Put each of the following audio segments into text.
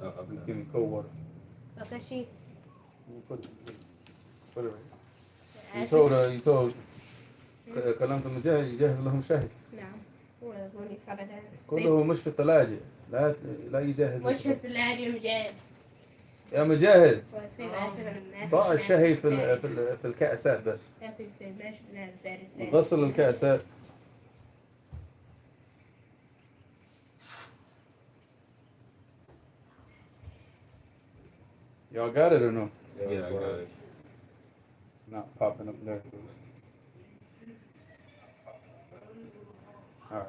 He's getting cold water. Okay, she. Put it right. You told كلمت المجاهد يجهز لهم شاهد. نعم. وني فردا. كله مش في الثلاجة. لا يجهز. مش في الثلاجة مجاهد. يا مجاهد. ضع الشاي في الكأسات بس. غسل الكأسات. Y'all got it or no? Yeah, I got it. It's not popping up there. All right.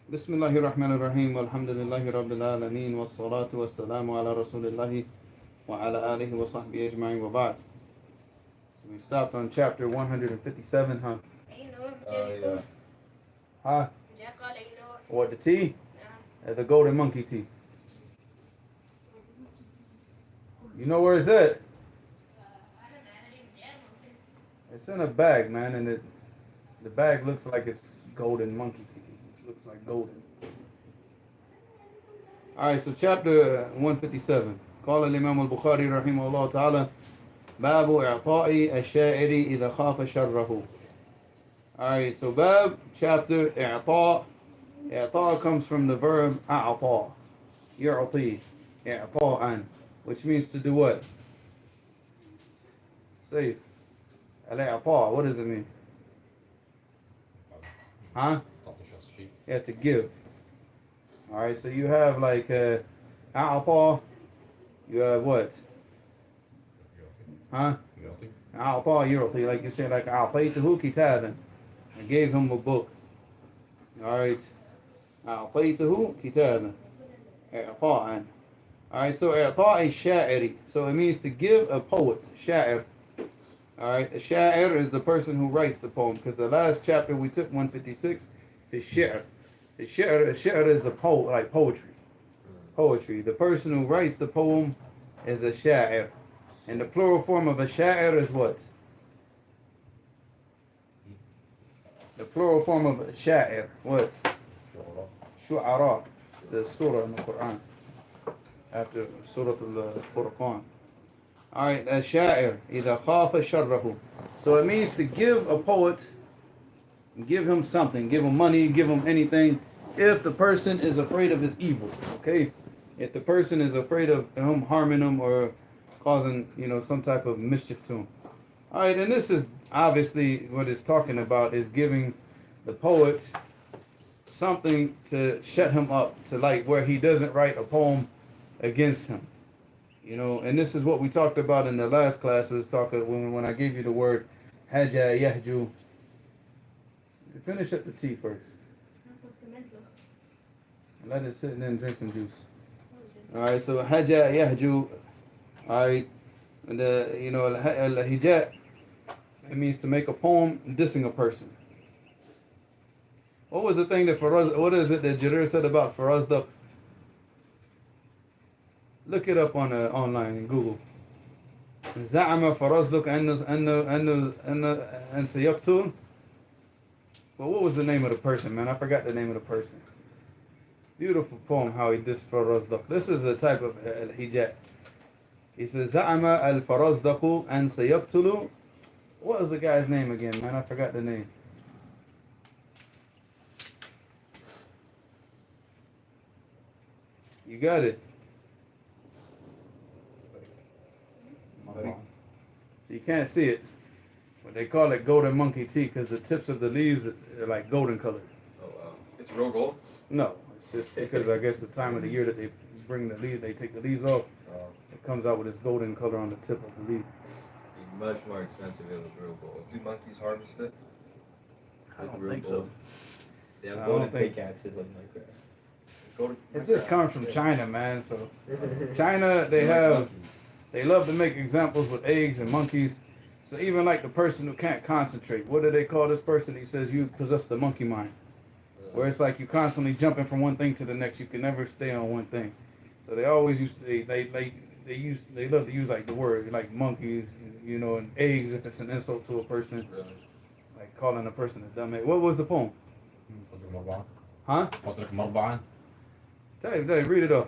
بسم الله الرحمن الرحيم والحمد لله رب العالمين والصلاة والسلام على رسول الله وعلى آله وصحبه أجمعين وبعد. So we stopped on chapter 157, huh? Yeah. Huh? What, the tea? The golden monkey tea. You know where it's at? It's in a bag, man, and the bag looks like it's golden monkey tea. It looks like golden. All right, so chapter 157. قال الإمام البخاري رحمه الله تعالى باب إعطاء الشاعر إذا خاف شره. All right, so bab, chapter إعطاء. إعطاء comes from the verb أعطى. يعطي. إعطاءً. Which means to do what? Say, al-i'ta, what does it mean? Huh? Yeah, to give. Alright, so you have like a'ata, you have what? Huh? A'ata yu'ti, like you say, like a'taytuhu kitaban. I gave him a book. Alright. A'taytuhu kitaban. I'ta'an. Alright, so إعطاء الشاعر. So it means to give a poet, شاعر. Alright, a sha'ir is the person who writes the poem. Because the last chapter we took, 156, is shi'r. The shi'r is the poet, like poetry. Poetry. The person who writes the poem is a sha'ir. And the plural form of a sha'ir is what? The plural form of a sha'ir, what? Shu'ara. It's a surah in the Quran. After Surah Al-Furqan. Alright, الشاعر إذا خاف شره. So it means to give a poet, give him something, give him money, give him anything, if the person is afraid of his evil. Okay? If the person is afraid of him harming him or causing, some type of mischief to him. Alright, and this is obviously what it's talking about, is giving the poet something to shut him up, to like where he doesn't write a poem against him. And this is what we talked about in the last class. Was talking when I gave you the word haja yahju. Finish up the tea first. Let it sit and then drink some juice. Alright, so haja yahju. Alright, and al-hija, it means to make a poem dissing a person. What was the thing that what is it that Jarir said about Farazdak? Look it up on online in Google. زعم فرزدق أن سيقتل. Well, what was the name of the person, man? I forgot the name of the person. Beautiful poem how he dissed Farazdak. This is a type of al-hijab. He says زعم الفرزدق أن سيقتل. What was the guy's name again, man? I forgot the name. You got it. So you can't see it, but they call it golden monkey tea because the tips of the leaves are like golden colored. Oh wow! It's real gold? No, it's just because I guess the time of the year that they bring the leaves, they take the leaves off. It comes out with this golden color on the tip of the leaf. It'd be much more expensive if it was real gold. Do monkeys harvest it? I don't think so. They have I golden don't think- pickaxes like that. It just comes from China, man. So China, they love to make examples with eggs and monkeys. So even like the person who can't concentrate, what do they call this person? He says you possess the monkey mind, where it's like you constantly jumping from one thing to the next. You can never stay on one thing. So they always use they love to use like the word like monkeys, and eggs if it's an insult to a person, like calling a person a dumb egg. What was the poem? Huh? طيب read it off.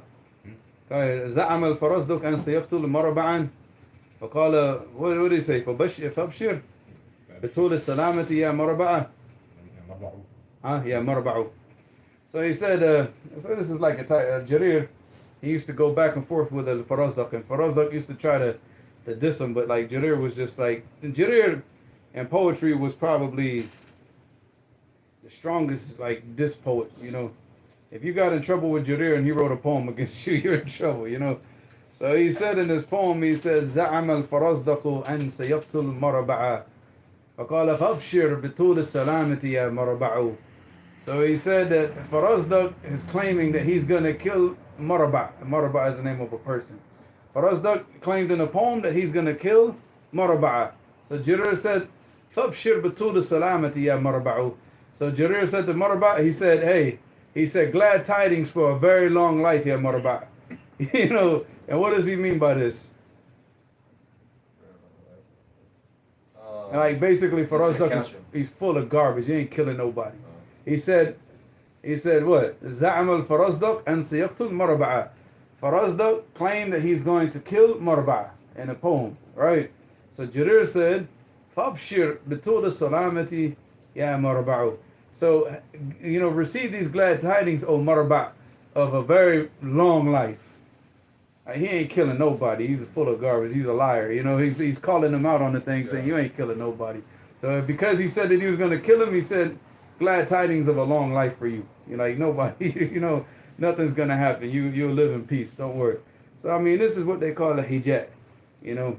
زعم الفرزدق أن سيقتل مربعا فقال what did he say فابشر بطول السلامة يا مربعة يا مربع. So he said so this is like a type Jarir, he used to go back and forth with Al-Farazdaq, and Farazdaq used to try to diss him, but like Jarir was just like, Jarir in poetry was probably the strongest like diss poet, you know. If you got in trouble with Jarir and he wrote a poem against you, you're in trouble, you know. So he said in this poem, he said, زعم الفرزدق أن سيقتل مربعا فقال فابشر بطول السلامة يا مربع. So he said that Farazdaq is claiming that he's going to kill Maraba. Maraba is the name of a person. Farazdaq claimed in a poem that he's going to kill Maraba. So Jarir said, فابشر بطول السلامة يا مربع. So Jarir said to Maraba, he said, glad tidings for a very long life, ya Maraba. You know, and what does he mean by this? Like basically Farazdaq he's full of garbage. He ain't killing nobody. He said what? زعم الفرزدق أن سيقتل مربعا. Farazdaq claimed that he's going to kill Marba in a poem, right? So Jarir said, فابشر بطول السلامة يا مربع. So, you know, receive these glad tidings, O Marba, of a very long life. He ain't killing nobody. He's full of garbage. He's a liar. You know, he's calling him out on the thing, saying you ain't killing nobody. So because he said that he was going to kill him, he said, glad tidings of a long life for you. You're like, nobody, you know, nothing's going to happen. You'll live in peace. Don't worry. So, I mean, this is what they call a hijat, you know.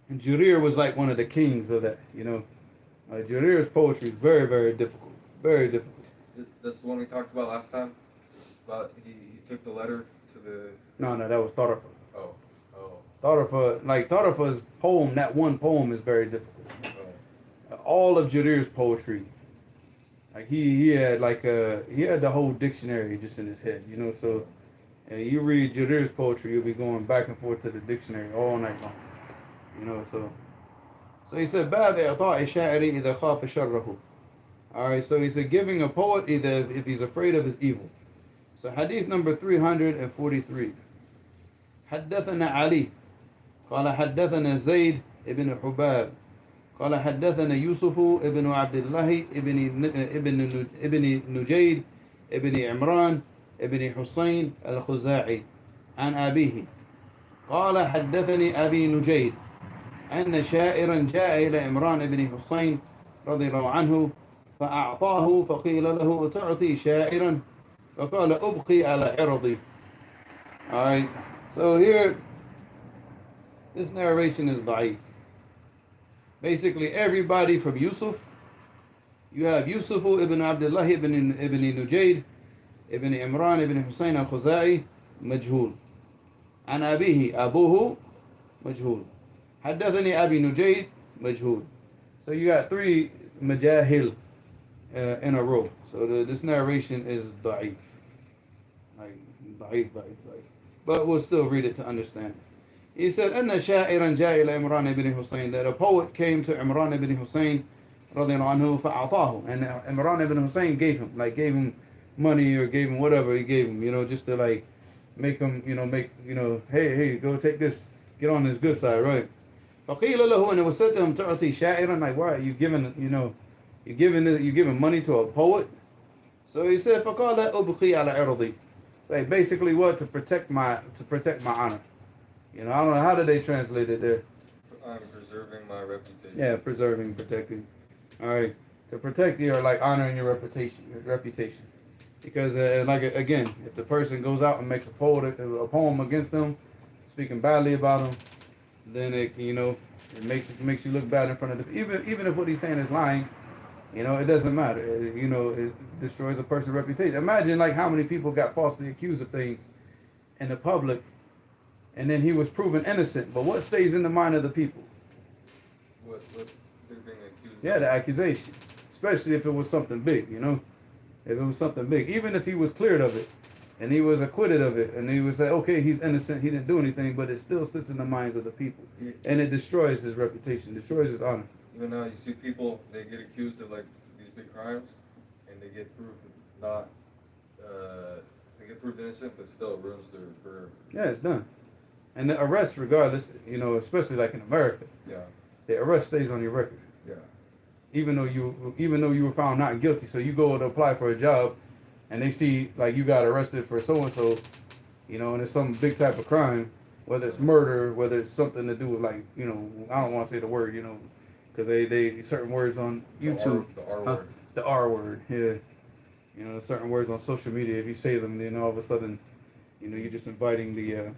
And Jarir was like one of the kings of that, you know. Jarir's poetry is very, very difficult. Very difficult. That's the one we talked about last time? About he took the letter to the... No, that was Tarafa. Oh. Tarafa's poem, that one poem is very difficult. All of Jarir's poetry, like he had the whole dictionary just in his head, you know. So you read Jarir's poetry, you'll be going back and forth to the dictionary all night long, you know. So he said, "Ba'd i'ta'i sha'iri idha khafa sharrahu." All right, so he said, giving a poet either if he's afraid of his evil. So hadith number 343. حدثنا علي قال حدثنا زيد ابن حباب قال حدثنا يوسف ابن عبد الله ابن نجيد ابن عمران ابن حسين الخزاعي عن أبيه قال حدثني أبي نجيد أن شاعرا جاء إلى عمران بن حسين رضي الله عنه فأعطاه فقيل له تعطي شاعرا فقال أبقي على عرضي. Alright, so here this narration is da'if. Basically everybody from Yusuf, you have Yusuf ibn Abdullah ibn Nujayd ibn Imran ibn Hussein al-Khuzai majhul. عن أبيه أبوه مجهول. حدثني أبي نجيد مجهول. So you got three majahil in a row. So this narration is da'if. Like da'if. But we'll still read it to understand it. He said, أن شاعرا جاء إلى عمران ibn Hussein, that a poet came to Imran ibn Hussein رضي الله عنه فأعطاه, and Imran ibn Hussein gave him money or gave him whatever he gave him, you know, just to like make him, hey, go take this, get on this good side, right? فقيل له, and it was said to him, تعطي شاعرا, like, why are you giving, you're giving money to a poet? So he said, فقال أبقي على عرضي. Say basically what? To protect my honor. You know, I don't know, how did they translate it there? I'm preserving my reputation. Yeah, preserving, protecting. All right, to protect your like honor and your reputation. Because again, if the person goes out and makes a poem against them, speaking badly about them, then it makes you look bad in front of them. Even if what he's saying is lying, it doesn't matter. It destroys a person's reputation. Imagine like how many people got falsely accused of things in the public, and then he was proven innocent. But what stays in the mind of the people? What they're being accused of? Yeah, the accusation. Especially if it was something big, If it was something big. Even if he was cleared of it, and he was acquitted of it, and he was like, okay, he's innocent, he didn't do anything, but it still sits in the minds of the people. Yeah. And it destroys his reputation, destroys his honor. Even now, you see people, they get accused of like these big crimes, and they get proved proved innocent, but still it ruins their career. Yeah, it's done. And the arrest, regardless, especially like in America, Yeah. the arrest stays on your record. Yeah. Even though you were found not guilty, so you go to apply for a job, and they see like you got arrested for so and so, and it's some big type of crime, whether it's murder, whether it's something to do with like I don't want to say the word, because they certain words on YouTube, The R word. the R word, yeah, certain words on social media. If you say them, then all of a sudden, you're just inviting the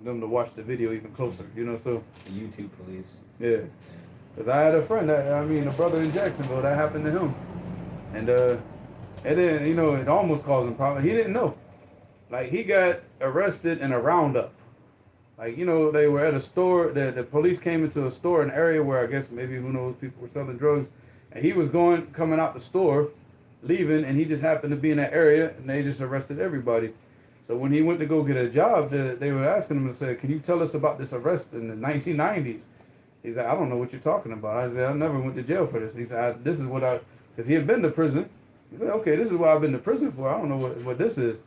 them to watch the video even closer, so The YouTube police. yeah. Because I had a friend, a brother in Jacksonville, that happened to him. And it didn't, it almost caused him problems. He didn't know. Like, he got arrested in a roundup. Like, they were at a store, the police came into a store, an area where I guess maybe, who knows, people were selling drugs. And he was coming out the store, leaving, and he just happened to be in that area, and they just arrested everybody. So when he went to go get a job, they were asking him and said, can you tell us about this arrest in the 1990s? He said, I don't know what you're talking about. I said, I never went to jail for this. He said, this is what because he had been to prison. He said, okay, this is what I've been to prison for. I don't know what this is.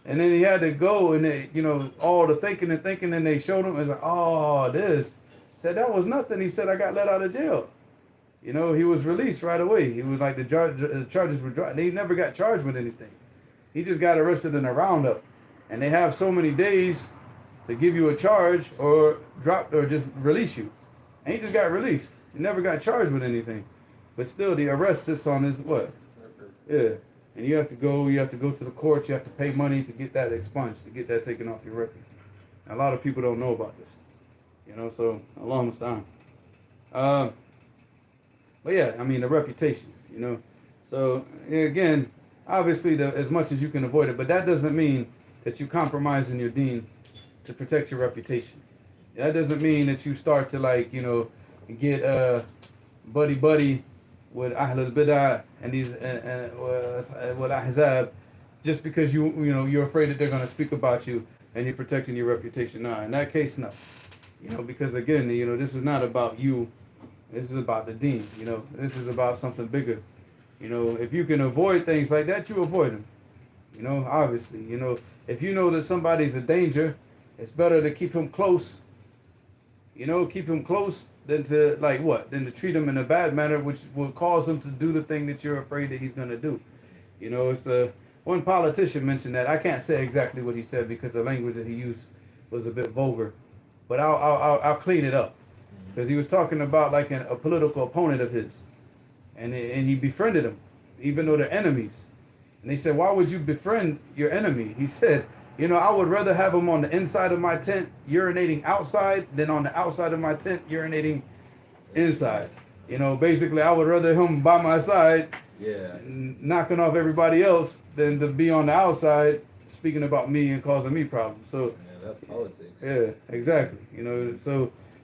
And then he had to go, and they, all the thinking, and they showed him. It's like, oh, this. Said, that was nothing. He said, I got let out of jail. He was released right away. He was like, the charges were dropped. They never got charged with anything. He just got arrested in a roundup. And they have so many days to give you a charge or drop or just release you. And he just got released. He never got charged with anything. But still, the arrest sits on his what? Yeah. And you have to go to the courts, you have to pay money to get that expunged, to get that taken off your record. A lot of people don't know about this. So Allah musta'an. But yeah, the reputation, So again, obviously as much as you can avoid it, but that doesn't mean that you compromise in your deen to protect your reputation. That doesn't mean that you start to get buddy with Ahl al-Bid'ah and these with Ahzab just because you're afraid that they're going to speak about you and you're protecting your reputation. No, in that case, no. Because again, this is not about you. This is about the deen. This is about something bigger. If you can avoid things like that, you avoid them. Obviously, if you know that somebody's a danger, it's better to keep him close. Keep him close than to treat him in a bad manner, which will cause him to do the thing that you're afraid that he's going to do. It's one politician mentioned that. I can't say exactly what he said because the language that he used was a bit vulgar, but I'll clean it up because he was talking about like a political opponent of his, and he befriended him, even though they're enemies. And they said, why would you befriend your enemy? He said, I would rather have him on the inside of my tent urinating outside than on the outside of my tent urinating inside. Basically, I would rather him by my side knocking off everybody else than to be on the outside speaking about me and causing me problems. So yeah, that's politics. Yeah, exactly.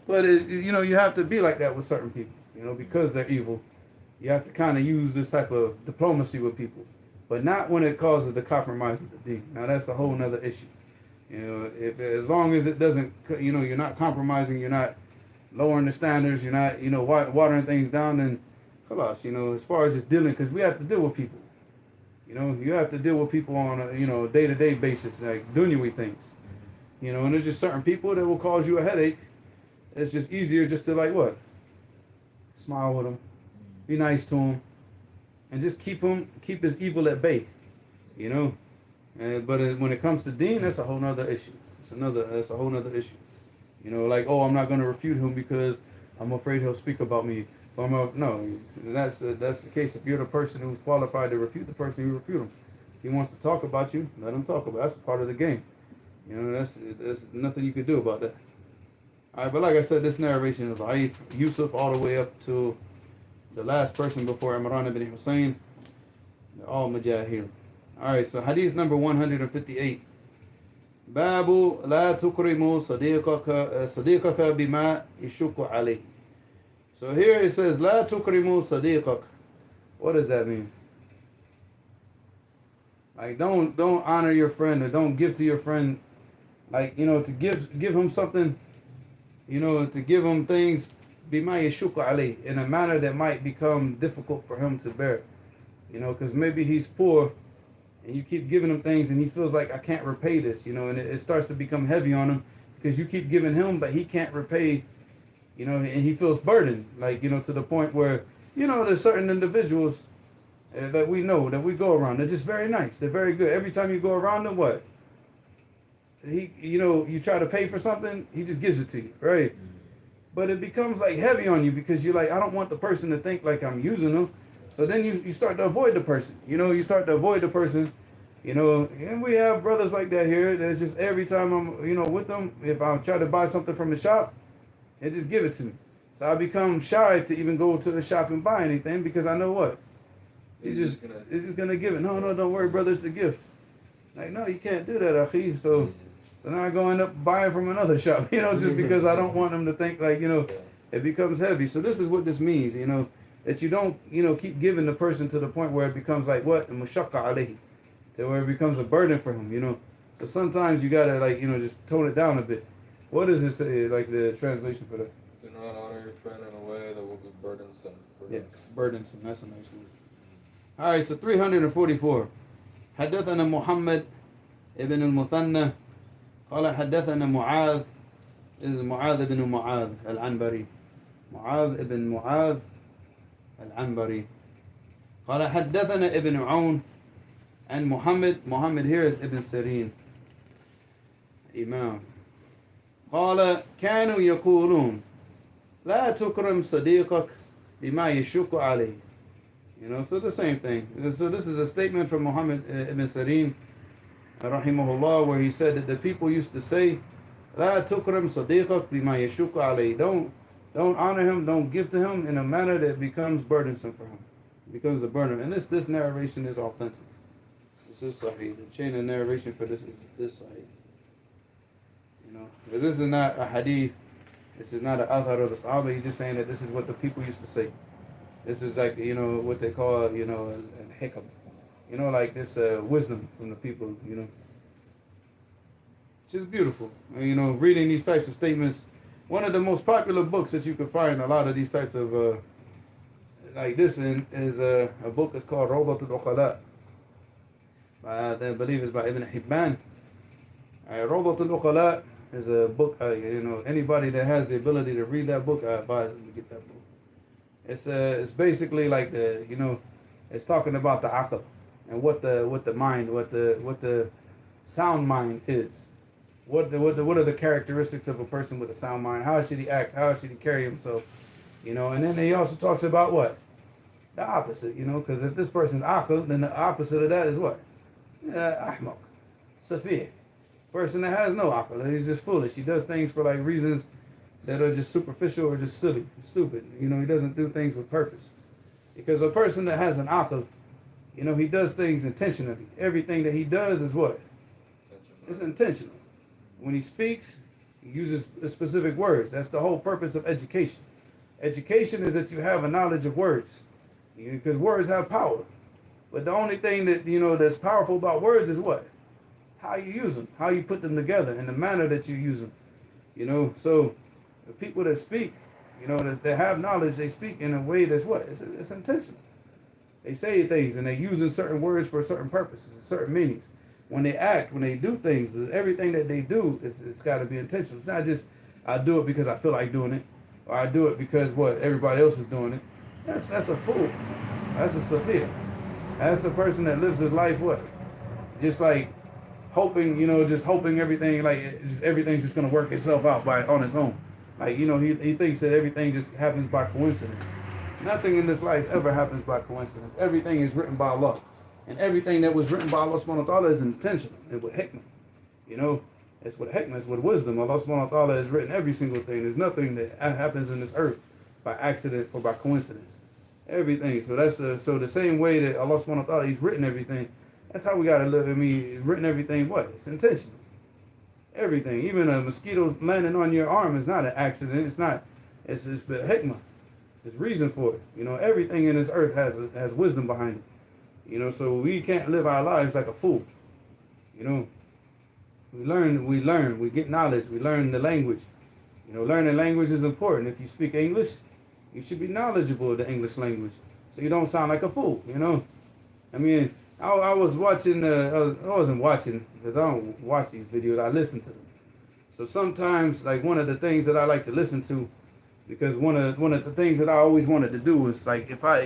But you have to be like that with certain people, because they're evil. You have to kind of use this type of diplomacy with people. But not when it causes the compromise of the deen. Now that's a whole nother issue. If as long as it doesn't, you're not compromising, you're not lowering the standards, you're not, watering things down, then, khalas, as far as just dealing, because we have to deal with people. You have to deal with people on a, day-to-day basis, like dunyawi things. And there's just certain people that will cause you a headache. It's just easier just to smile with them, be nice to them. And just keep his evil at bay, But when it comes to deen, that's a whole nother issue. That's a whole nother issue. I'm not going to refute him because I'm afraid he'll speak about me. No, that's the case. If you're the person who's qualified to refute the person, you refute him. If he wants to talk about you, let him talk about it. That's a part of the game. That's nothing you can do about that. All right, but like I said, this narration is Aif Yusuf all the way up to the last person before Imran ibn Hussein, they're all Mujahid. Alright, so hadith number 158. Babu la tukrimu sadiqaka bima yashuku alayhi. So here it says, la tukrimu sadiqak. What does that mean? Like don't honor your friend, or don't give to your friend, to give him something, to give him things bima yashuku alayhi, in a manner that might become difficult for him to bear. Because maybe he's poor, and you keep giving him things, and he feels like, I can't repay this, you know, and it starts to become heavy on him because you keep giving him, but he can't repay, you know, and he feels burdened, like, you know, to the point where, you know, there's certain individuals that we know, that we go around, they're just very nice, they're very good. Every time you go around them, what? He, you know, you try to pay for something, he just gives it to you, right? But it becomes like heavy on you because you're like, I don't want the person to think like I'm using them. So then you start to avoid the person, you know, you start to avoid the person, you know, and we have brothers like that here. There's just every time I'm, you know, with them, if I try to buy something from the shop, they just give it to me. So I become shy to even go to the shop and buy anything because I know what? He's just gonna give it. No, don't worry, brother, it's a gift. Like, no, you can't do that, akhi. So now I go end up buying from another shop, you know, just because I don't want them to think like, you know, it becomes heavy. So this is what this means, you know, that you don't, you know, keep giving the person to the point where it becomes like what? Mushaqqa alayhi. To where it becomes a burden for him, you know. So sometimes you gotta, like, you know, just tone it down a bit. What does it say, like the translation for that? Do not honor your friend in a way that will be burdensome. Yeah, burdensome. That's a nice word. All right, so 344. حدثنا محمد ابن المثنى قال حدثنا معاذ is معاذ ابن معاذ العنبري معاذ ابن معاذ العنبري قال حدثنا ابن عون and Muhammad here is Ibn Sirin Imam قال كانوا يقولون لا تكرم صديقك بما يشك عليه. You know, so the same thing. So this is a statement from Muhammad Ibn Sirin rahimahullah, where he said that the people used to say لا تكرم صديقك بما يشك عليه. Don't honor him, don't give to him in a manner that becomes burdensome for him. It becomes a burden. And this narration is authentic. This is Sahih. The chain of narration for this is this Sahih. You know, but this is not a hadith. This is not an athar of the Sahaba. He's just saying that this is what the people used to say. This is like, you know, what they call, you know, an hikam. You know, like this wisdom from the people, you know. Which is beautiful. And, you know, reading these types of statements. One of the most popular books that you can find a lot of these types of, like this in, is a book that's called Rawdat al-Uqala. I believe it's by Ibn Hibban. Rawdat al-Uqala is a book, you know, anybody that has the ability to read that book, I advise them to get that book. It's basically like the, you know, it's talking about the aql and what the mind, what the sound mind is. What are the characteristics of a person with a sound mind? How should he act? How should he carry himself? You know, and then he also talks about what? The opposite, you know, because if this person's aql, then the opposite of that is what? Ahmaq, safih. Person that has no aql, he's just foolish. He does things for like reasons that are just superficial or just silly, stupid. You know, he doesn't do things with purpose. Because a person that has an aql, you know, he does things intentionally. Everything that he does is what? It's intentional. When he speaks, he uses specific words. That's the whole purpose of education. Education is that you have a knowledge of words. Because words have power. But the only thing that, you know, that's powerful about words is what? It's how you use them, how you put them together, and the manner that you use them. You know, so the people that speak, you know, that have knowledge, they speak in a way that's what? It's intentional. They say things and they use certain words for certain purposes, certain meanings. When they act, when they do things, everything that they do, it's got to be intentional. It's not just, I do it because I feel like doing it, or I do it because what, everybody else is doing it. That's a fool. That's a Sophia. That's a person that lives his life what? Just like hoping, you know, just hoping everything, like just everything's just going to work itself out on its own. Like, you know, he thinks that everything just happens by coincidence. Nothing in this life ever happens by coincidence. Everything is written by Allah. And everything that was written by Allah subhanahu wa ta'ala is intentional. It's with hikmah. You know, it's with hikmah, it's with wisdom. Allah subhanahu wa ta'ala has written every single thing. There's nothing that happens in this earth by accident or by coincidence. Everything. So that's so the same way that Allah subhanahu wa ta'ala, He's written everything. That's how we gotta live. I mean, written everything what? It's intentional. Everything. Even a mosquito landing on your arm is not an accident. It's not. It's just hikmah. There's reason for it. You know, everything in this earth has wisdom behind it. You know, so we can't live our lives like a fool. You know, we learn, we get knowledge, we learn the language. You know, learning language is important. If you speak English, you should be knowledgeable of the English language, so you don't sound like a fool. You know, I mean, I was watching. I wasn't watching because I don't watch these videos. I listen to them. So sometimes, like one of the things that I like to listen to, because one of the things that I always wanted to do was like if I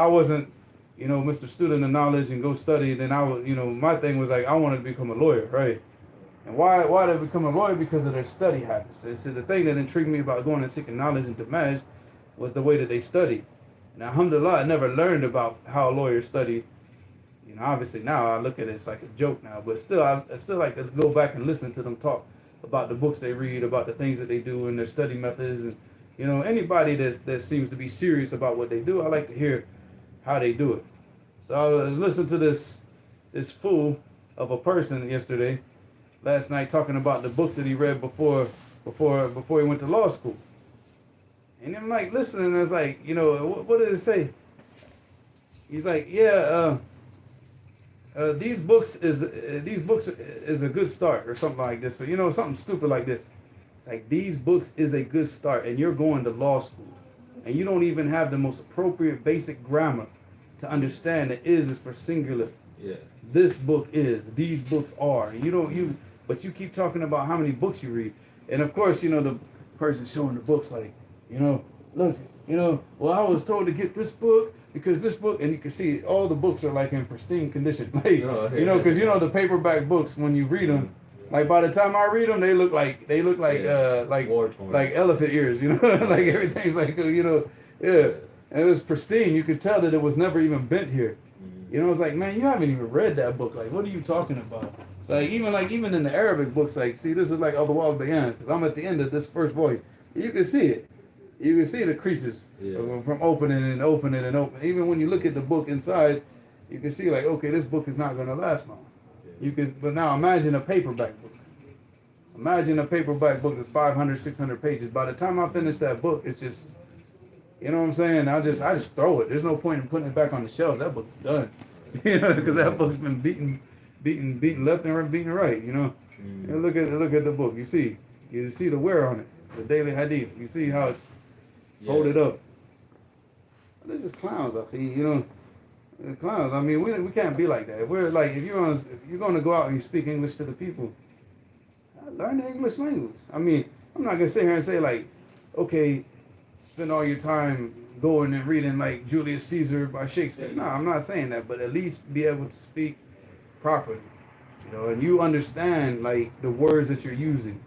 wasn't Mr. Student of Knowledge and go study, then I would my thing was like I wanted to become a lawyer, right? And why did I become a lawyer? Because of their study habits. So the thing that intrigued me about going and seeking knowledge in Damascus was the way that they studied. And alhamdulillah, I never learned about how lawyers study. Obviously now I look at it, it's like a joke now, but still, I still like to go back and listen to them talk about the books they read, about the things that they do and their study methods. And, anybody that seems to be serious about what they do, I like to hear how they do it. So I was listening to this fool of a person last night, talking about the books that he read before he went to law school. And I'm like listening, and I was like, what did it say? He's like, yeah, these books is a good start, or something like this. So, something stupid like this. It's like, these books is a good start, and you're going to law school, and you don't even have the most appropriate basic grammar to understand that is for singular. Yeah. This book is. These books are. And but you keep talking about how many books you read, and of course, the person showing the books like, look, well, I was told to get this book because this book, and you can see all the books are like in pristine condition, like because the paperback books, when you read them, like by the time I read them, they look like like elephant ears, like everything's like yeah, and it was pristine. You could tell that it was never even bent here. It's like, man, you haven't even read that book. Like, what are you talking about? It's like even in the Arabic books, like, see, this is like Adab Bayan, because I'm at the end of this first volume. You can see it. You can see the creases from opening and opening and opening. Even when you look at the book inside, you can see like, okay, this book is not going to last long. But now imagine a paperback book. Imagine a paperback book that's 500, 600 pages. By the time I finish that book, it's just, you know what I'm saying? I just throw it. There's no point in putting it back on the shelves. That book's done. Because that book's been beaten left and right, beaten right. And look at the book. You see the wear on it. The daily hadith. You see how it's folded up. They're just clowns, clowns. I mean, we can't be like that. If we're like, if you're going to go out and you speak English to the people, learn the English language. I mean, I'm not gonna sit here and say like, okay, spend all your time going and reading like Julius Caesar by Shakespeare. No, I'm not saying that, but at least be able to speak properly, and you understand like the words that you're using.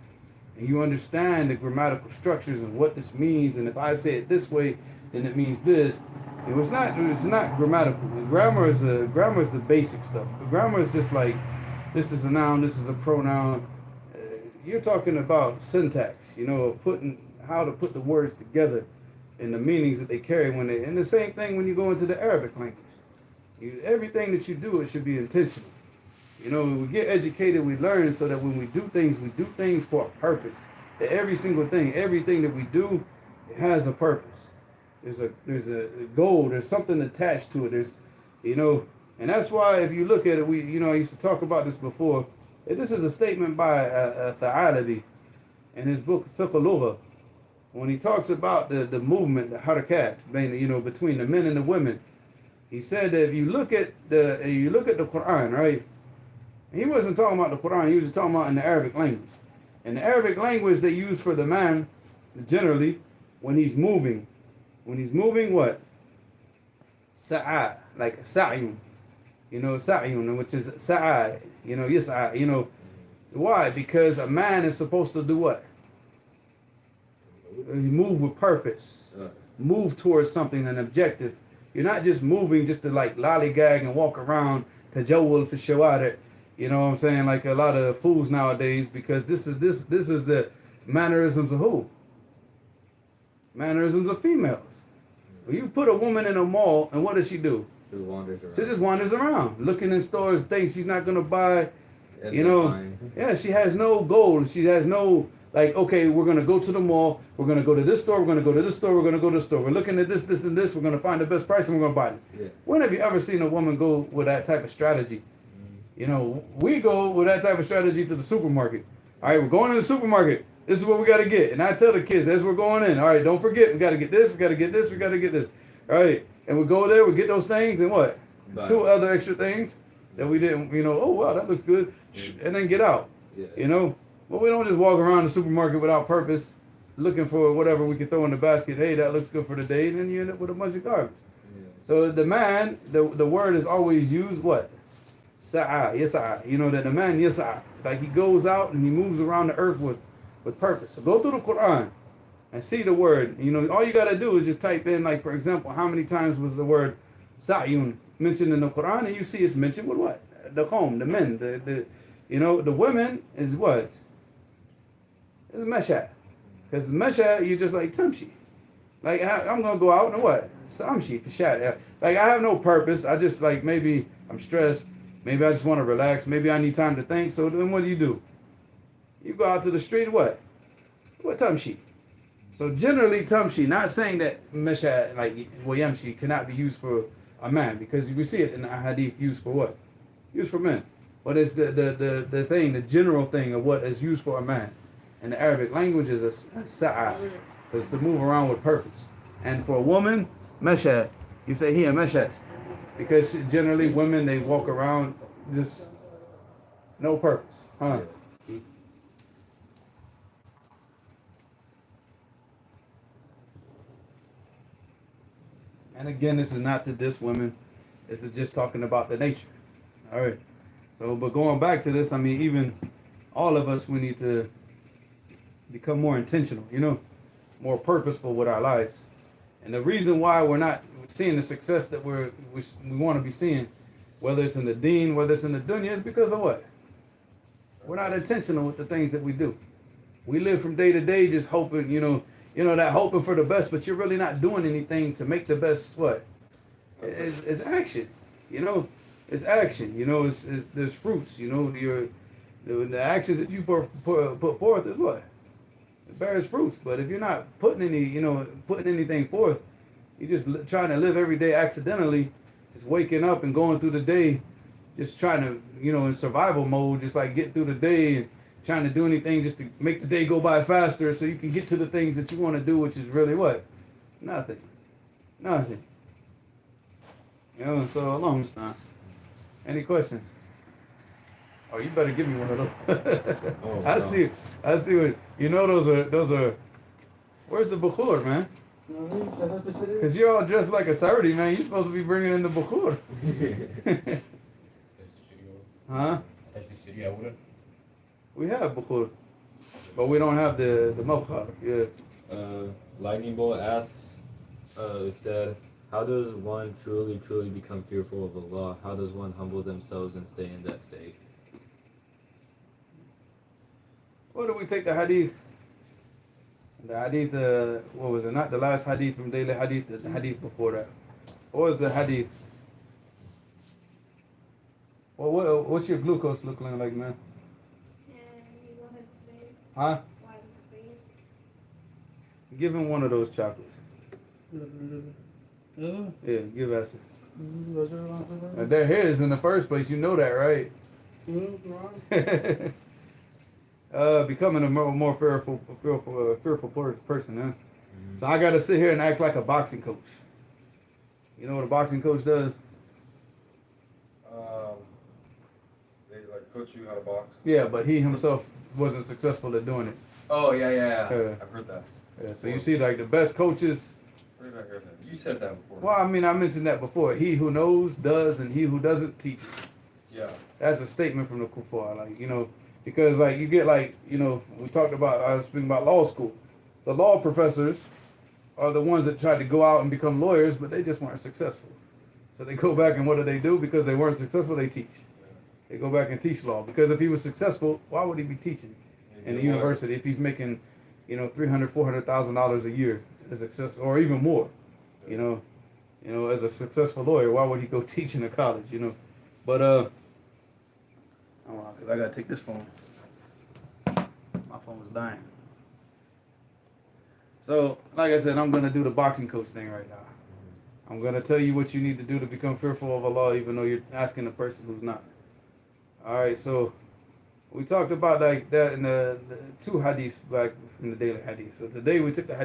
And you understand the grammatical structures and what this means, and if I say it this way, then it means this. It's not grammatical. Grammar is the basic stuff. The grammar is just like, this is a noun, this is a pronoun. You're talking about syntax, how to put the words together and the meanings that they carry and the same thing when you go into the Arabic language. Everything that you do, it should be intentional. We get educated, we learn, so that when we do things for a purpose. That everything that we do, it has a purpose. There's a goal. There's something attached to it. And that's why if you look at it, I used to talk about this before. This is a statement by Tha'alabi in his book Fiqh al-Lugha, when he talks about the movement, the harakat, between the men and the women. He said that if you look at the Quran, right? He wasn't talking about the Quran. He was talking about in the Arabic language. In the Arabic language, they use for the man, generally, when he's moving. When he's moving, what? Sa'a, like sa'yun. Sa'yun, which is sa'a, yis'a, Why? Because a man is supposed to do what? Move with purpose. Move towards something, an objective. You're not just moving just to like lollygag and walk around, tajawul fi shawari'. You know what I'm saying? Like a lot of fools nowadays, because this is the mannerisms of who? Mannerisms of females. Well, you put a woman in a mall, and what does she do? She wanders around. She just wanders around, looking in stores, thinks she's not gonna buy. Yeah, she has no goal. She has no like. Okay, we're gonna go to the mall. We're gonna go to this store. We're gonna go to this store. We're gonna go to this store. We're looking at this, this, and this. We're gonna find the best price, and we're gonna buy this. Yeah. When have you ever seen a woman go with that type of strategy? We go with that type of strategy to the supermarket. All right, we're going to the supermarket. This is what we got to get. And I tell the kids, as we're going in, all right, don't forget, we got to get this, we got to get this, we got to get this. All right, and we go there, we get those things, and what? But- two other extra things that we didn't, oh wow, that looks good, and then get out. Yeah. But we don't just walk around the supermarket without purpose, looking for whatever we can throw in the basket. Hey, that looks good for the day, and then you end up with a bunch of garbage. Yeah. So the man, the word is always used what? Sa'a, yas'a. That the man yas'a, like he goes out and he moves around the earth with purpose. So go through the Quran and see the word. All you gotta do is just type in, like, for example, how many times was the word sa'yun mentioned in the Quran, and you see it's mentioned with what? The qawm, the men, the women is what? It's mesha. Because mesha, you just like tamshi. Like, I'm going to go out and what? Samshi, kashat. Like, I have no purpose. I just, like, maybe I'm stressed. Maybe I just want to relax. Maybe I need time to think. So then what do? You go out to the street, what? What tamshi? So generally, tamshi, not saying that mesha, like, wayamshi, cannot be used for a man. Because we see it in the hadith used for what? Used for men. But it's the thing, the general thing of what is used for a man. In the Arabic language is a sa'a. It's to move around with purpose. And for a woman, meshat. You say here, meshat. Because generally women, they walk around just no purpose. Huh? And again, this is not to diss women. This is just talking about the nature. All right. So, but going back to this, I mean, even all of us, we need to become more intentional, more purposeful with our lives. And the reason why we're not seeing the success that we want to be seeing, whether it's in the deen, whether it's in the dunya, is because of what? We're not intentional with the things that we do. We live from day to day just hoping, that hoping for the best, but you're really not doing anything to make the best. What? It's action, It's action, it's there's fruits, the actions that you put forth is what? It bears fruits. But if you're not putting anything forth, you're just trying to live every day accidentally, just waking up and going through the day, just trying to, in survival mode, just like get through the day and trying to do anything just to make the day go by faster so you can get to the things that you want to do, which is really what? Nothing. So along time. Any questions? Oh, you better give me one of those. I see what those are. Where's the bukhur, man? Because you're all dressed like a Saudi, man. You're supposed to be bringing in the bukhur. Huh? We have bukhur, but we don't have the mabkhar. Yeah. Lightning Bolt asks, Ustad, how does one truly become fearful of Allah? How does one humble themselves and stay in that state? What do we take the hadith? The hadith, what was it? Not the last hadith from daily hadith, the hadith before that. What was the hadith? Well, what's your glucose looking like, man? Yeah, you go ahead and say it. Huh? Why did you say it? Give him one of those chocolates. Yeah, give us it. They're his in the first place, you know that, right? Becoming a more fearful person, huh? Mm-hmm. So I gotta sit here and act like a boxing coach. You know what a boxing coach does? They like coach you how to box. Yeah, but he himself wasn't successful at doing it. Oh yeah. I've heard that. Yeah, so you see, like the best coaches. Where did I hear that? You said that before. Well, I mean, I mentioned that before. He who knows does, and he who doesn't teaches. Yeah. That's a statement from the kuffar, like because like you get like we talked about. I was speaking about law school. The law professors are the ones that tried to go out and become lawyers, but they just weren't successful. So they go back and what do? Because they weren't successful, they teach. They go back and teach law. Because if he was successful, why would he be teaching in the university if he's making, $300,000-$400,000 a year as successful, or even more? As a successful lawyer, why would he go teach in a college? But because I gotta take this phone. My phone was dying. So, like I said, I'm gonna do the boxing coach thing right now. I'm gonna tell you what you need to do to become fearful of Allah, even though you're asking a person who's not. All right, so we talked about like that in the two hadiths back from the daily hadith. So today we took the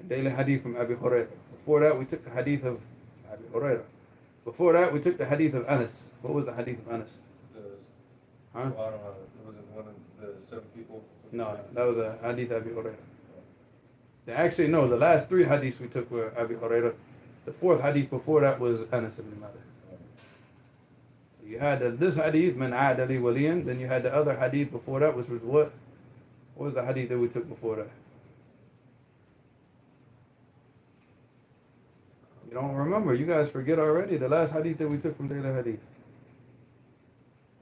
daily hadith from Abi Hurairah. Before that, we took the hadith of Abi Hurairah, Before that, we took the hadith of Anas. What was the hadith of Anas? Huh? Well, I don't know. Was it one of the 7 people? No, that was a hadith Abi Hurairah. Actually, no, the last 3 hadiths we took were Abi Hurairah. The 4th hadith before that was Anas ibn Malik. So you had this hadith, man aad ali waliyan. Then you had the other hadith before that, which was what? What was the hadith that we took before that? You don't remember. You guys forget already. The last hadith that we took from Daily Hadith.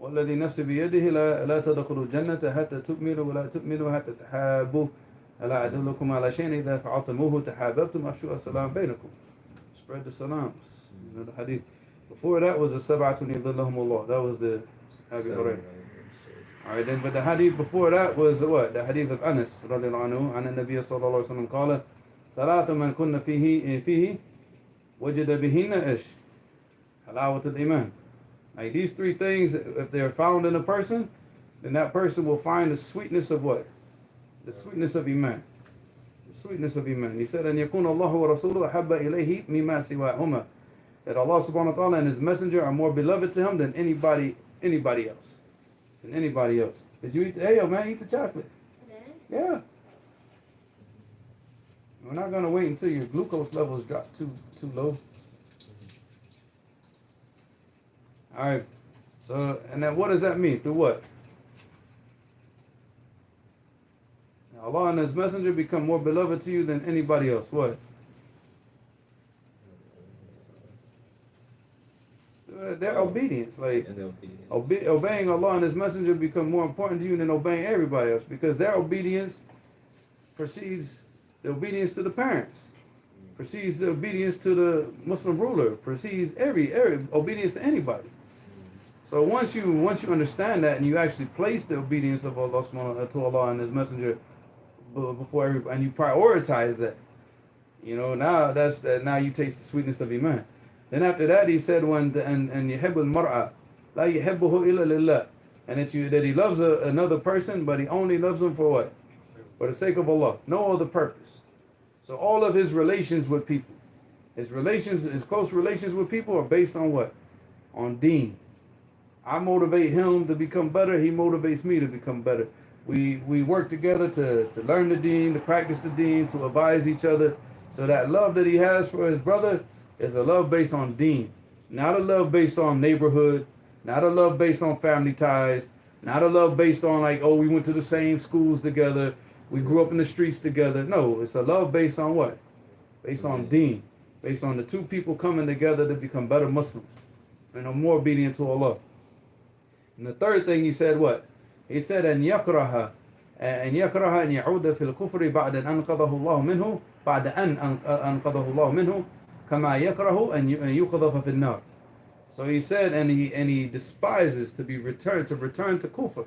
وَالَّذِي نَفْسِ بِيَدِهِ لَا تَدْخُلُوا الْجَنَّةَ حَتَّى تُؤْمِنُوا وَلَا تُؤْمِنُوا حَتَّى تَحَابُوا أَلَا أَدُلُّكُمْ عَلَى شَيْءٍ إِذَا فَعَلْتُمُوهُ تَحَابَبْتُمْ أَفْشُوا السَّلَامَ بَيْنَكُمْ. Spread the salams. You know the hadith. Before that was the Sab'atun يَظِلُّهُمُ اللَّهُ. That was the Abi Hurairah. Alright then, but the hadith before that was what? The hadith of Anas رضي الله عنه عن النبي صلى الله عليه وسلم قال ثلاث من كن فيه وجد بهن إيش؟ حلاوة الإيمان. Like these 3 things, if they're found in a person, then that person will find the sweetness of what? The sweetness of Iman. The sweetness of Iman. He said, أن يكون الله ورسوله أحب إليه مما سواهما. That Allah subhanahu wa ta'ala and His Messenger are more beloved to Him than anybody else. Than anybody else. Did you eat? Hey, yo, man, eat the chocolate. Yeah. We're not going to wait until your glucose levels drop too low. All right. So, and then what does that mean? Through what? Allah and His Messenger become more beloved to you than anybody else. What? Their obedience. Like, obeying Allah and His Messenger become more important to you than obeying everybody else, because their obedience precedes the obedience to the parents, precedes the obedience to the Muslim ruler, precedes every obedience to anybody. So once you understand that and you actually place the obedience of Allah to Allah and His Messenger before everybody, and you prioritize that, now you taste the sweetness of Iman. Then after that, he said, and يحب المرأة لا يحبه إلا لله, and that he loves another person, but he only loves them for what? For the sake of Allah, no other purpose. So all of his relations with people, his close relations with people are based on what? On deen. I motivate him to become better. He motivates me to become better. We work together to learn the deen, to practice the deen, to advise each other. So that love that he has for his brother is a love based on deen. Not a love based on neighborhood. Not a love based on family ties. Not a love based on like, oh, we went to the same schools together. We grew up in the streets together. No, it's a love based on what? Based on deen. Based on the 2 people coming together to become better Muslims and are more obedient to Allah. And the 3rd thing he said what? He said, أن يكره أن يعود في الكفر بعد أن أنقذه الله منه بعد أن أنقذه الله منه كما يكره أن يقذف في النار. So he said, and he despises to return to kufr.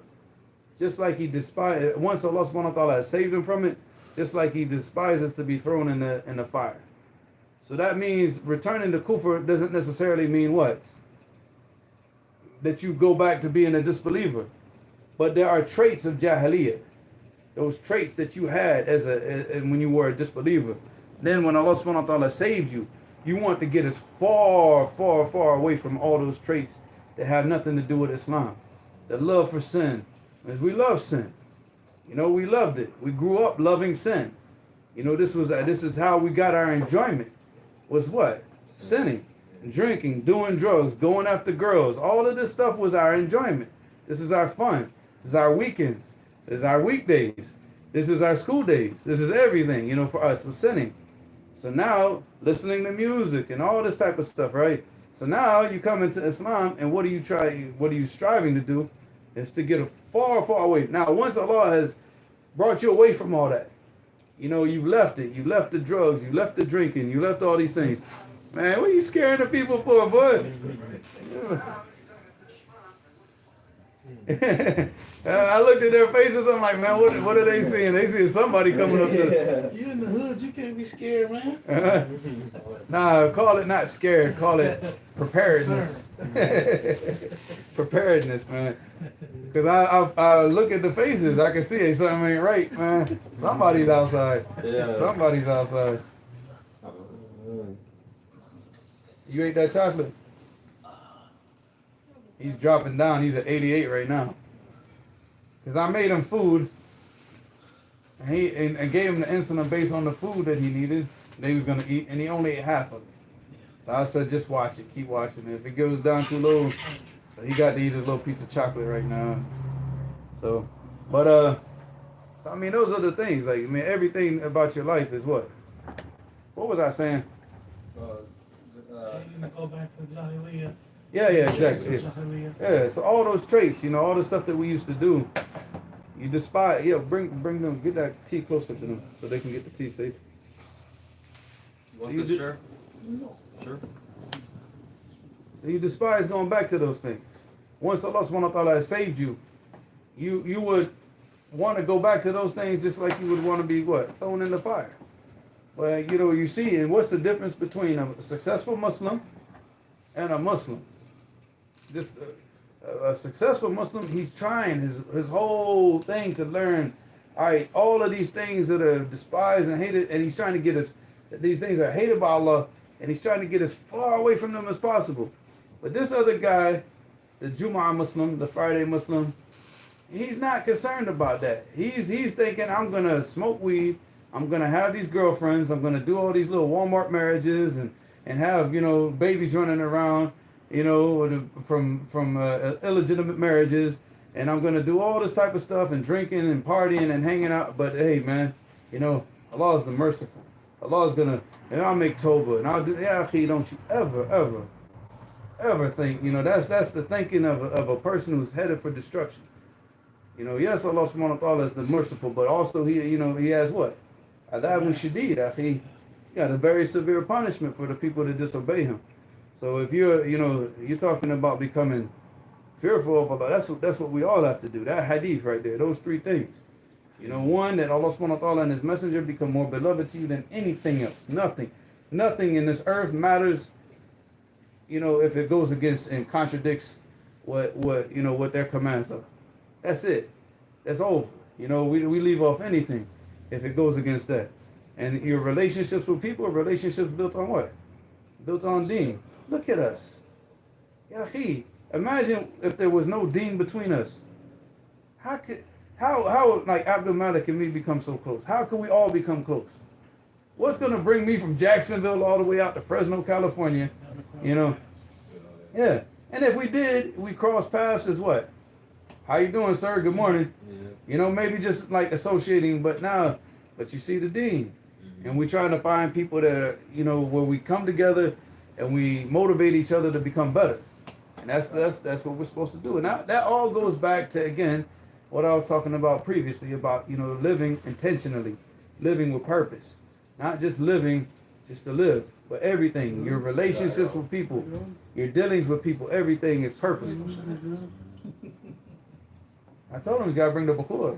Just like he despises, once Allah subhanahu wa ta'ala has saved him from it, just like he despises to be thrown in the fire. So that means returning to kufr doesn't necessarily mean what? That you go back to being a disbeliever. But there are traits of jahiliyyah. Those traits that you had when you were a disbeliever. Then when Allah subhanahu wa ta'ala saves you, you want to get as far, far, far away from all those traits that have nothing to do with Islam. The love for sin. Because we love sin. We loved it. We grew up loving sin. This is how we got our enjoyment. Was what? Sinning, drinking, doing drugs, going after girls. All of this stuff was our enjoyment. This is our fun. This is our weekends. This is our weekdays. This is our school days. This is everything, for us was sinning. So now, listening to music and all this type of stuff, right? So now you come into Islam, and what are you striving to do? Is to get far, far away. Now, once Allah has brought you away from all that, you've left it. You left the drugs. You left the drinking. You left all these things. Man, what are you scaring the people for, boy? I looked at their faces. I'm like, man, what are they seeing? They see somebody coming up to. You in the hood, you can't be scared, man. Nah, call it not scared. Call it preparedness. Preparedness, man. Because I look at the faces, I can see something ain't right, man. Somebody's outside. Yeah. Somebody's outside. You ate that chocolate? He's dropping down. He's at 88 right now. Because I made him food. And gave him the insulin based on the food that he needed, that he was going to eat, and he only ate half of it. So I said, just watch it, keep watching it. If it goes down too low, so he got to eat his little piece of chocolate right now. So, but, so I mean, those are the things. Like, I mean, everything about your life is what? What was I saying? You go back to Jahiliyyah. Yeah, exactly. Jahiliyyah. Yeah, so all those traits, you know, all the stuff that we used to do, you despise. Yeah, bring them, get that tea closer to them so they can get the tea safe. You want you this, did- sure? Sure. So you despise going back to those things. Once Allah subhanahu wa ta'ala has saved you, you would want to go back to those things just like you would want to be what? Thrown in the fire. Well, you know, you see, and what's the difference between a successful Muslim and a Muslim? Just a successful Muslim, he's trying his whole thing to learn, all right, all of these things that are despised and hated, and he's trying to get us, these things are hated by Allah, and he's trying to get as far away from them as possible. But this other guy, the Jumu'ah Muslim, the Friday Muslim, he's not concerned about that. He's thinking, I'm going to smoke weed, I'm going to have these girlfriends, I'm going to do all these little Walmart marriages and have, you know, babies running around, you know, from illegitimate marriages, and I'm going to do all this type of stuff and drinking and partying and hanging out. But hey, man, you know, Allah is the merciful. Allah is going to, and I'll make Tawbah, and I'll do, yeah, akhi, don't you ever think, you know, that's the thinking of a person who's headed for destruction. You know, yes, Allah subhanahu wa ta'ala is the merciful, but also he, you know, he has what? Adab shadid, akhi. He's got a very severe punishment for the people that disobey him. So if you're, you know, you're talking about becoming fearful of Allah, that's what we all have to do. That hadith right there, those three things. You know, one, that Allah subhanahu wa ta'ala and his messenger become more beloved to you than anything else. Nothing in this earth matters, you know, if it goes against and contradicts what you know, what their commands are. That's it. That's over. You know, we leave off anything if it goes against that. And your relationships with people are relationships built on what? Built on deen. Look at us. Ya akhi, imagine if there was no deen between us. How like Abdul Malik and me become so close? How can we all become close? What's going to bring me from Jacksonville all the way out to Fresno, California? You know? Yeah. And if we did, we cross paths as what? How you doing, sir? Good morning. Yeah. You know, maybe just like associating, but you see the deen. And we're trying to find people that are, you know, where we come together and we motivate each other to become better. And that's what we're supposed to do. And that all goes back to, again, what I was talking about previously about, you know, living intentionally, living with purpose. Not just living just to live, but everything, your relationships with people, your dealings with people, everything is purposeful. I told him he's got to bring the Bakur.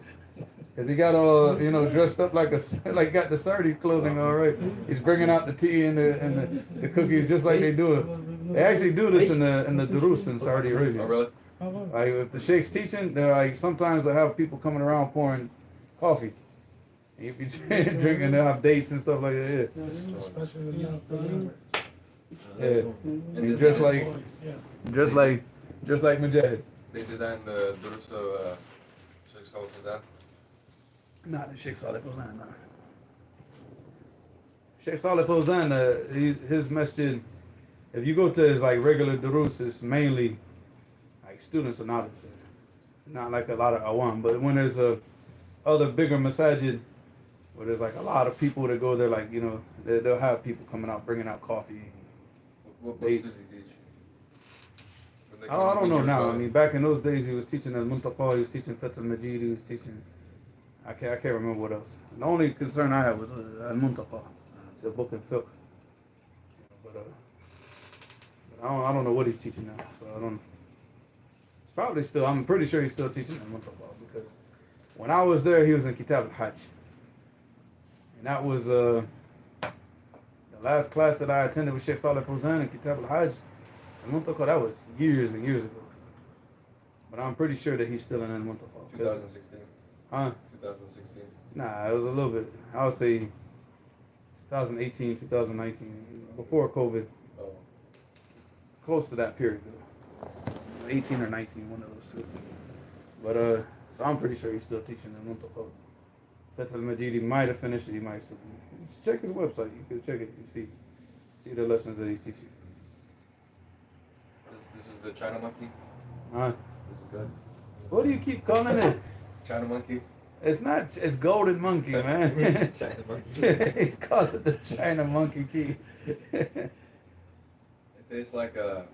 Because he got all, you know, dressed up like got the Saudi clothing all right. He's bringing out the tea and the cookies just like they do it. They actually do this in the durus in Saudi Arabia. Oh, really? Like if the sheikh's teaching, they're like sometimes they'll have people coming around pouring coffee. And you be drinking, they'll have dates and stuff like that. Especially the young. Yeah. And dressed like Mujahid. They did that in the Durus of Sheikh Salih Fawzan. Not the Sheikh Salih Fawzan, no. Sheikh Salih Fawzan, his masjid, if you go to his like regular durus, it's mainly like students of knowledge. Not like a lot of awam, but when there's other bigger masajid where there's like a lot of people that go there, like, you know, they'll have people coming out, bringing out coffee. What books does he teach? I don't know now. I mean, back in those days, he was teaching al-Muntaqa, he was teaching Fath al-Majid, he was teaching, I can't remember what else. The only concern I had was al-Muntaqa, the book in fiqh. But I don't know what he's teaching now, so I don't. It's probably still. I'm pretty sure he's still teaching al-Muntaqa because when I was there, he was in Kitab al-Hajj, and that was the last class that I attended with Sheikh Salih Fawzan in Kitab al-Hajj. Al-Muntaqa, that was years and years ago. But I'm pretty sure that he's still in Al-Muntaqa. 2016. Huh? 2016. Nah, it was a little bit. I would say 2018, 2019, before COVID. Oh. Close to that period, though. 18 or 19, one of those two. But so I'm pretty sure he's still teaching the Muntaqa. Fath al-Majid, he might have finished it, he might still be. Just check his website, you can check it, you see the lessons that he's teaching. This is the China monkey. Huh? This is good. What do you keep calling it? China monkey. It's not, it's golden monkey, man. China monkey. He's calls it the China monkey tea. It tastes like the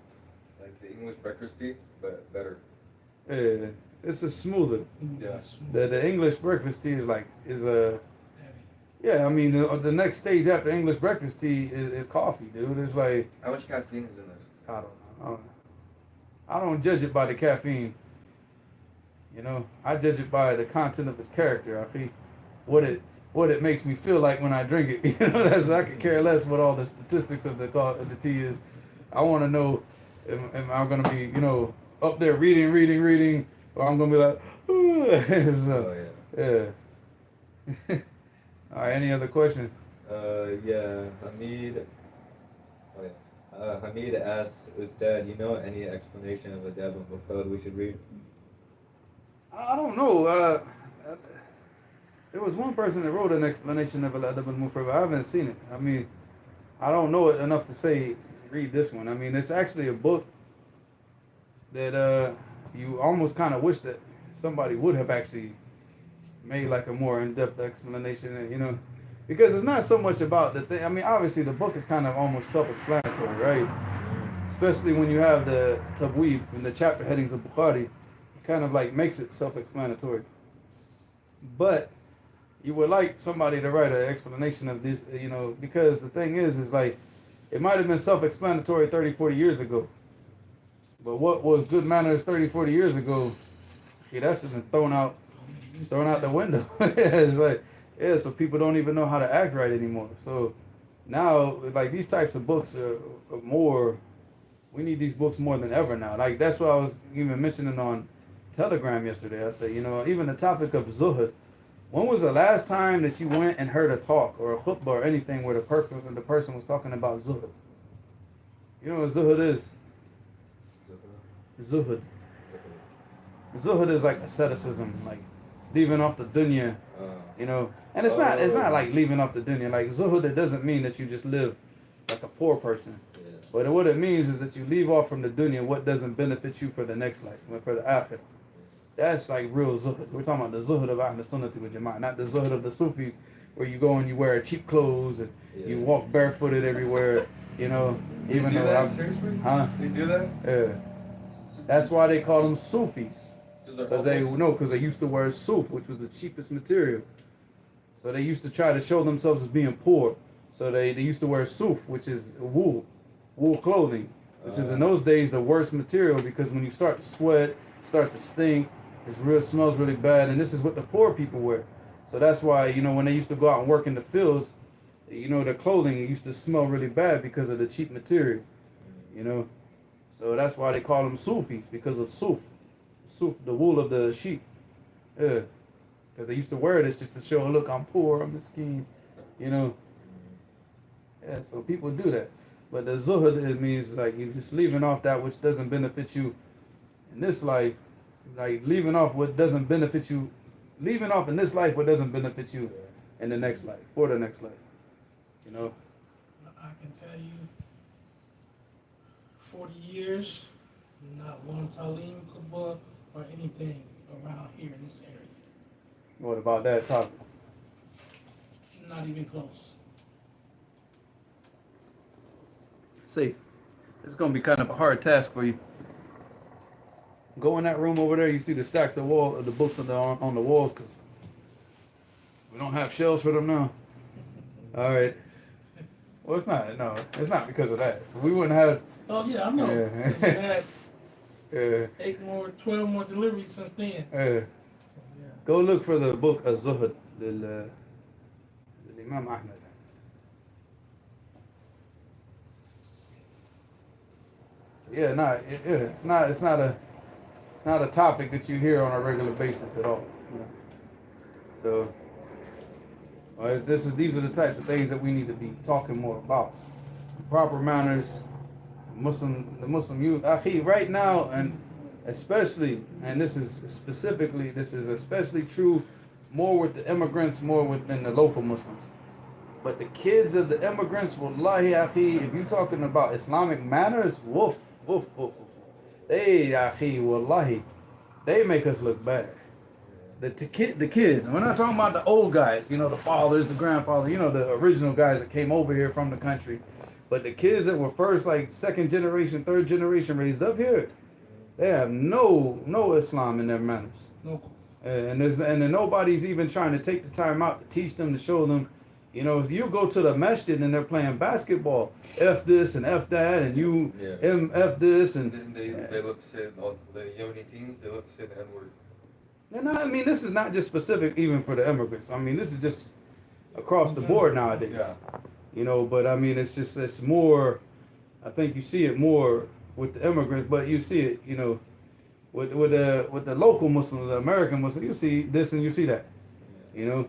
English breakfast tea, but better. Yeah, it's a smoother. Yeah. The English breakfast tea is Heavy. yeah, I mean the next stage after English breakfast tea is coffee, dude. It's like, How much caffeine is in this? I don't know. I don't judge it by the caffeine. You know, I judge it by the content of its character. I think what it makes me feel like when I drink it. You know, I could care less what all the statistics of the tea is. I want to know, am I gonna be, you know, up there reading, or I'm gonna be like, so, yeah. All right. Any other questions? Yeah, Hamid. Oh yeah. Hamid asks, Ustad, you know any explanation of Adab and Mufrad we should read? I don't know. There was one person that wrote an explanation of Adab al-Mufrad, but I haven't seen it. I mean, I don't know it enough to say read this one. I mean, it's actually a book that you almost kind of wish that somebody would have actually made like a more in-depth explanation, you know, because it's not so much about the thing. I mean, obviously the book is kind of almost self-explanatory, right? Especially when you have the tabweeb and the chapter headings of Bukhari, it kind of like makes it self-explanatory. But you would like somebody to write an explanation of this, you know, because the thing is like, it might have been self-explanatory 30, 40 years ago. But what was good manners 30, 40 years ago, yeah, that's been thrown out the window. It's like, yeah, so people don't even know how to act right anymore. So now, like, these types of books are more, we need these books more than ever now. Like, that's what I was even mentioning on Telegram yesterday. I said, you know, even the topic of zuhud, when was the last time that you went and heard a talk or a khutbah or anything where the person was talking about zuhud? You know what zuhud is? Zuhud. Zuhud is like asceticism, like leaving off the dunya, you know. And it's not like leaving off the dunya. Like zuhud, it doesn't mean that you just live like a poor person. Yeah. But what it means is that you leave off from the dunya what doesn't benefit you for the next life, for the akhirah. That's like real zuhud. We're talking about the zuhud of Ahl Sunnah wal Jama'ah, not the zuhud of the Sufis, where you go and you wear cheap clothes and you walk barefooted everywhere, you know. Even you do though that? Seriously? Huh? They do that? Yeah. That's why they call them Sufis. Because Because they used to wear suf, which was the cheapest material. So they used to try to show themselves as being poor. So they used to wear suf, which is wool clothing, which is in those days the worst material, because when you start to sweat, it starts to stink, smells really bad, and this is what the poor people wear. So that's why, you know, when they used to go out and work in the fields, you know, their clothing used to smell really bad because of the cheap material, you know. So that's why they call them Sufis, because of suf, the wool of the sheep. Yeah, because they used to wear this just to show, look, I'm poor, I'm miskin, you know. Yeah, so people do that. But the zuhud, it means like you're just leaving off that which doesn't benefit you in this life, like leaving off what doesn't benefit you, leaving off in this life what doesn't benefit you in the next life, for the next life, you know. I can tell you, 40 years, not one Talim Kubba or anything around here in this area. What about that topic? Not even close. See, it's gonna be kind of a hard task for you. Go in that room over there. You see the stacks of the books on the walls, because we don't have shelves for them now. All right. Well, it's not because of that. We wouldn't have. Oh yeah, I know. Yeah. It's had Yeah. 12 more deliveries since then. Yeah. So, yeah. Go look for the book Az-Zuhd Imam Ahmed. So yeah, it's not a topic that you hear on a regular basis at all. You know? So these are the types of things that we need to be talking more about. Proper manners, the Muslim youth. Right now, and especially, and this is especially true more with the immigrants, than the local Muslims. But the kids of the immigrants, wallahi, akhi, if you talking about Islamic manners, woof, woof, woof, woof. They, akhi, wallahi, they make us look bad. The kids, and we're not talking about the old guys, the fathers, the grandfathers, the original guys that came over here from the country. But the kids that were first, like, second generation, third generation raised up here, they have no Islam in their manners. No. And then nobody's even trying to take the time out to teach them, to show them. If you go to the masjid and they're playing basketball, F this and F that, and you F this, and they love to say, the Yemeni teens, they love to say the N-word. No, I mean, this is not just specific even for the immigrants. I mean, this is just across the board nowadays. Yeah. But I mean, it's more, I think you see it more with the immigrants, but you see it, with the local Muslims, the American Muslims, you see this and you see that. You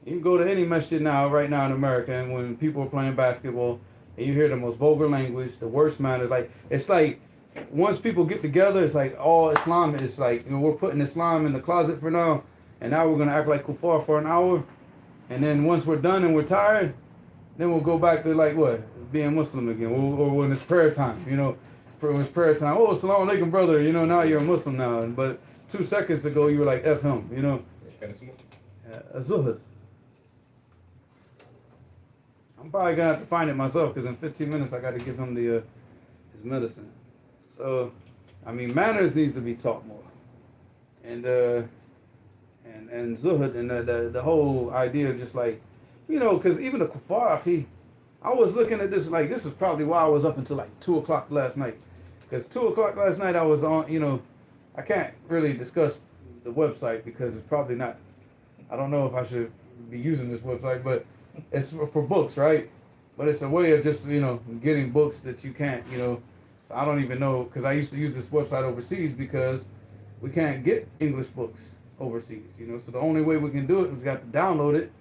can go to any masjid right now in America, and when people are playing basketball, and you hear the most vulgar language, the worst manners, it's like, once people get together, it's like all Islam is like, we're putting Islam in the closet for now, and now we're going to act like kuffar for an hour, and then once we're done and we're tired, then we'll go back to like what? Being Muslim again, or when it's prayer time, when it's prayer time, oh, assalamu alaikum, brother, now you're a Muslim now, but 2 seconds ago you were like, F him, Zuhud. I'm probably going to have to find it myself, because in 15 minutes I got to give him his medicine. So, I mean, manners needs to be taught more, and zuhud, and the whole idea of just like, because even the kuffar, I was looking at this like, this is probably why I was up until like 2 o'clock last night, because 2 o'clock last night I was on, I can't really discuss the website because it's probably not, I don't know if I should be using this website, but it's for books, right? But it's a way of just, getting books that you can't, So I don't even know, because I used to use this website overseas because we can't get English books overseas, So the only way we can do it is we got to download it,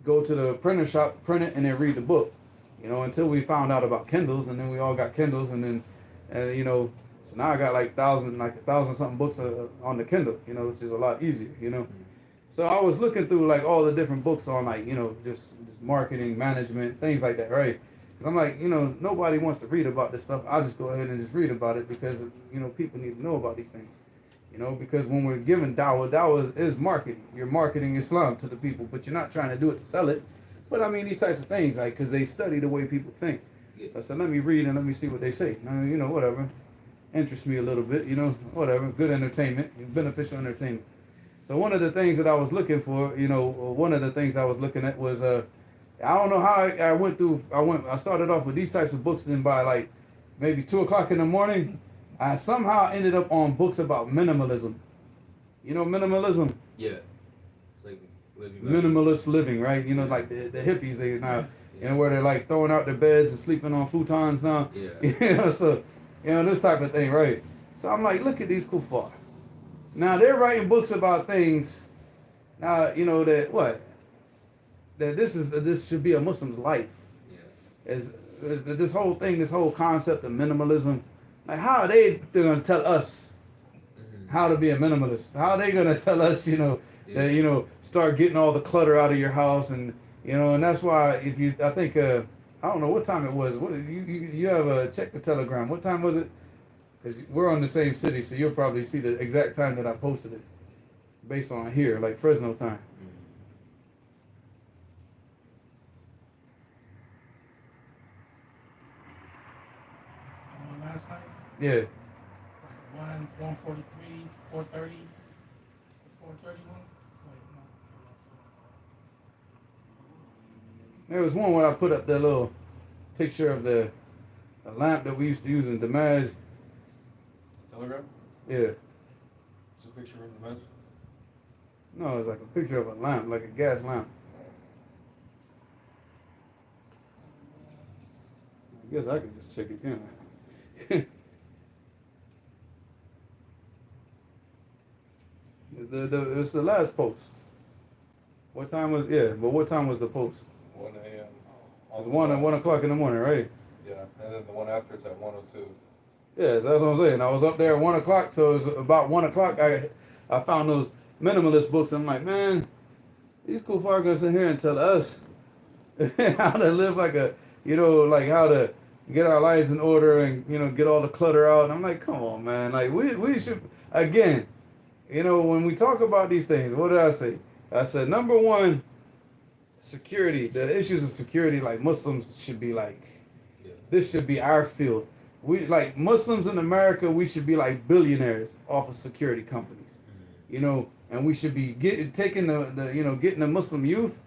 go to the printer shop, print it, and then read the book, until we found out about Kindles, and then we all got Kindles, and then, so now I got like 1,000 something books on the Kindle, which is a lot easier, So I was looking through like all the different books on like, just marketing, management, things like that, right? Because I'm like, nobody wants to read about this stuff. I'll just go ahead and just read about it because, people need to know about these things. Because when we're given dawah is marketing. You're marketing Islam to the people, but you're not trying to do it to sell it. But I mean, these types of things, like, because they study the way people think. So I said, let me read and let me see what they say. Whatever. Interests me a little bit, whatever. Good entertainment, beneficial entertainment. So one of the things that I was looking for, one of the things I was looking at was, I don't know how I started off with these types of books, and by like maybe 2 o'clock in the morning, I somehow ended up on books about minimalism. Minimalism? Yeah. It's like living minimalist living, right? Like the hippies, they now, where they're like throwing out their beds and sleeping on futons now. Yeah. So, this type of thing, right? So I'm like, look at these kuffar. Now they're writing books about things. Now that this should be a Muslim's life. Yeah. Is this whole thing, this whole concept of minimalism? Like, how are they're gonna tell us how to be a minimalist? How are they gonna tell us, that start getting all the clutter out of your house, and and that's why I think I don't know what time it was. What you have check the Telegram. What time was it? Because we're on the same city, so you'll probably see the exact time that I posted it, based on here, like Fresno time. Last night? Yeah. Like 1:43, 4:30, 4:31. There was one where I put up that little picture of the lamp that we used to use in Damaj. Telegram? Yeah. It's a picture of the match. No, it's like a picture of a lamp, like a gas lamp. I guess I could just check it in. It's the last post. What time was what time was the post? 1 a.m. It was 1 o'clock in the morning, right? Yeah, and then the one after it's at 1:02. Yes, that's what I'm saying. I was up there at 1 o'clock, so it was about 1 o'clock. I found those minimalist books. I'm like, man, these kuffar gonna sit here and tell us how to live like a, like how to get our lives in order and get all the clutter out. And I'm like, come on, man. Like we should again, when we talk about these things, what did I say? I said number one, security. The issues of security, like Muslims should be like, this should be our field. We like Muslims in America. We should be like billionaires off of security companies, and we should be taking getting the Muslim youth,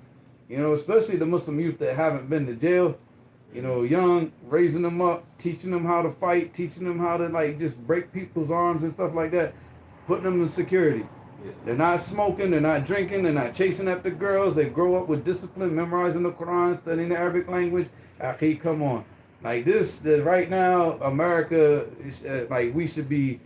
especially the Muslim youth that haven't been to jail, young, raising them up, teaching them how to fight, teaching them how to like just break people's arms and stuff like that, putting them in security. They're not smoking, they're not drinking, they're not chasing after girls. They grow up with discipline, memorizing the Quran, studying the Arabic language. Akhi, come on. Like right now, America, like this should be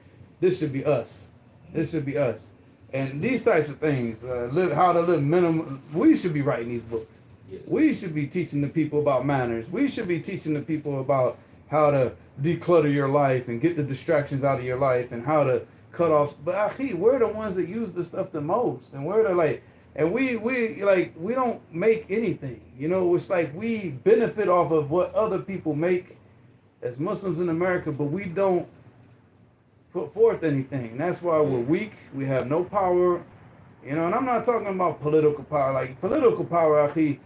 us. This should be us. And these types of things, how to live minimum, we should be writing these books. We should be teaching the people about manners. We should be teaching the people about how to declutter your life and get the distractions out of your life and how to cut off. But akhi, we're the ones that use this stuff the most. And we're the like, and we don't make anything. It's like we benefit off of what other people make as Muslims in America, but we don't put forth anything. And that's why we're weak. We have no power. And I'm not talking about political power. Like political power, akhi,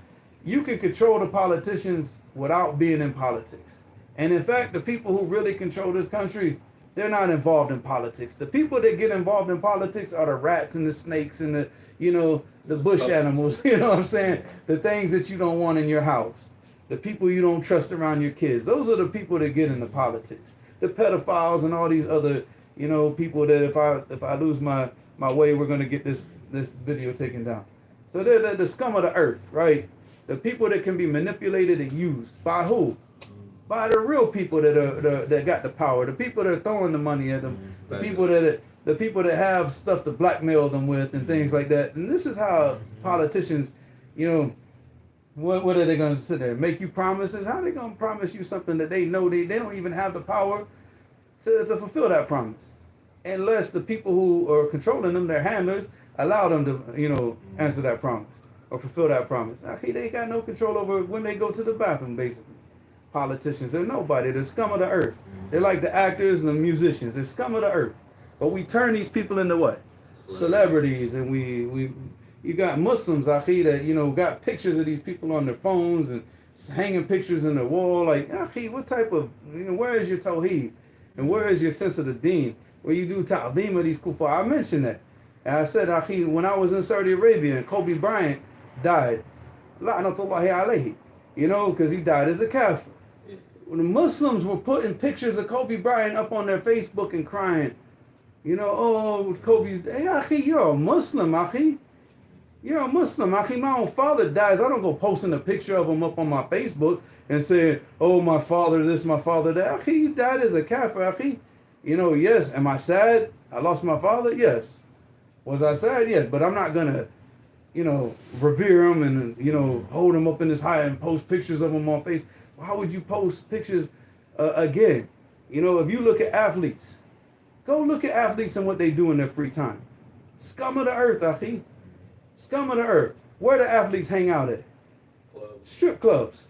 you can control the politicians without being in politics. And in fact, the people who really control this country, they're not involved in politics. The people that get involved in politics are the rats and the snakes and the bush animals, what I'm saying? The things that you don't want in your house. The people you don't trust around your kids. Those are the people that get into politics. The pedophiles and all these other, people that if I lose my way, we're going to get this video taken down. So they're the scum of the earth, right? The people that can be manipulated and used. By who? By the real people that got the power. The people that are throwing the money at them. The people that have stuff to blackmail them with and things like that. And this is how politicians, what are they going to sit there and make you promises? How are they going to promise you something that they know they don't even have the power to fulfill that promise? Unless the people who are controlling them, their handlers, allow them to, answer that promise or fulfill that promise. They got no control over when they go to the bathroom, basically. Politicians, they're nobody. They're scum of the earth. They're like the actors and the musicians. They're scum of the earth. But we turn these people into what? Celebrities. And you got Muslims, akhi, that, got pictures of these people on their phones and hanging pictures in the wall. Like, akhi, what type of, where is your tawheed? And where is your sense of the deen? Where you do ta'zeem of these kuffar? I mentioned that. And I said, akhi, when I was in Saudi Arabia and Kobe Bryant died, la'natullahi alayhi, because he died as a kafir. When the Muslims were putting pictures of Kobe Bryant up on their Facebook and crying, oh, Kobe's, hey, akhi, you're a Muslim, akhi. You're a Muslim, akhi. My own father dies. I don't go posting a picture of him up on my Facebook and saying, oh, my father this, my father that. Akhi, he died as a kafir, akhi. Yes. Am I sad? I lost my father? Yes. Was I sad? Yes. But I'm not going to, revere him and, hold him up in this high and post pictures of him on Facebook. Why would you post pictures again? If you look at athletes, go look at athletes and what they do in their free time. Scum of the earth, akhi. Scum of the earth. Where do athletes hang out at? Strip clubs.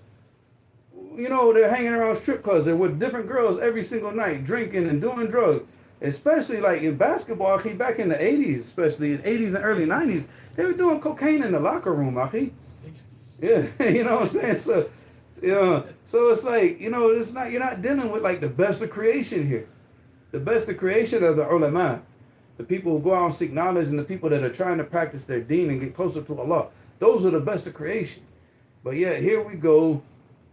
They're hanging around strip clubs. They're with different girls every single night, drinking and doing drugs. Especially like in basketball, akhi, back in the 80s, especially in 80s and early 90s, they were doing cocaine in the locker room, akhi. 60s. Yeah, you know what I'm saying? So it's like, it's not, you're not dealing with like the best of creation here. The best of creation are the ulama, the people who go out and seek knowledge and the people that are trying to practice their deen and get closer to Allah. Those are the best of creation. But yet here we go,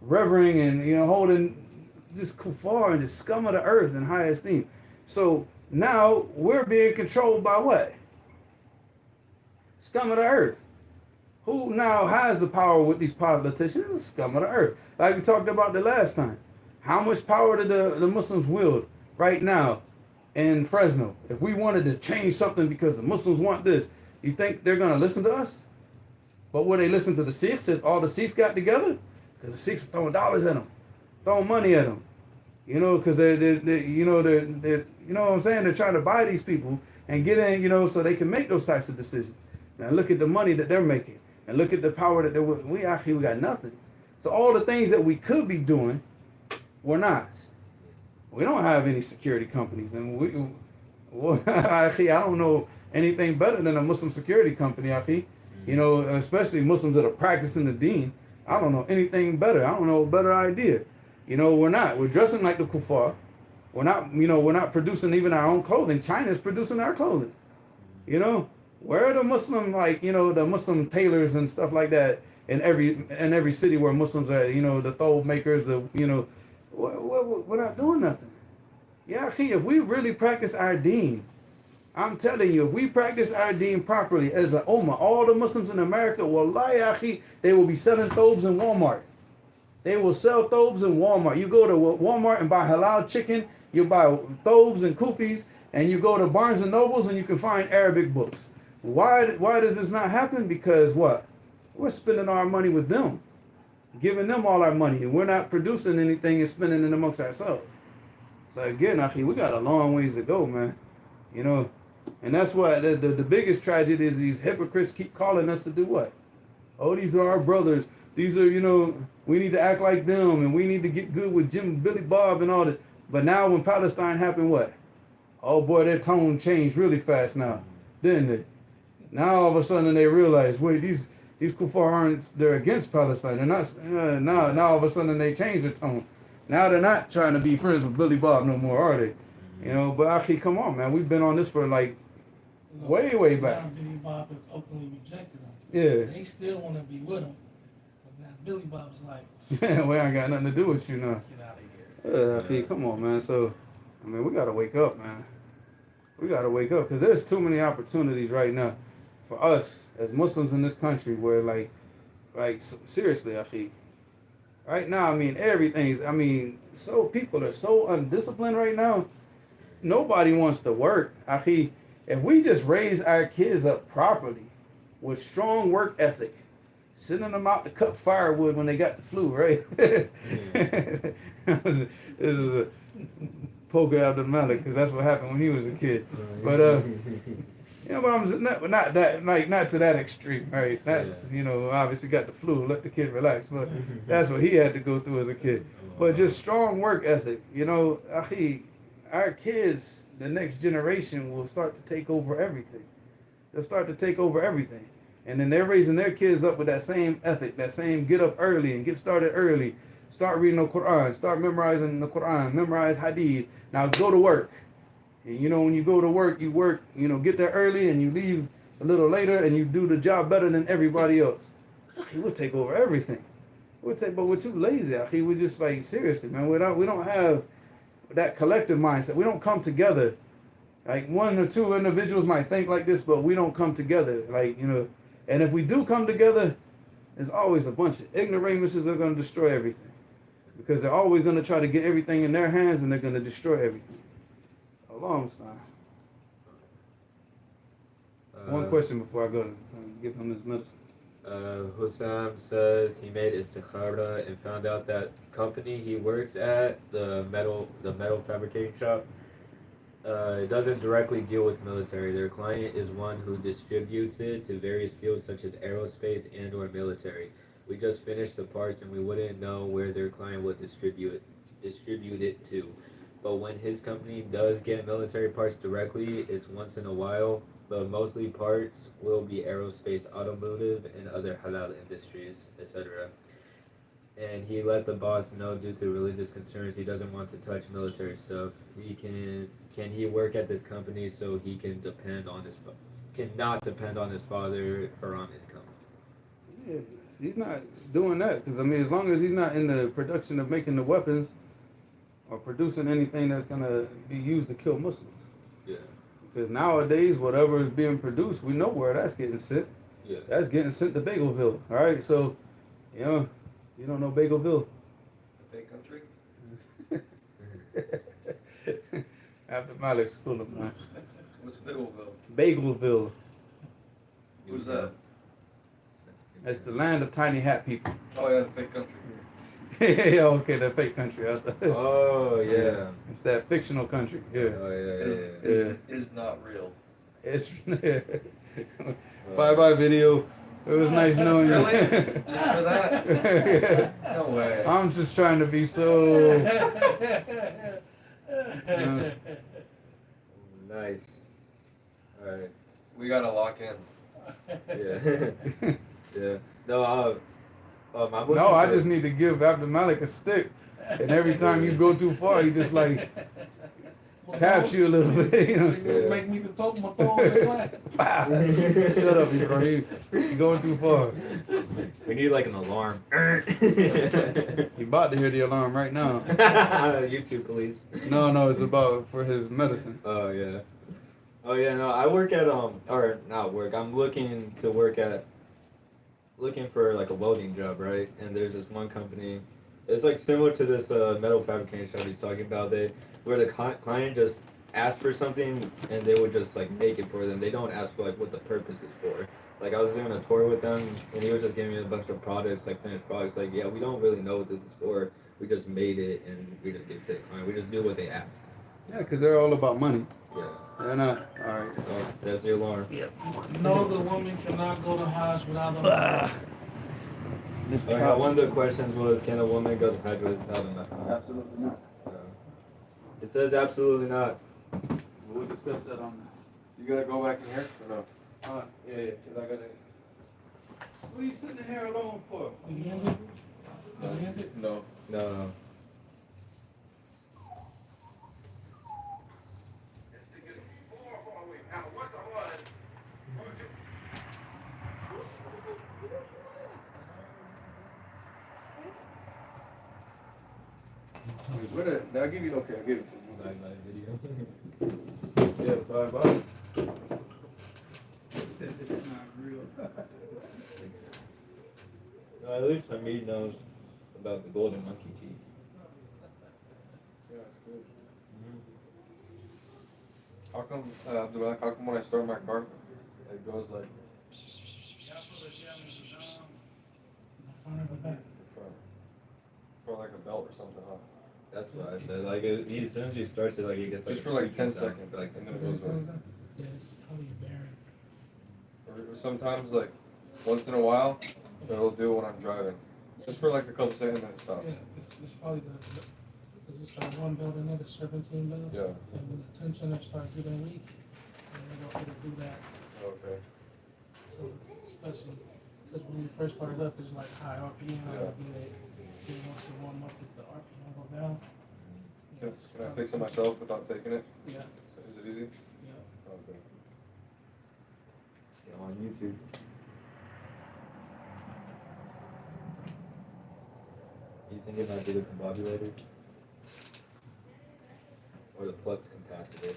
revering and, holding this kuffar and just scum of the earth in high esteem. So now we're being controlled by what? Scum of the earth. Who now has the power with these politicians? The scum of the earth. Like we talked about the last time. How much power did the Muslims wield right now in Fresno? If we wanted to change something because the Muslims want this, you think they're going to listen to us? But will they listen to the Sikhs if all the Sikhs got together? Because the Sikhs are throwing dollars at them, throwing money at them. You know, because they're you know they're you know what I'm saying, they're trying to buy these people and get in, you know, so they can make those types of decisions. Now look at the money that they're making, and look at the power that we actually we got nothing. So all the things that we could be doing, we're not. We don't have any security companies, and I don't know anything better than a Muslim security company, akhi. You know, especially Muslims that are practicing the deen. I don't know anything better. I don't know a better idea. You know, we're not. We're dressing like the kuffar. We're not, you know, we're not producing even our own clothing. China's producing our clothing. You know, where are the Muslim, like, you know, the Muslim tailors and stuff like that in every city where Muslims are, you know, the thobe makers, the, you know, we're not doing nothing. Yeah, akhi, if we really practice our deen, I'm telling you, if we practice our deen properly as an ummah, all the Muslims in America, wallahi, akhi, they will be selling thobes in Walmart. They will sell thobes in Walmart. You go to Walmart and buy halal chicken, you buy thobes and kufis, and you go to Barnes and Nobles and you can find Arabic books. Why does this not happen? Because what? We're spending our money with them, giving them all our money, and we're not producing anything and spending it amongst ourselves. So again, akhi, we got a long ways to go, man. You know, and that's why the biggest tragedy is these hypocrites keep calling us to do what? Oh, these are our brothers. These are, you know, we need to act like them, and we need to get good with Billy Bob and all that. But now when Palestine happened, what? Oh boy, their tone changed really fast now, didn't it? Now all of a sudden they realize, wait, these kuffar aren't, they're against Palestine. They're not, now all of a sudden they change their tone. Now they're not trying to be friends with Billy Bob no more, are they? You know, but actually, come on, man. We've been on this for like way back. Now Billy Bob has openly rejected them. Yeah. They still want to be with him. But now Billy Bob's like, Yeah, we ain't got nothing to do with you now. get out of here. Yeah, akhi, come on, man. So, I mean, we got to wake up, man. We got to wake up because there's too many opportunities right now for us as Muslims in this country where, like seriously, akhi. Right now, I mean, so people are so undisciplined right now. Nobody wants to work. Akhi, if we just raise our kids up properly with strong work ethic, sending them out to cut firewood when they got the flu, right? This is a poker out the Malik because that's what happened when he was a kid. But you know, but I'm not that, like, not to that extreme, right? That, you know, obviously got the flu, let the kid relax, but that's what he had to go through as a kid. But just strong work ethic, you know, akhi, our kids, the next generation will start to take over everything. They'll start to take over everything. And then they're raising their kids up with that same ethic, that same get up early and get started early. Start reading the Quran, start memorizing the Quran, memorize hadith. Now go to work. And you know, when you go to work, you know, get there early and you leave a little later and you do the job better than everybody else. We'll take over everything. But we're too lazy. We're just like, seriously, man, we don't have that collective mindset. We don't come together. Like one or two individuals might think like this, but we don't come together. Like, you know, and if we do come together, there's always a bunch of ignoramuses that are going to destroy everything. Because they're always going to try to get everything in their hands and they're going to destroy everything. A long time. One question before I go to give him his medicine. Hussam says he made istikhara and found out that company he works at, the metal fabricating shop, it doesn't directly deal with military. Their client is one who distributes it to various fields such as aerospace and or military. We just finished the parts and we wouldn't know where their client would distribute it to. But when his company does get military parts directly, it's once in a while, but mostly parts will be aerospace, automotive, and other halal industries, etc. And he let the boss know due to religious concerns he doesn't want to touch military stuff. Can he work at this company so he can cannot depend on his father or on income? Yeah, he's not doing that because, I mean, as long as he's not in the production of making the weapons or producing anything that's going to be used to kill Muslims. Yeah. Because nowadays, whatever is being produced, we know where that's getting sent. Yeah. That's getting sent to Bagelville. All right, so, you know, you don't know Bagelville? A fake country? After Malik school of mine. What's Middleville? Bagelville. Who's that? That's the land of tiny hat people. Oh yeah, the fake country. Yeah, okay, that fake country out there. Oh yeah. It's that fictional country. Yeah. Oh yeah, yeah, Is, is not real. It's yeah. bye bye video. It was nice knowing you. Really? Just for that? Yeah. No way. I'm just trying to be so. Nice. All right. We gotta lock in. Yeah. Yeah. No, I'm looking No, I for- just need to give Abdul Malik a stick, and every time you go too far, he just like taps you a little bit. You know. Yeah. Make me the talk my thought in the class. Shut up, Ibrahim. You're going too far. We need like an alarm. You about to hear the alarm right now. YouTube police. No, it's about for his medicine. Oh yeah. Oh yeah. No, I work at or not work. I'm looking to work at, looking for like a welding job, right? And there's this one company. It's like similar to this metal fabrication shop he's talking about. Where the client just asks for something and they would just like make it for them. They don't ask for like what the purpose is for. Like I was doing a tour with them and he was just giving me a bunch of products, like finished products. Like yeah, we don't really know what this is for. We just made it and we just give it to the client. We just do what they ask. Yeah, because they're all about money. Yeah. They're not. All right. Oh, that's the alarm. No, the woman cannot go to Hajj without a This Okay, one of the questions was, can a woman go to Hajj without a mahram? Absolutely not. It says absolutely not. We'll discuss that on You gotta go back in here or no? yeah, because I got to. What are you sitting here alone for? We ended? We ended? No. No. What did I give you? Okay, I give it to you. Video. Yeah, bye. It's not real. No, at least Hamid knows about the golden monkey teeth. Yeah, it's good. How come, how come when I start my car, it goes like The front of the back. for like a belt or something, huh? That's what I said. Like, as soon as he starts it, like, he gets like Just a for like squeaky 10 sound. seconds, Like, and then it goes away. Yeah, it's probably a bearing. Or sometimes like once in a while, it'll do it when I'm driving. Just for like a couple seconds and it stops. Yeah, it's probably because it's that one belt in there, the serpentine belt. Yeah. And when the tension starts getting weak, and it'll do that. Okay. So especially because when you first start it up, it's like high RPM. Yeah. Then once you warm up, the RPM go down. Can I fix it myself without taking it? Yeah, Is it easy? yeah. Okay. yeah, on YouTube. You think it might be the combobulator? Or the flux capacitor?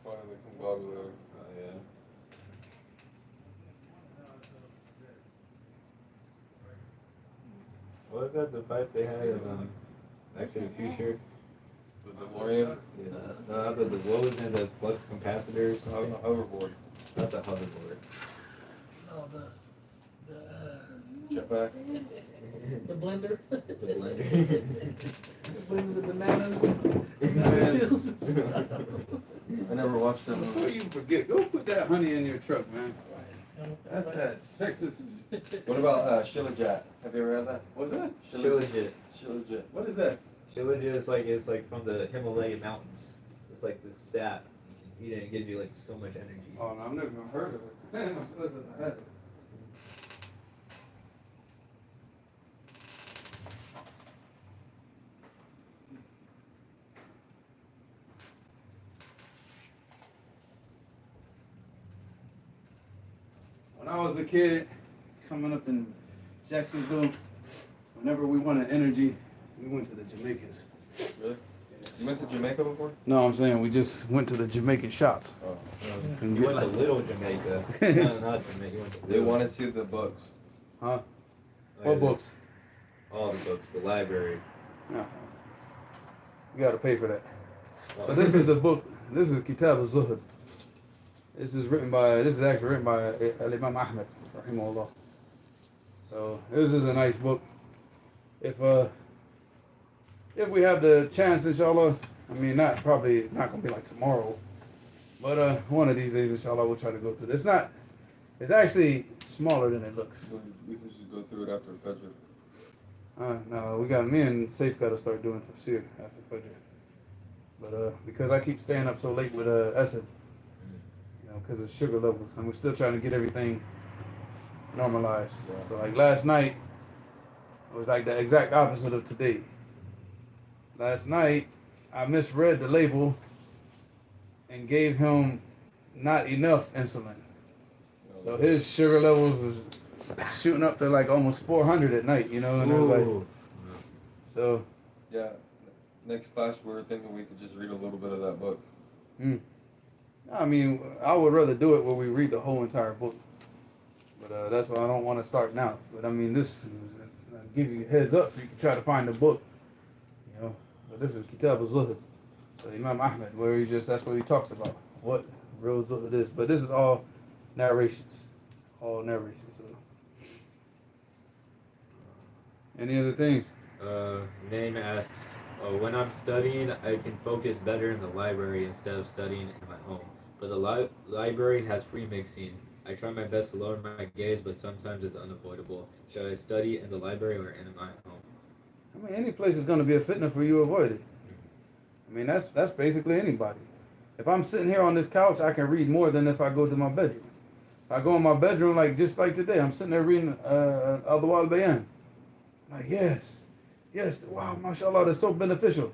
Finally, combobulator. Oh, yeah. What was that device they had in Back to the Future? The DeLorean. Yeah. No, not what was in the flux capacitors? A hoverboard. Not the hoverboard. No, Jetpack. the blender. The blender. Blender the bananas. I never watched that Before movie. you forget, go put that honey in your truck, man. That's that Texas. What about Shilajit? Have you ever had that? What's that? Shilajit. Shilajit. What is that? Shilajit is like from the Himalayan mountains. It's like this sap. You can eat it and it gives you like so much energy. Oh no, I've never even heard of it. Listen, I had it. When I was a kid, coming up in Jacksonville, whenever we wanted energy, we went to the Jamaicans. Really? Yes. You went to Jamaica before? No, I'm saying we just went to the Jamaican shops. Oh. And You get went to like, Little Jamaica. No, not Jamaica. You went to They Little. want to see the books. huh? Oh, What yeah. books? All the books. The library. No. You gotta pay for that. Oh. So this is the book. This is Kitab al-Zuhd. This is actually written by Imam Ahmed, rahimahullah. So this is a nice book. If if we have the chance, inshallah. I mean, probably not gonna be like tomorrow, but one of these days, inshallah, we'll try to go through this. It's actually smaller than it looks. We can just go through it after Fajr. No, me and Safe got to start doing tafsir after Fajr. But because I keep staying up so late with Esed, because of sugar levels, and we're still trying to get everything normalized. Yeah. So like last night, it was like the exact opposite of today. Last night, I misread the label and gave him not enough insulin. So his sugar levels was shooting up to like almost 400 at night, and it was like, so. Yeah, next class we were thinking we could just read a little bit of that book. I mean, I would rather do it where we read the whole entire book. But that's why I don't want to start now. But I mean, this I'll give you a heads up so you can try to find the book, But this is Kitab al-Zuhd. So Imam Ahmed, that's what he talks about, what real Zuhd is. But this is all narrations. All narrations. So. Any other things? Name asks, when I'm studying, I can focus better in the library instead of studying in my home. But the library has free mixing. I try my best to lower my gaze, but sometimes it's unavoidable. Should I study in the library or in my home? I mean, any place is going to be a fitna for you, avoid it. I mean, that's basically anybody. If I'm sitting here on this couch, I can read more than if I go to my bedroom. If I go in my bedroom, just like today, I'm sitting there reading Al-Dawal Bayan. Like, yes, wow, mashallah, that's so beneficial.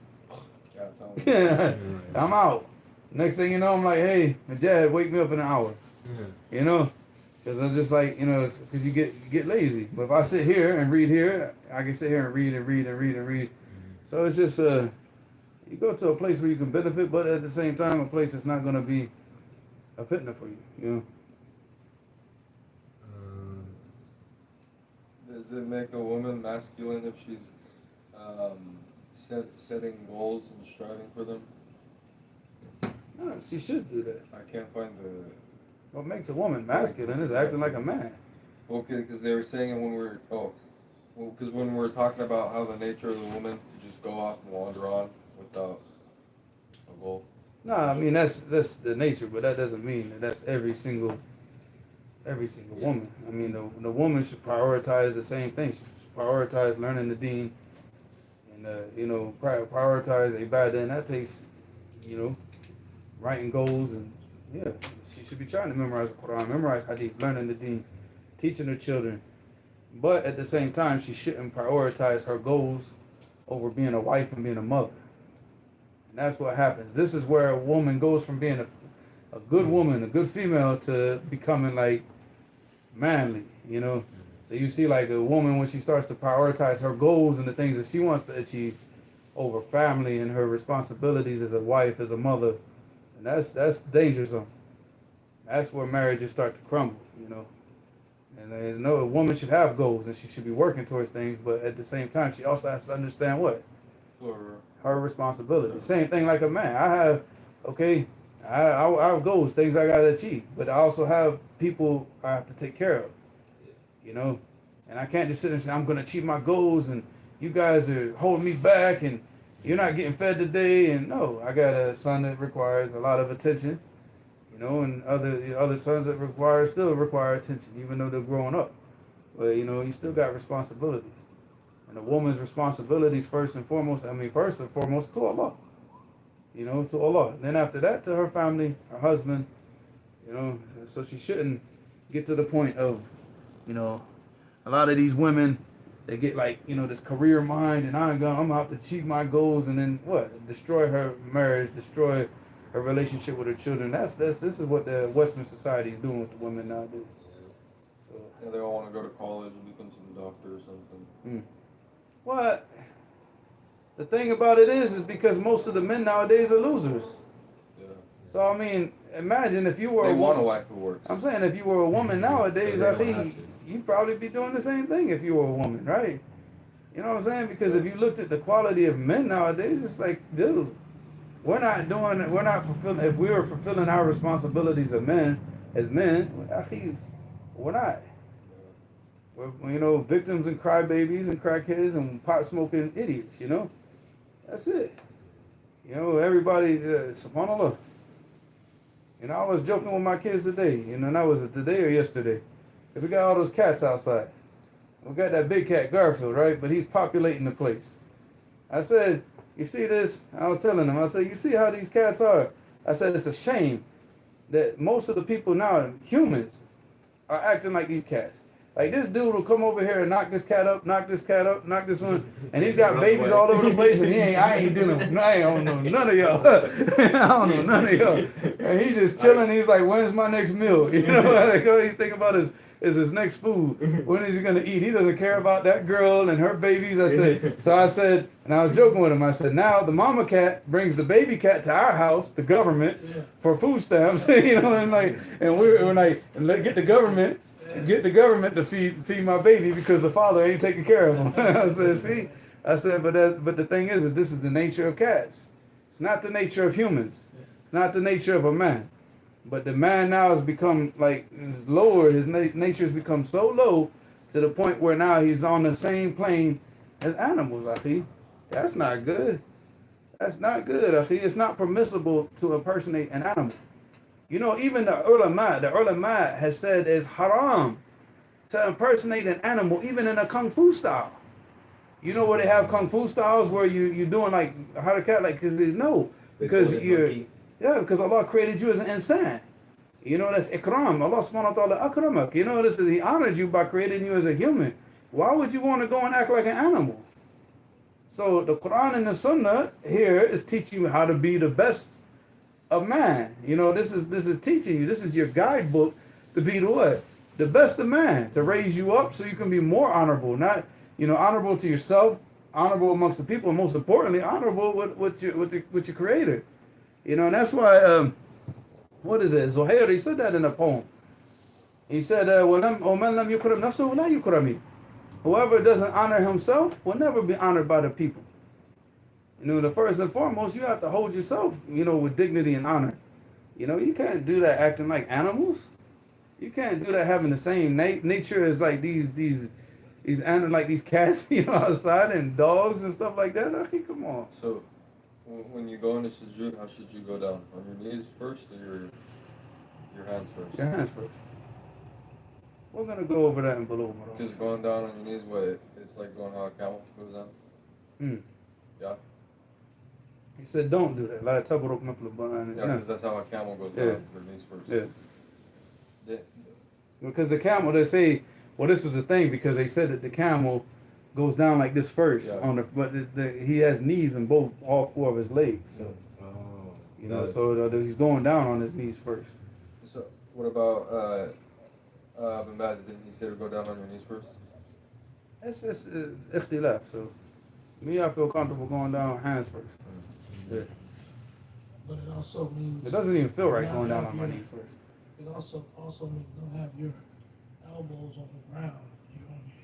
Yeah, I'm out. Next thing you know, I'm like, hey, Majad, wake me up in an hour. Because I'm just like, because you get lazy. But if I sit here and read here, I can sit here and read and read and read and read. So it's just, you go to a place where you can benefit, but at the same time, a place that's not going to be a fitna for you, Does it make a woman masculine if she's setting goals and striving for them? No, she should do that. I can't find the... What makes a woman masculine is acting like a man. Okay, because they were saying it when we were... because when we were talking about how the nature of the woman to just go off and wander on without a goal. No, I mean, that's the nature, but that doesn't mean that that's every single woman. I mean, the woman should prioritize the same thing. She should prioritize learning the deen and, prioritize ibadah, and that takes, writing goals, and, yeah, she should be trying to memorize the Quran, memorize hadith, learning the deen, teaching her children. But at the same time, she shouldn't prioritize her goals over being a wife and being a mother. And that's what happens. This is where a woman goes from being a good woman, a good female, to becoming like manly, So you see like a woman when she starts to prioritize her goals and the things that she wants to achieve over family and her responsibilities as a wife, as a mother. And that's danger zone. That's where marriages start to crumble, And a woman should have goals and she should be working towards things, but at the same time, she also has to understand what? Her responsibility. Same thing like a man. I have goals, things I gotta achieve, but I also have people I have to take care of, And I can't just sit there and say, I'm gonna achieve my goals and you guys are holding me back and you're not getting fed today. And no, I got a son that requires a lot of attention, and other sons that still require attention, even though they're growing up. But, you still got responsibilities. And a woman's responsibilities, first and foremost to Allah. To Allah. Then after that, to her family, her husband, So she shouldn't get to the point of, a lot of these women, they get like, this career mind, and I'm out to achieve my goals, and then what? Destroy her marriage, destroy her relationship with her children. This is what the Western society is doing with the women nowadays. So, yeah, they all want to go to college and become some doctor or something. What? The thing about it is because most of the men nowadays are losers. Yeah. So I mean, imagine if you were They a want a woman. wife who works. I'm saying if you were a woman nowadays, So I they don't have mean, to. you'd probably be doing the same thing if you were a woman, right? You know what I'm saying? Because if you looked at the quality of men nowadays, it's like, dude, we're not fulfilling. If we were fulfilling our responsibilities as men, we're not. We're victims and crybabies and crackheads and pot smoking idiots, That's it. You know, everybody, subhanAllah. You know, I was joking with my kids today, you know, and that was it today or yesterday. Because we got all those cats outside. We got that big cat, Garfield, right? But he's populating the place. I said, you see this? I was telling him, I said, you see how these cats are? I said, it's a shame that most of the people now, humans, are acting like these cats. Like this dude will come over here and knock this cat up, knock this cat up, knock this one, and he's got babies all over the place, and I ain't dealing with, I don't know none of y'all. I don't know none of y'all. And he's just chilling. He's like, when's my next meal? You know, like all he's thinking about is his next food. When is he gonna eat? He doesn't care about that girl and her babies. I said, and I was joking with him. I said, now the mama cat brings the baby cat to our house, the government, for food stamps. You know, and we're like, get the government. Get the government to feed my baby because the father ain't taking care of him. I said, see, but the thing is this is the nature of cats. It's not the nature of humans. It's not the nature of a man. But the man now has become like is lower. His nature has become so low to the point where now he's on the same plane as animals. Akhi, that's not good. That's not good. Akhi, it's not permissible to impersonate an animal. You know, even the ulama has said it's haram to impersonate an animal, even in a kung fu style. You know where they have kung fu styles where you're doing like harakat, like because Allah created you as an insan. You know, that's ikram. Allah subhanahu wa ta'ala akramak. You know, this is He honored you by creating you as a human. Why would you want to go and act like an animal? So the Quran and the Sunnah here is teaching you how to be the best of man. You know, this is teaching you. This is your guidebook to be the what? The best of man, to raise you up so you can be more honorable. Not, you know, honorable to yourself, honorable amongst the people, and most importantly, honorable with your creator. You know, and that's why what is it? Zuhair, he said that in a poem. He said, وَمَنْ لَمْ يُكْرَمْ نَفْسَهُ لَا يُكْرَمِ. Whoever doesn't honor himself will never be honored by the people. You know, the first and foremost, you have to hold yourself, you know, with dignity and honor. You know, you can't do that acting like animals. You can't do that having the same nature as like these animals, like these cats, you know, outside and dogs and stuff like that. I mean, come on. So, when you go into sujood, how should you go down? On your knees first or your hands first? Your hands first. We're gonna go over that in below. Just going down on your knees, it's like going how a camel goes down. Yeah. He said, don't do that. Like tabaruk mithlu banana. Yeah, because that's how a camel goes down. Their knees first. Yeah. Because the camel, they say, well, this was the thing because they said that the camel goes down like this first but he has knees in all four of his legs. So, you know, so he's going down on his knees first. So, what about Ibn Baz? Didn't he say to go down on your knees first? It's just ikhtilaf. So, me, I feel comfortable going down hands first. Yeah. But it also means it doesn't even feel right going down on my knees first. It also means don't have your elbows on the ground. You're on your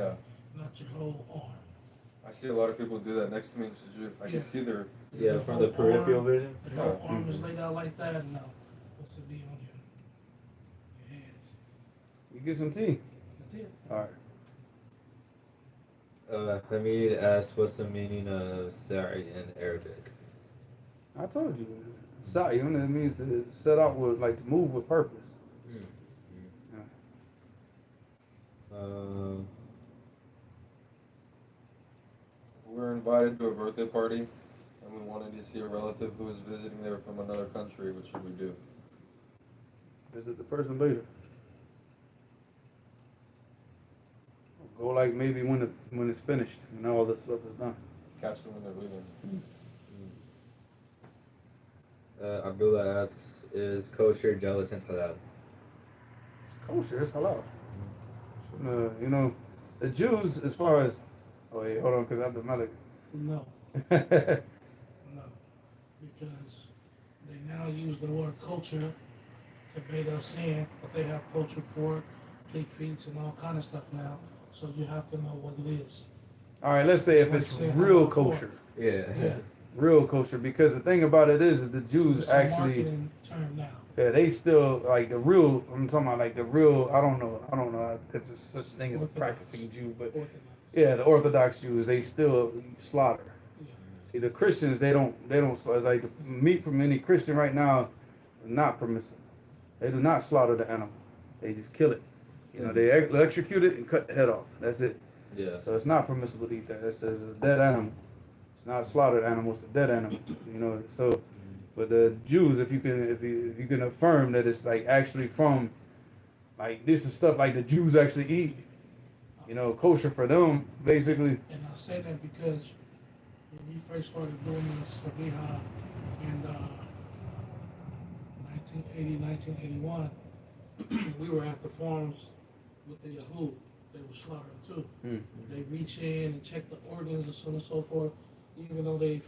hand. Not your whole arm. I see a lot of people do that next to me in sujood. I can see their from the peripheral vision. The whole arm is laid out like that. No, supposed to be on your hands. You get some tea. That's it. All right. Hamid asked, what's the meaning of sa'i in Arabic? I told you, sa'i, it means to set out with, like, to move with purpose. We're invited to a birthday party, and we wanted to see a relative who is visiting there from another country. What should we do? Visit the person later. Go like maybe when it's finished and all this stuff is done. Catch them when they're leaving. Abdullah asks, is kosher gelatin halal? It's kosher, it's halal. You know, the Jews, as far as, oh wait, hold on, because I'm the Malik. No. No. Because they now use the word culture to bait us in, but they have cultured pork, pig feet, and all kind of stuff now. So you have to know what it is. All right, let's say if it's real kosher. Yeah. Real kosher, because the thing about it is that the Jews It's actually, a marketing term now. yeah, they still like the real. I'm talking about like the real. I don't know if there's such a thing as a practicing Jew, but Orthodox. yeah, the Orthodox Jews, they still slaughter. Yeah. See, the Christians, they don't, so it's like the meat from any Christian right now is not permissible. They do not slaughter the animal. They just kill it. You know, they electrocute it and cut the head off. That's it. Yeah. So it's not permissible to eat that. It says it's a dead animal. It's not a slaughtered animal, it's a dead animal. You know, so, but the Jews, if you can affirm that it's like actually from, like this is stuff like the Jews actually eat, you know, kosher for them, basically. And I say that because when we first started doing this Sabiha in 1981, we were at the farms with the Yahoo. They were slaughtering too. They reach in and check the organs and so on and so forth. Even though they've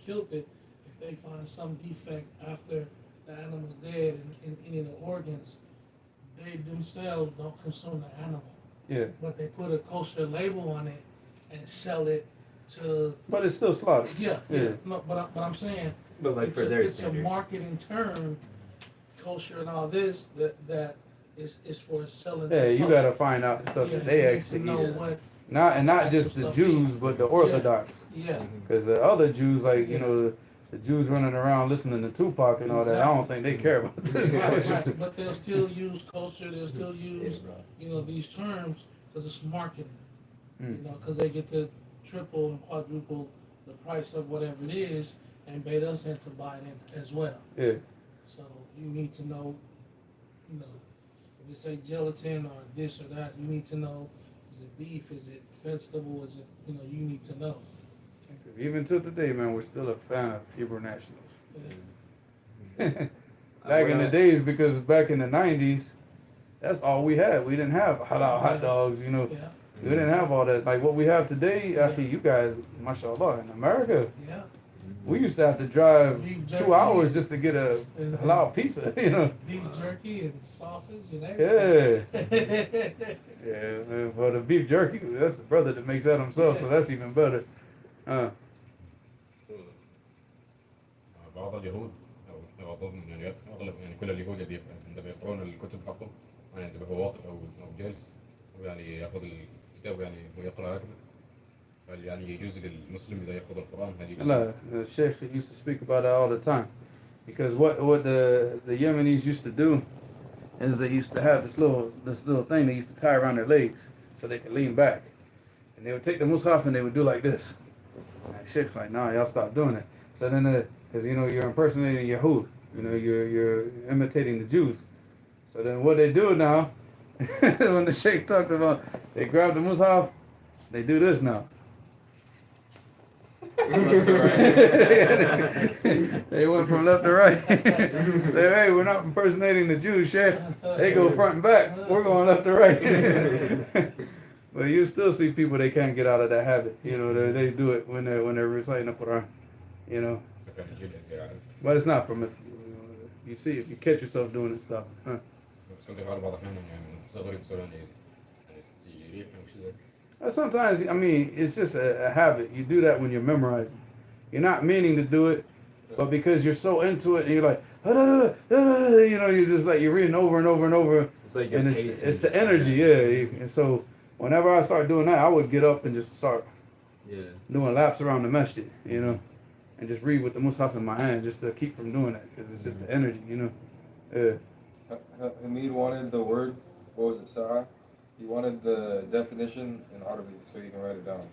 killed it, if they find some defect after the animal's dead in any of the organs, they themselves don't consume the animal. Yeah. But they put a kosher label on it and sell it to. But it's still slaughtered. Yeah. No, but I'm saying. But like for their it's a standards. marketing term, kosher and all this that is for selling. Yeah, to the you public. gotta find out the stuff Yeah, that they you need actually to know eat. what. Not just the Jews, but the Orthodox. Yeah. Because the other Jews, like, you Yeah. know, the Jews running around listening to Tupac and all that, I don't think they care about this. Right. But they'll still use kosher. They'll still use these terms because it's marketing. You know, because they get to triple and quadruple the price of whatever it is and bait us into buying it as well. Yeah. So you need to know, if you say gelatin or this or that, you need to know, is it beef, is it vegetable, is it, you need to know. 'Cause even to today, man, we're still a fan of Hebrew nationals. Back in the days, because back in the 90s, that's all we had. We didn't have halal hot dogs, you know. Yeah, We didn't have all that. Like what we have today, actually, you guys, mashallah, in America, yeah. we used to have to drive Beef 2 jerky. hours just to get a halal pizza, you know. Beef jerky and sausage and everything. Yeah. Yeah, for the beef jerky, that's the brother that makes that himself, so that's even better. بعض اليهود او بعضهم يعني اغلب يعني كل اليهود اللي عندما يقرؤون الكتب حقهم يعني يبقى واقف او جالس ويعني ياخذ الكتاب يعني ويقرا هكذا هل يعني يجوز للمسلم اذا ياخذ القران هل يجوز؟ لا, the Sheikh used to speak about that all the time, because what the Yemenis used to do is they used to have this little thing they used to tie around their legs so they could lean back, and they would take the mushaf and they would do like this. And Sheikh's like, nah, y'all stop doing it. So then, because you're impersonating Yahud, you're imitating the Jews. So then, what they do now, when the Sheikh talked about, they grab the mushaf, they do this now. They went from left to right. Say, hey, we're not impersonating the Jews, Sheikh. They go front and back. We're going left to right. But you still see people, they can't get out of that habit. They do it when they're reciting the Quran. فكان يجوز يعني But it's not permissible. You see, if you catch yourself doing it, stop. Huh? بس كنت افعل بعض الاحيان يعني من الصغر بصير يعني ريح او شيء زي Sometimes, it's just a habit. You do that when you're memorizing. You're not meaning to do it, but because you're so into it and you're like, you're just like, you're reading over and over and over. It's like And it's the energy, yeah. And so whenever I start doing that, I would get up and just start doing laps around the masjid, and just read with the mushaf in my hand just to keep from doing that, because it's just the energy, Yeah. Hamid wanted the word, what was it, Sa'a? He wanted the definition in Arabic so you can write it down.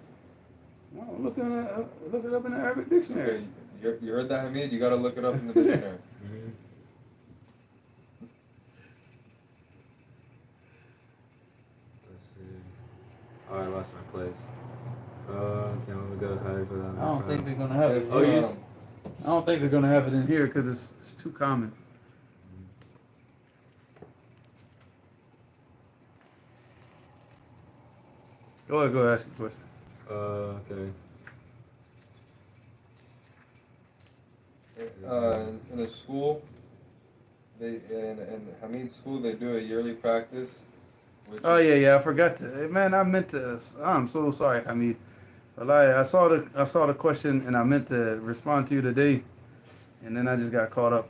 Well, look it up in the Arabic dictionary. Okay, you heard that, Hamid? You gotta look it up in the dictionary. Let's see. Oh, I lost my place. Can we go higher for that? I don't think they're gonna have it. Oh, you I don't think they're gonna have it in here because it's too common. Go ahead, ask your question. Okay. In a school, in Hamid's school, they do a yearly practice. Oh yeah, I forgot to. Man, I meant to. I'm so sorry, Hamid. But I saw the question and I meant to respond to you today, and then I just got caught up.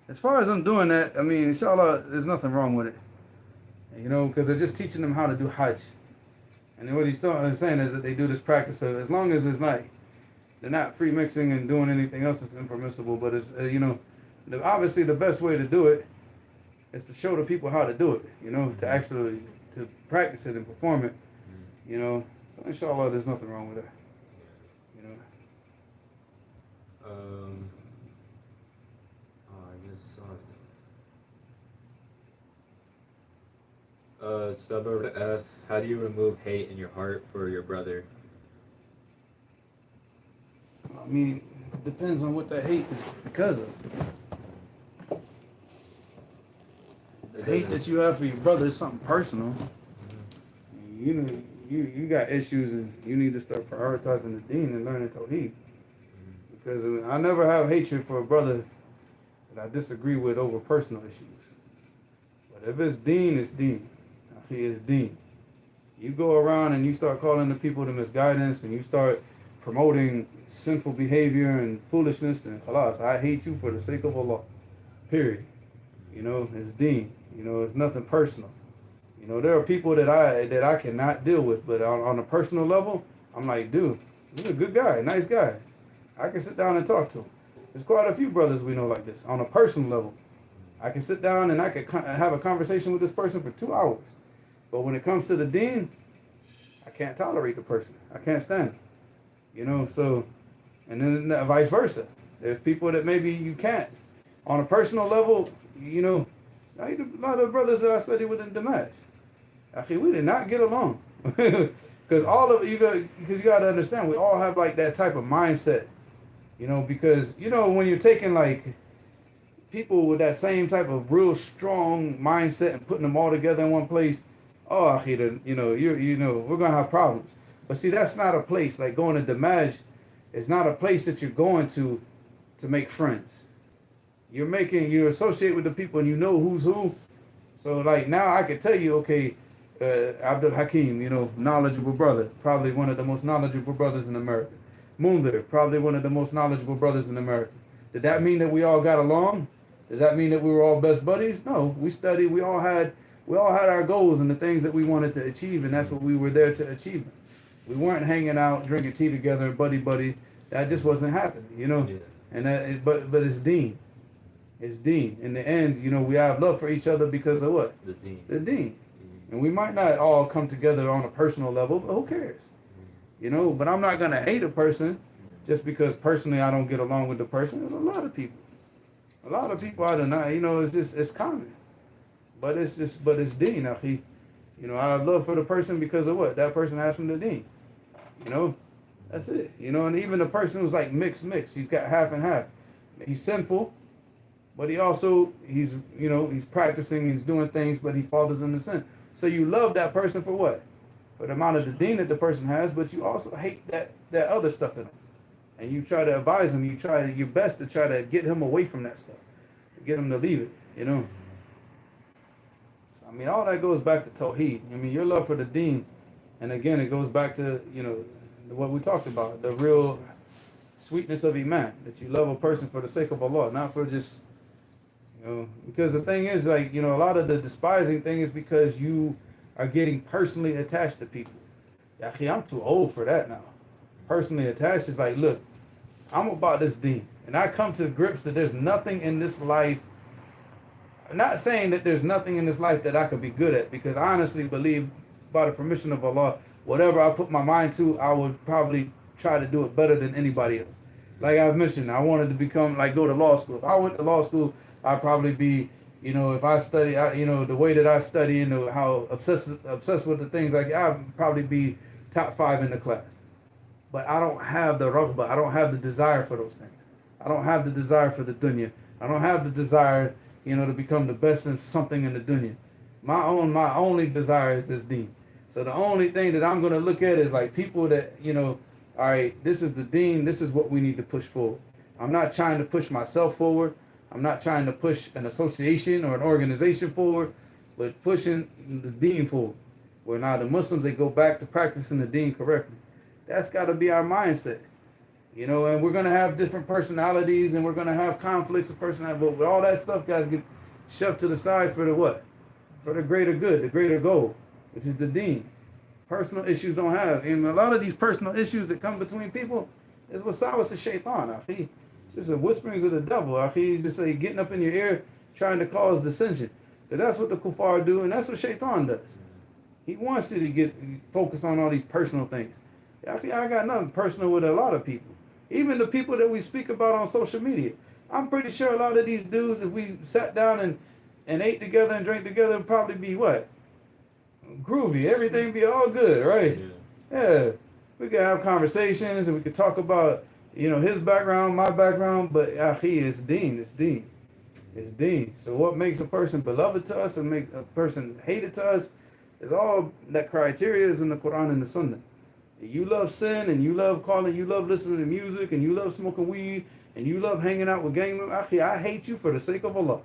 As far as I'm doing that, inshallah, there's nothing wrong with it. Because they're just teaching them how to do Hajj. And what he's saying is that they do this practice of, as long as it's like, they're not free mixing and doing anything else that's impermissible. But it's obviously the best way to do it is to show the people how to do it. To actually to practice it and perform it. So inshallah, there's nothing wrong with that. I just saw it. Suburb asks, how do you remove hate in your heart for your brother? I mean, it depends on what that hate is because of. The hate that you have for your brother is something personal. You got issues and you need to start prioritizing the deen and learning Tawheed. Because I never have hatred for a brother that I disagree with over personal issues. But if it's deen, it's deen. He is deen. You go around and you start calling the people to misguidance and you start promoting sinful behavior and foolishness, then khalas, I hate you for the sake of Allah. Period. It's deen. It's nothing personal. There are people that I cannot deal with, but on a personal level, I'm like, dude, you're a good guy, nice guy. I can sit down and talk to him. There's quite a few brothers we know like this. On a personal level, I can sit down and I can have a conversation with this person for 2 hours. But when it comes to the deen, I can't tolerate the person. I can't stand him. So, and then vice versa. There's people that maybe you can't. On a personal level, a lot of brothers that I studied with in Damascus, we did not get along. Because you got to understand, we all have like that type of mindset. Because, when you're taking like people with that same type of real strong mindset and putting them all together in one place, we're going to have problems. But see, that's not a place, like going to Damaj is not a place that you're going to make friends. You associate with the people and you know who's who. So like now I could tell you, okay, Abdul Hakim, knowledgeable brother, probably one of the most knowledgeable brothers in America. Mundir, probably one of the most knowledgeable brothers in America. Did that mean that we all got along? Does that mean that we were all best buddies? No, we studied. We all had our goals and the things that we wanted to achieve, and that's what we were there to achieve. We weren't hanging out, drinking tea together, buddy. That just wasn't happening, Yeah. And but it's deen. It's deen. In the end, we have love for each other because of what? The deen. The deen. And we might not all come together on a personal level, but who cares? But I'm not going to hate a person just because personally I don't get along with the person. There's a lot of people. I don't know, it's common. But it's deen, akhi. I have love for the person because of what? That person has from the deen. That's it. And even the person who's like mixed. He's got half and half. He's sinful, but he's practicing, he's doing things, but he falls into sin. So you love that person for what? For the amount of the deen that the person has, but you also hate that other stuff in him. And you try to advise him, you try your best to try to get him away from that stuff, to get him to leave it, So, all that goes back to Tawheed. Your love for the deen, and again, it goes back to, what we talked about, the real sweetness of Iman, that you love a person for the sake of Allah, not for just, because the thing is, like, a lot of the despising thing is because you are getting personally attached to people. I'm too old for that now. Personally attached is like, look, I'm about this deen. And I come to grips that there's nothing in this life. I'm not saying that there's nothing in this life that I could be good at, because I honestly believe, by the permission of Allah, whatever I put my mind to, I would probably try to do it better than anybody else. Like I've mentioned, I wanted to go to law school. If I went to law school, I'd probably be, if I study, the way that I study and how obsessed with the things I'd probably be top 5 in the class. But I don't have the raghbah. I don't have the desire for those things. I don't have the desire for the dunya. I don't have the desire, to become the best in something in the dunya. My only desire is this deen. So the only thing that I'm going to look at is like people that, all right, this is the deen. This is what we need to push forward. I'm not trying to push myself forward. I'm not trying to push an association or an organization forward, but pushing the deen forward. Where now the Muslims, they go back to practicing the deen correctly. That's got to be our mindset. And we're going to have different personalities and we're going to have conflicts of personality, but with all that stuff, guys, get shoved to the side for the what? For the greater good, the greater goal, which is the deen. Personal issues don't have. And a lot of these personal issues that come between people, It's wasawasa shaitan, akhi. It's just the whisperings of the devil, akhi. He's just like getting up in your ear, trying to cause dissension. Because that's what the kuffar do, and that's what shaitan does. He wants you to get focused on all these personal things. Akhi, I got nothing personal with a lot of people. Even the people that we speak about on social media. I'm pretty sure a lot of these dudes, if we sat down and ate together and drank together, would probably be what? Groovy. Everything be all good, right? Yeah. We could have conversations and we could talk about, his background, my background, but akhi, it's deen. It's deen. It's deen. So what makes a person beloved to us and make a person hated to us is all that criteria is in the Quran and the Sunnah. You love sin and you love listening to music and you love smoking weed and you love hanging out with gang members. Akhi, I hate you for the sake of Allah.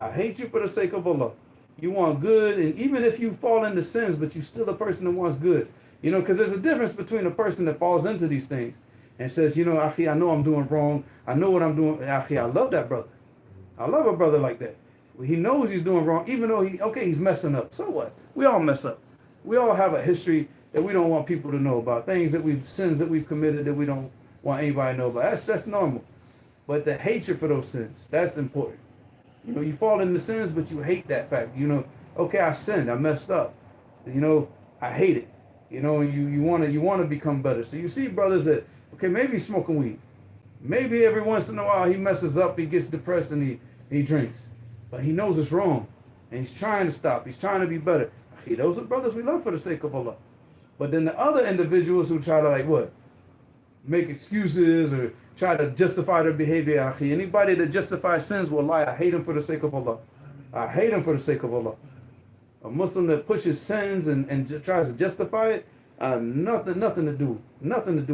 I hate you for the sake of Allah. You want good, and even if you fall into sins, but you're still a person that wants good. Because there's a difference between a person that falls into these things and says, akhi, I know I'm doing wrong. I know what I'm doing. Akhi, I love that brother. I love a brother like that. He knows he's doing wrong, even though he's messing up. So what? We all mess up. We all have a history that we don't want people to know about. Sins that we've committed that we don't want anybody to know about. That's normal. But the hatred for those sins, that's important. You fall into sins, but you hate that fact. Okay, I sinned, I messed up. I hate it. And you want to become better. So you see brothers that, okay, maybe he's smoking weed. Maybe every once in a while he messes up, he gets depressed and he drinks. But he knows it's wrong. And he's trying to stop. He's trying to be better. Those are brothers we love for the sake of Allah. But then the other individuals who try to make excuses or try to justify their behavior, akhi. Anybody that justifies sins will lie. I hate him for the sake of Allah. I hate him for the sake of Allah. A Muslim that pushes sins and tries to justify it, nothing to do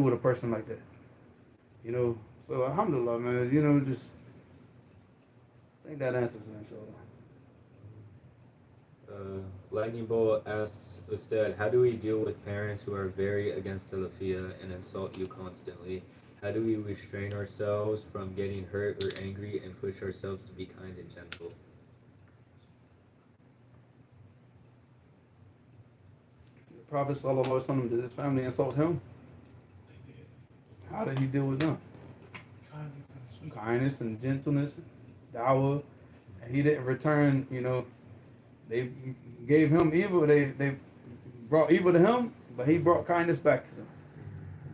with a person like that. So alhamdulillah, man, just I think that answers it, inshallah. Lightning Bolt asks, Ustad, how do we deal with parents who are very against Salafiyah and insult you constantly? How do we restrain ourselves from getting hurt or angry and push ourselves to be kind and gentle? The Prophet sallallahu alaihi wasallam, did his family insult him? They did. How did he deal with them? Kindness and gentleness, dawah. And he didn't return, they gave him evil, they brought evil to him, but he brought kindness back to them.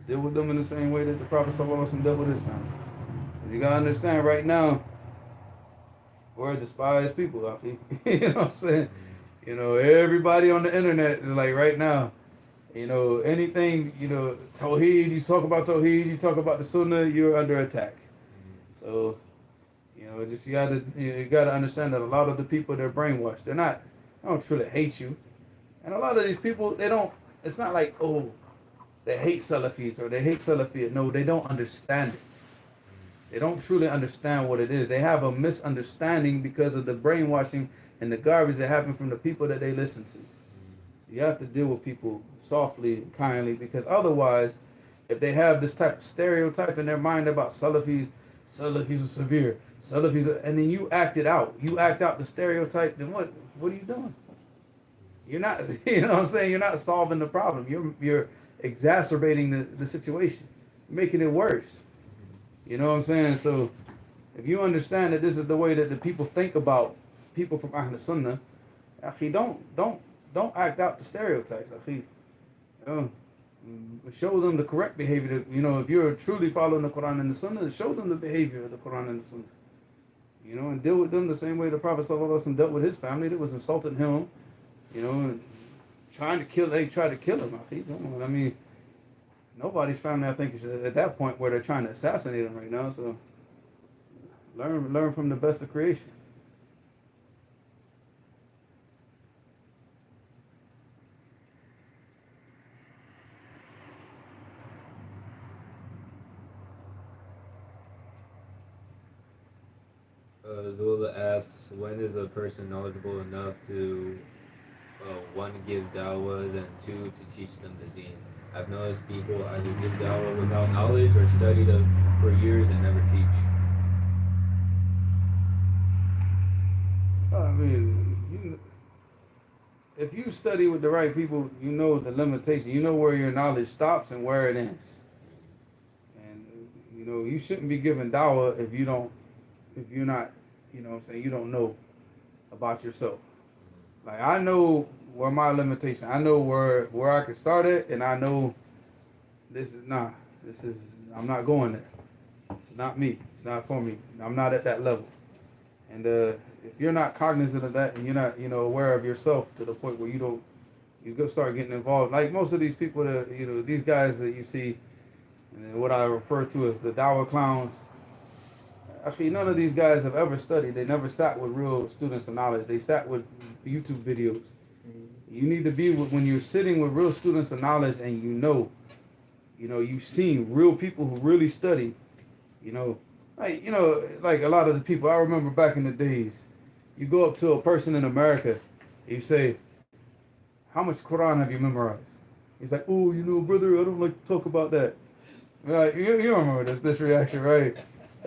Deal with them in the same way that the Prophet ﷺ dealt with his family. You gotta understand right now, we're despised people, akhi. You know what I'm saying? Everybody on the internet is like right now, anything, Tawheed, you talk about Tawheed, you talk about the Sunnah, you're under attack. So, you gotta understand that a lot of the people, they're brainwashed. They don't truly hate you. And a lot of these people, it's not like, they hate Salafis or they hate Salafiyah. No, they don't understand it. They don't truly understand what it is. They have a misunderstanding because of the brainwashing and the garbage that happened from the people that they listen to. So you have to deal with people softly and kindly, because otherwise, if they have this type of stereotype in their mind about Salafis are severe, and then you act it out. You act out the stereotype, then what are you doing? You're not, what I'm saying? You're not solving the problem. You're exacerbating the situation, making it worse. You know what I'm saying? So if you understand that this is the way that the people think about people from Ahl Sunnah, akhi, don't act out the stereotypes, akhi. Show them the correct behavior. If you're truly following the Quran and the Sunnah, show them the behavior of the Quran and the Sunnah. And deal with them the same way the Prophet ﷺ dealt with his family that was insulting him, and they tried to kill him. I mean, nobody's family, I think, is at that point where they're trying to assassinate him right now. So learn from the best of creation. Lula asks, when is a person knowledgeable enough to, one, give dawah, then two, to teach them the deen? I've noticed people either give dawah without knowledge or study for years and never teach. I mean, if you study with the right people, you know the limitation. You know where your knowledge stops and where it ends. And you shouldn't be giving dawah if you're not, you know what I'm saying, you don't know about yourself. Like, I know where my limitation, I know where I can start it, and I know I'm not going there. It's not me. It's not for me. I'm not at that level. And if you're not cognizant of that, and you're not, aware of yourself to the point where you go start getting involved. Like most of these people that, these guys that you see, and what I refer to as the dawah clowns. Actually, none of these guys have ever studied. They never sat with real students of knowledge. They sat with YouTube videos. You need to be when you're sitting with real students of knowledge, and you've seen real people who really study. Like a lot of the people I remember back in the days. You go up to a person in America, you say, "How much Quran have you memorized?" He's like, "Oh, brother, I don't like to talk about that." Like, you remember this reaction, right?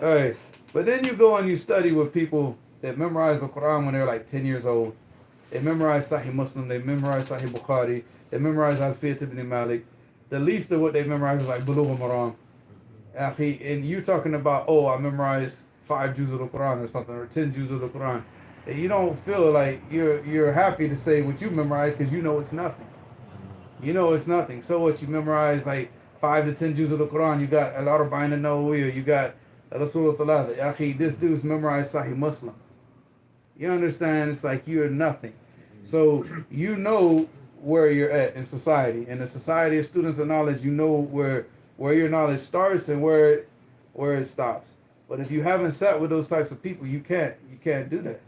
All right. But then you go and you study with people that memorize the Quran when they're like 10 years old. They memorize Sahih Muslim, they memorize Sahih Bukhari, they memorize Al-Fiyat ibn Malik. The least of what they memorize is like Bulugh al-Maram. And you talking about, I memorized 5 juz of the Quran or something, or 10 juz of the Quran. And you don't feel like you're happy to say what you memorized because you know it's nothing. You know it's nothing. So what, you memorize like 5 to 10 juz of the Quran, you got Al-Arba'in an-Nawawiyya, you got Rasul Thalatha. Akhi, this dude's memorized Sahih Muslim. You understand? It's like you're nothing. So you know where you're at in society. In the society of students of knowledge, you know where your knowledge starts and where it stops. But if you haven't sat with those types of people, you can't do that.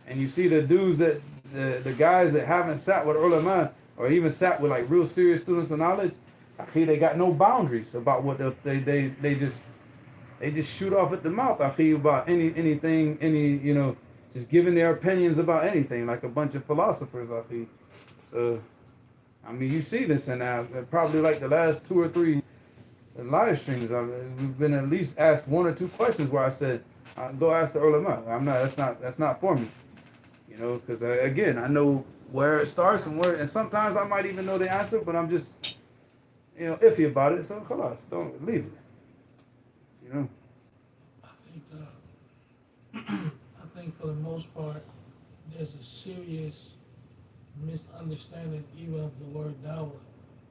And you see the dudes that the guys that haven't sat with ulama or even sat with like real serious students of knowledge, akhi, they got no boundaries about what they just shoot off at the mouth, akhi, about anything, just giving their opinions about anything, like a bunch of philosophers, akhi. So, I mean, you see this in probably like the last 2 or 3 live streams. We've been at least asked 1 or 2 questions where I said, go ask the ulama. That's not for me. Because again, I know where it starts and sometimes I might even know the answer, but I'm just, iffy about it. So, khalas, don't leave it. I think for the most part, there's a serious misunderstanding even of the word dawah,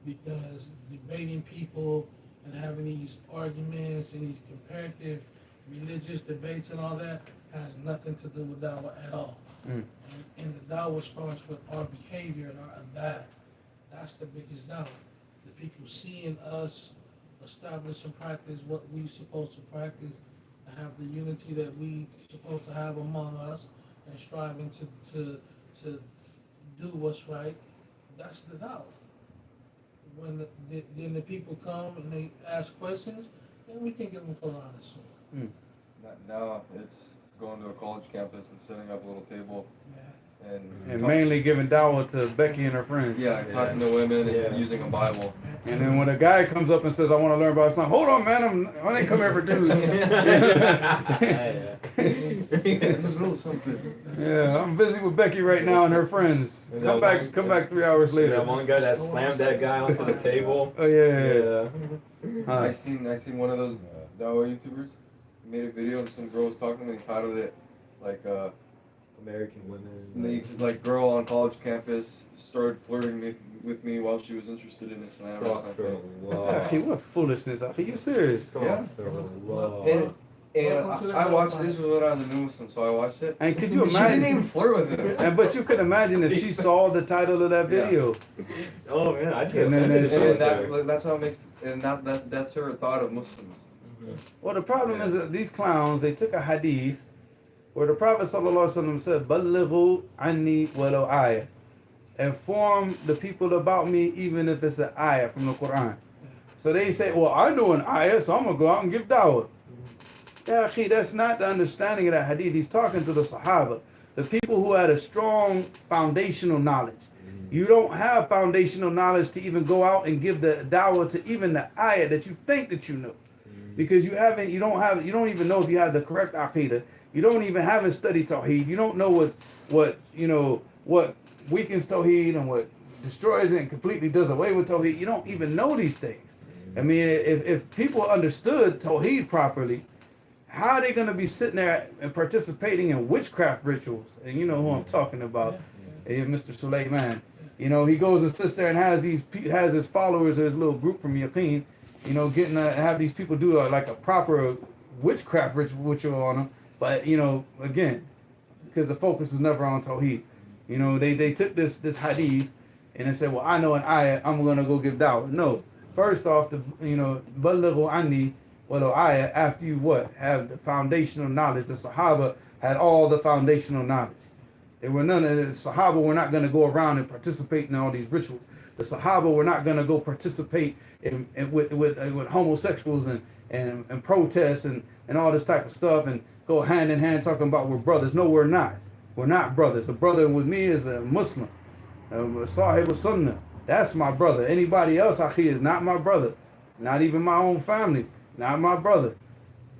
because debating people and having these arguments and these comparative religious debates and all that has nothing to do with dawah at all. And the dawah starts with our behavior and our adab. That's the biggest dawah. The people seeing us establish and practice what we supposed to practice, and have the unity that we supposed to have among us, and striving to do what's right. That's the dawah. When then the people come and they ask questions, then we can give them Quran and Sunnah. Now it's going to a college campus and setting up a little table. Yeah. And mainly giving dawah to Becky and her friends. Yeah, talking to women and using a Bible. And then when a guy comes up and says, "I want to learn about Islam," hold on, man, I didn't come here for dudes. Yeah, I'm busy with Becky right now and her friends. Come back 3 hours later. That one guy that slammed that guy onto the table. Oh yeah. I seen one of those Dawah YouTubers. He made a video and some girl was talking to him and he titled it like American women. Like girl on college campus started flirting with me while she was interested in Islam or something. Akhi, what foolishness, Akhi, you serious? Yeah. And I watched, this was when I was a new Muslim, so I watched it. And could you She imagine? didn't even flirt with him. But you could imagine if she saw the title of that video. Oh man, I And then That's how it makes, and that's her thought of Muslims. Well, the problem is that these clowns, they took a hadith where the Prophet ﷺ said, "Ballighu anni walau ayah." Inform the people about me even if it's an ayah from the Quran. So they say, "Well, I know an ayah, so I'm going to go out and give dawah." Yeah, akhi, that's not the understanding of that hadith. He's talking to the Sahaba, the people who had a strong foundational knowledge. You don't have foundational knowledge to even go out and give the dawah to even the ayah that you think that you know. Because you don't even know if you have the correct aqidah. You don't even haven't studied Tawheed. You don't know what weakens Tawheed and what destroys it and completely does away with Tawheed. You don't even know these things. I mean, if people understood Tawheed properly, how are they going to be sitting there and participating in witchcraft rituals? And you know who I'm talking about, Mr. Suleiman. You know, he goes and sits there and has his followers or his little group from Yaqeen, you know, have these people do like a proper witchcraft ritual on them. But, you know, again, because the focus is never on Tawheed. You know, they took this hadith and they said, well, I know an ayah, I'm going to go give dawah. No. First off, ballighu anni walau ayah, after you have the foundational knowledge. The Sahaba had all the foundational knowledge. There were none of the Sahaba were not going to go around and participate in all these rituals. The Sahaba were not going to go participate with homosexuals and protests and all this type of stuff and go hand in hand talking about we're brothers. No, we're not. We're not brothers. A brother with me is a Muslim. Sahib Sunnah. That's my brother. Anybody else, akhi, is not my brother. Not even my own family. Not my brother.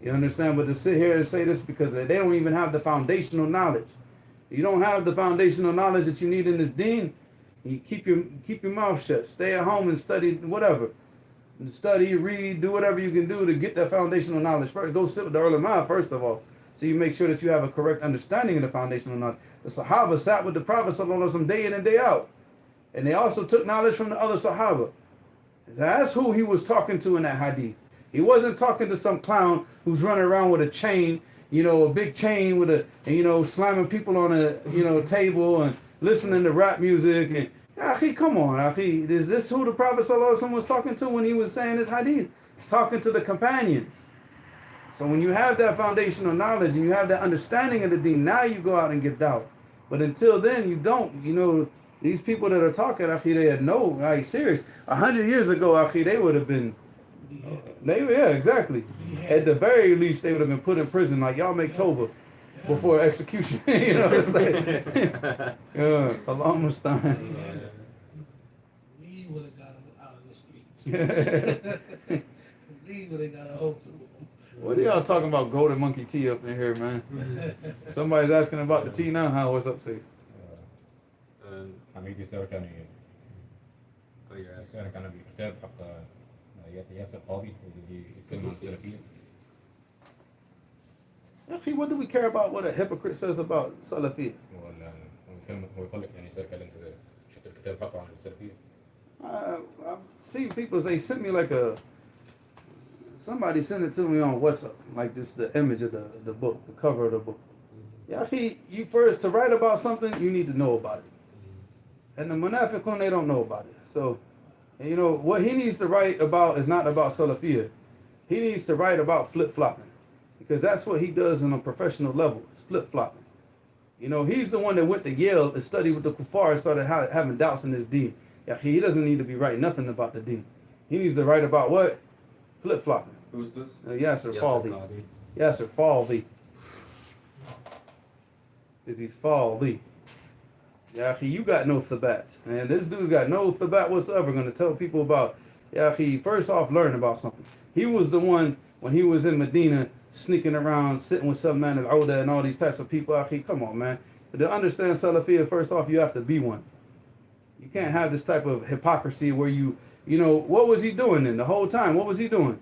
You understand? But to sit here and say this because they don't even have the foundational knowledge. You don't have the foundational knowledge that you need in this deen. You keep your mouth shut. Stay at home and study whatever. And study, read, do whatever you can do to get that foundational knowledge first. Go sit with the ulama first of all. So you make sure that you have a correct understanding of the foundational knowledge. The Sahaba sat with the Prophet ﷺ day in and day out. And they also took knowledge from the other Sahaba. That's who he was talking to in that hadith. He wasn't talking to some clown who's running around with a chain, you know, a big chain with slamming people on a, table and listening to rap music. And, Akhi, come on, Akhi. Is this who the Prophet ﷺ was talking to when he was saying this hadith? He's talking to the companions. So when you have that foundational knowledge and you have that understanding of the deen, now you go out and give dawah. But until then, you don't. You know, these people that are talking, Akhi, they had no, like, serious. 100 years ago, Akhi, they would have been, exactly. At the very least, they would have been put in prison. Like, y'all make Toba before execution. You know, it's like, Allah Mustaan. We would have got him out of the streets. We would have got a hold to him. What are y'all talking about golden monkey tea up in here, man? Somebody's asking about the tea now. How? What's up, Steve? حميد يسألك يعني يسألك عن الكتاب حق ياسر قاضي اللي يتكلم عن السلفية. Akhi, what do we care about what a hypocrite says about Salafiyya? هو يقول لك يعني يسألك هل أنت شفت الكتاب حقه عن السلفية؟ I've seen people, they sent me like somebody sent it to me on WhatsApp, like this, the image of the book, the cover of the book. Yeah, you first, to write about something, you need to know about it. And the munafiqun, they don't know about it. So, you know, what he needs to write about is not about Salafiyya. He needs to write about flip-flopping. Because that's what he does on a professional level, is flip-flopping. You know, he's the one that went to Yale and studied with the kuffar and started having doubts in his deen. Yeah, he doesn't need to be writing nothing about the deen. He needs to write about what? Flip-flopping. Who's this? Yasser Faldi. Yasser Faldi. He's Faldi. Yahi, you got no thabat. And this dude got no thabat whatsoever. Going to tell people about, Yahi, first off, learn about something. He was the one, when he was in Medina, sneaking around, sitting with Salman al-Auda and all these types of people. Yahi, come on, man. But to understand Salafiyya, first off, you have to be one. You can't have this type of hypocrisy where you know, what was he doing then the whole time? What was he doing?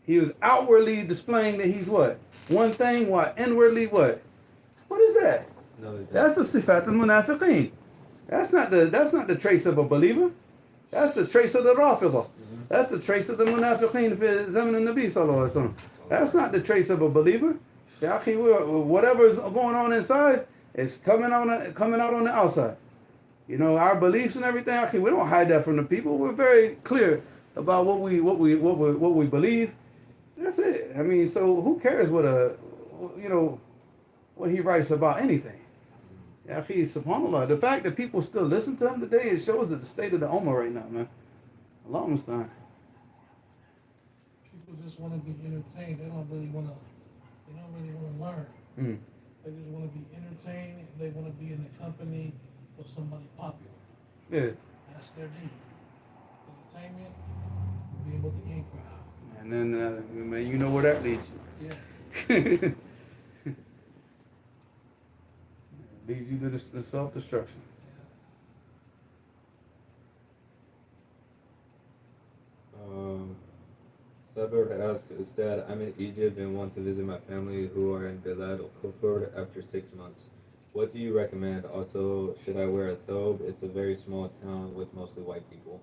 He was outwardly displaying that he's what? One thing, what? Inwardly, what? What is that? That's the sifat al-munafiqeen. That's not the trace of a believer. That's the trace of the Rafidah. That's the trace of the munafiqeen fi zaman al-Nabi sallallahu alaihi wasallam. That's not the trace of a believer. Whatever is going on inside is coming out on the outside. You know, our beliefs and everything, we don't hide that from the people. We're very clear about what we believe. That's it. I mean, so who cares what he writes about anything? Subhanallah. The fact that people still listen to him today, it shows that the state of the ummah right now, man. Allah Mustaan. People just want to be entertained. They don't really want to learn. They just want to be entertained. And they want to be in the company of somebody popular. Yeah. That's their need. Entertainment, being with the in crowd. And then, man, you know where that leads you. Yeah. Leads you to the self-destruction. Sabir asked, Ustad, I'm in Egypt and want to visit my family who are in Bilad al-Kufr after 6 months. What do you recommend? Also, should I wear a thobe? It's a very small town with mostly white people.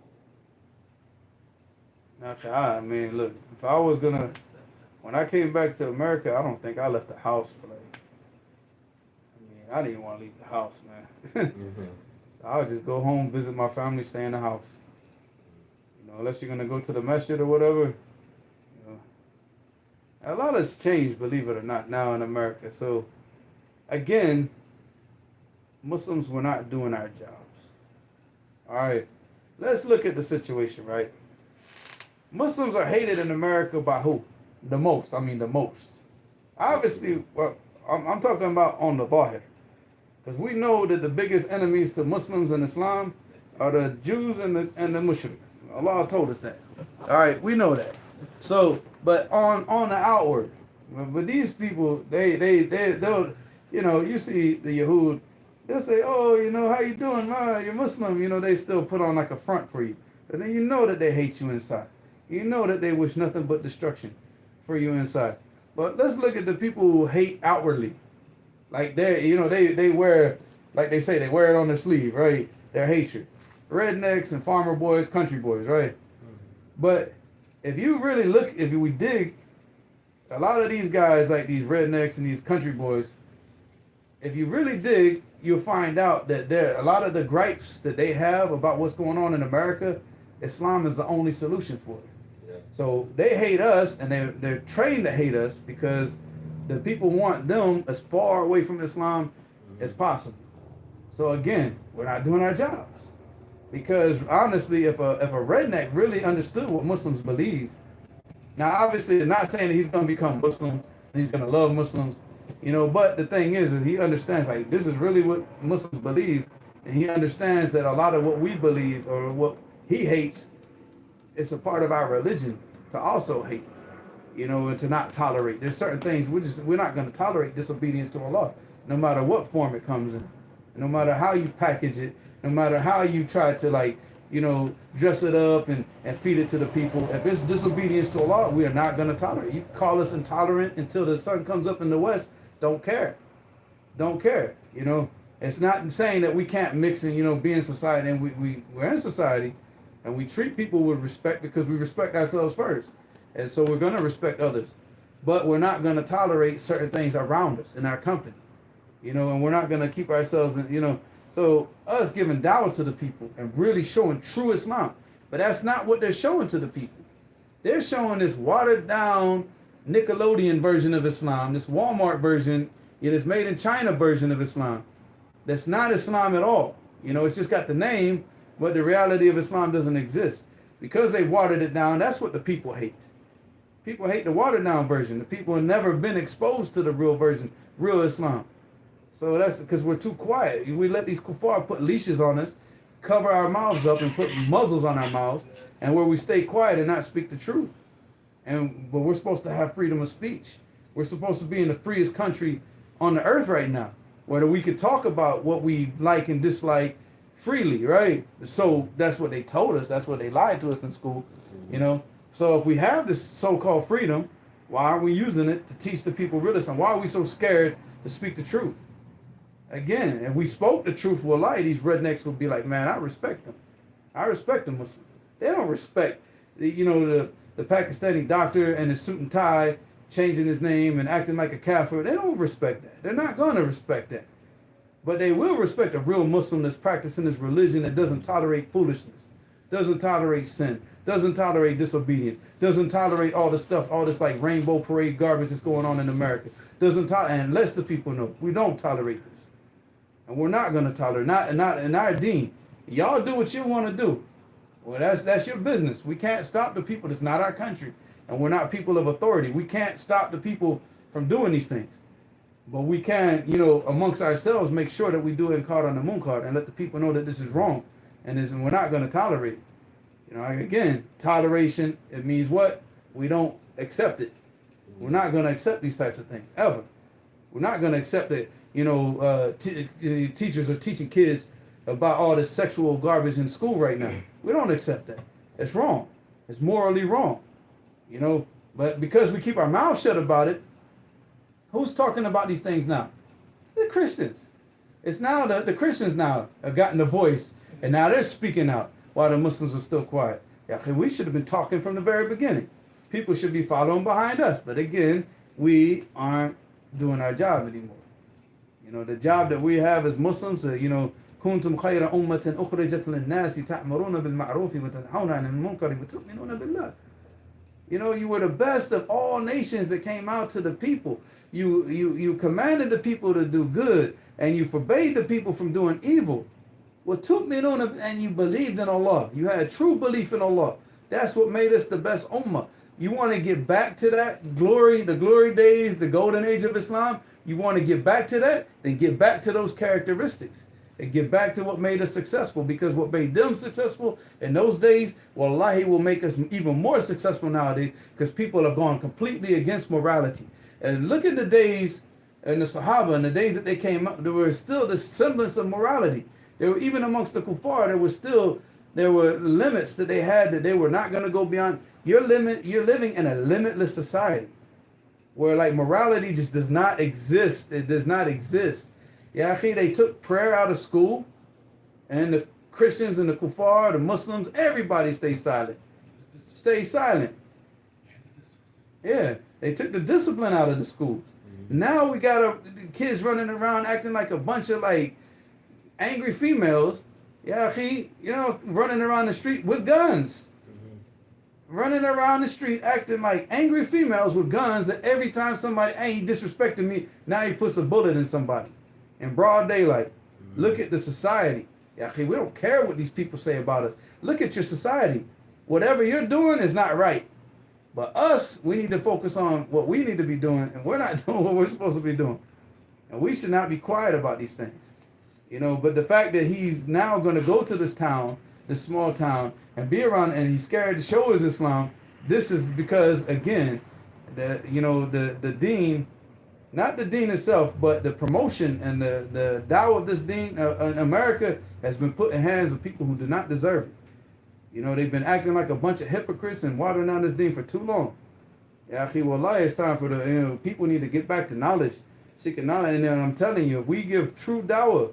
Okay, I mean, look, if I was gonna, when I came back to America, I don't think I left the house for like, I mean, I didn't want to leave the house, man. Mm-hmm. So I would just go home, visit my family, stay in the house. You know, unless you're gonna go to the masjid or whatever. You know, a lot has changed, believe it or not, now in America. So, again, Muslims were not doing our jobs. All right, let's look at the situation, right? Muslims are hated in America by who? The most. I mean, the most. Obviously, well, I'm talking about on the Zahir. Because we know that the biggest enemies to Muslims and Islam are the Jews and the Mushrik. Allah told us that. All right, we know that. So, but on the outward, but these people, they'll, you know, you see the Yahud, they'll say, oh, you know, how you doing, man? You're Muslim. You know, they still put on like a front for you. But then you know that they hate you inside. You know that they wish nothing but destruction for you inside. But let's look at the people who hate outwardly. Like you know, they wear, like they say, they wear it on their sleeve, right? Their hatred. Rednecks and farmer boys, country boys, right? Mm-hmm. But if you really look, if we dig, a lot of these guys, like these rednecks and these country boys, if you really dig, you'll find out that a lot of the gripes that they have about what's going on in America, Islam is the only solution for it. Yeah. So they hate us, and they're trained to hate us because the people want them as far away from Islam as possible. So again, we're not doing our jobs. Because honestly, if a redneck really understood what Muslims believe, now obviously they're not saying that he's going to become Muslim and he's going to love Muslims, you know, but the thing is he understands, like, this is really what Muslims believe, and he understands that a lot of what we believe or what he hates, it's a part of our religion to also hate, you know, and to not tolerate. There's certain things we're not going to tolerate disobedience to Allah, no matter what form it comes in, no matter how you package it, no matter how you try to, like, you know, dress it up and feed it to the people. If it's disobedience to Allah, we are not going to tolerate. You call us intolerant until the sun comes up in the west. Don't care. Don't care. You know, it's not saying that we can't mix and, you know, be in society. And we're in society and we treat people with respect because we respect ourselves first. And so we're going to respect others. But we're not going to tolerate certain things around us in our company. You know, and we're not going to keep ourselves in, you know. So us giving dawah to the people and really showing true Islam. But that's not what they're showing to the people. They're showing this watered down Nickelodeon version of Islam, this Walmart version, it is made in China version of Islam. That's not Islam at all. You know, it's just got the name, but the reality of Islam doesn't exist. Because they watered it down, that's what the people hate. People hate the watered down version. The people have never been exposed to the real version, real Islam. So that's because we're too quiet. We let these kuffar put leashes on us, cover our mouths up and put muzzles on our mouths, and where we stay quiet and not speak the truth. But we're supposed to have freedom of speech. We're supposed to be in the freest country on the earth right now, where we could talk about what we like and dislike freely, right? So that's what they told us. That's what they lied to us in school, you know? So if we have this so-called freedom, why aren't we using it to teach the people real Islam? Why are we so scared to speak the truth? Again, if we spoke the truth with light, these rednecks would be like, man, I respect them. I respect the Muslims. They don't respect, you know, the Pakistani doctor and his suit and tie, changing his name and acting like a kafir. They don't respect that. They're not going to respect that. But they will respect a real Muslim that's practicing his religion that doesn't tolerate foolishness, doesn't tolerate sin, doesn't tolerate disobedience, doesn't tolerate all this stuff, all this like rainbow parade garbage that's going on in America. Doesn't tolerate, and lets the people know we don't tolerate this. And we're not going to tolerate, not in our deen. Y'all do what you want to do. Well, that's your business. We can't stop the people. It's not our country. And we're not people of authority. We can't stop the people from doing these things. But we can, you know, amongst ourselves, make sure that we do it in Qad and the Munkar and let the people know that this is wrong. And we're not going to tolerate it. You know, again, toleration, it means what? We don't accept it. We're not going to accept these types of things, ever. We're not going to accept it. You know, teachers are teaching kids about all this sexual garbage in school right now. We don't accept that. It's wrong. It's morally wrong. You know, but because we keep our mouth shut about it, who's talking about these things now? The Christians. It's now the Christians now have gotten the voice, and now they're speaking out while the Muslims are still quiet. Yeah, we should have been talking from the very beginning. People should be following behind us. But again, we aren't doing our job anymore. You know, the job that we have as Muslims, you know, كنتم خير أمة أخرجت للناس تأمرون بالمعروف وتنهون عن المنكر وتؤمنون بالله. You know, you were the best of all nations that came out to the people. You commanded the people to do good, and you forbade the people from doing evil. And you believed in Allah. You had true belief in Allah. That's what made us the best ummah. You want to get back to that glory, the glory days, the golden age of Islam? You want to get back to that? Then get back to those characteristics. And get back to what made us successful. Because what made them successful in those days, wallahi, will make us even more successful nowadays. Because people have gone completely against morality. And look at the days in the Sahaba, and the days that they came up, there was still the semblance of morality. There were, even amongst the kuffar, there were limits that they had that they were not going to go beyond. You're living in a limitless society where like morality just does not exist. It does not exist. Yeah, they took prayer out of school, and the Christians and the kuffar, the Muslims, everybody stay silent. Stay silent. Yeah, they took the discipline out of the schools. Now we got kids running around acting like a bunch of like angry females. Yeah, you know, running around the street with guns. Running around the street acting like angry females with guns, that every time somebody, hey, he disrespected me, now he puts a bullet in somebody in broad daylight. Look at the society. Yeah, we don't care what these people say about us. Look at your society. Whatever you're doing is not right. But us, we need to focus on what we need to be doing, and we're not doing what we're supposed to be doing. And we should not be quiet about these things. You know, but the fact that he's now going to go to this town, this small town, and be around, and he's scared to show his Islam, this is because, again, the deen, not the deen itself, but the promotion and the dawah of this deen in America has been put in hands of people who do not deserve it. You know, they've been acting like a bunch of hypocrites and watering down this deen for too long. Yeah, wallahi, it's time for people need to get back to knowledge, seeking knowledge. And then I'm telling you, if we give true dawah,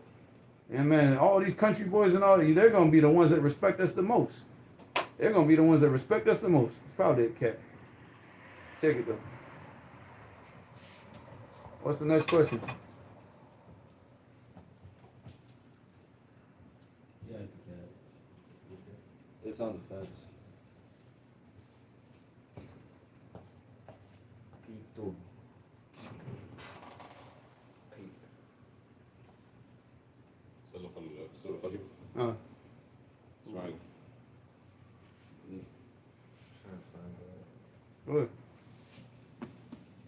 and man, all these country boys and all, they're going to be the ones that respect us the most. They're going to be the ones that respect us the most. It's probably a cat. Check it though. What's the next question? Yeah, it's a cat. It's on the fence. Pito. سلق السور القديم Oh. اسماعيل. Good.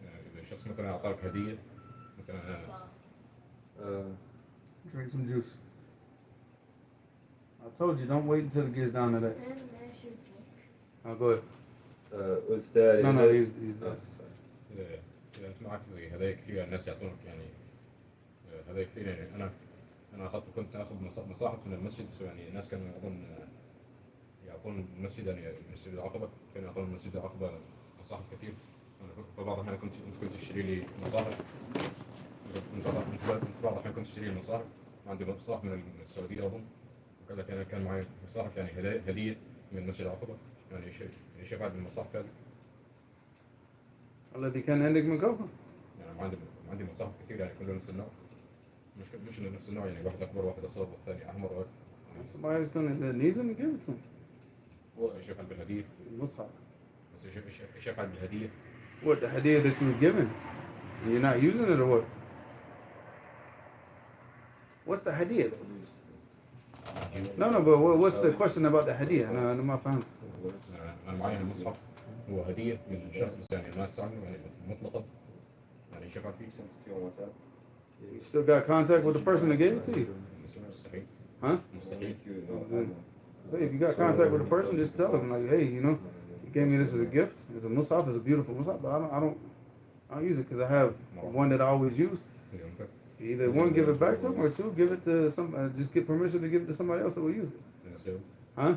إذا الشخص مثلا أعطاك هدية مثلا Drink some juice. I told you, don't wait until it gets down to that. And mash your drink. Oh, go ahead. What's that? No, Is no, it- he's إذا أنت معك زي هدايا كثير الناس يعطونك يعني هدايا كثير يعني أنا كنت آخذ مصاحف من المسجد يعني الناس كانوا يعطون المسجد يعني مسجد العقبة كانوا يعطون المسجد العقبة مصاحف كثير. أنا كنت في بعض الأحيان كنت تشتري لي مصاحف. بعض الأحيان كنت تشتري لي مصاحف. عندي مصاحف من السعودية أظن وكذا كان معي مصاحف يعني هدية من مسجد العقبة يعني شيء بعد المصاحف هذا. الذي كان عندك من قبل. يعني عندي مصاحف كثير يعني كلهم نفس النوع. مش نفس النوع يعني واحد أكبر واحد أصغر والثاني أحمر Somebody's gonna need him to give it to him. بس إيش يفعل بالهدية؟ المصحف. بس إيش يفعل بالهدية؟ What, the hadith that you were given? And you're not using it or what? What's the hadith? No, but what's the question about the hadith? أنا ما فهمت. أنا معي المصحف هو هدية من الشخص بس يعني ما عنه يعني مطلقة يعني إيش يفعل فيه؟ You still got contact with the person that gave it to you? مستحيل. Huh? مستحيل. Say if you got contact with the person, just tell them like, hey, you know, you gave me this as a gift. It's a mushaf, it's a beautiful mushaf, but I don't use it because I have one that I always use. Either one, give it back to them, or two, give it to some. Just get permission to give it to somebody else that will use it. Huh?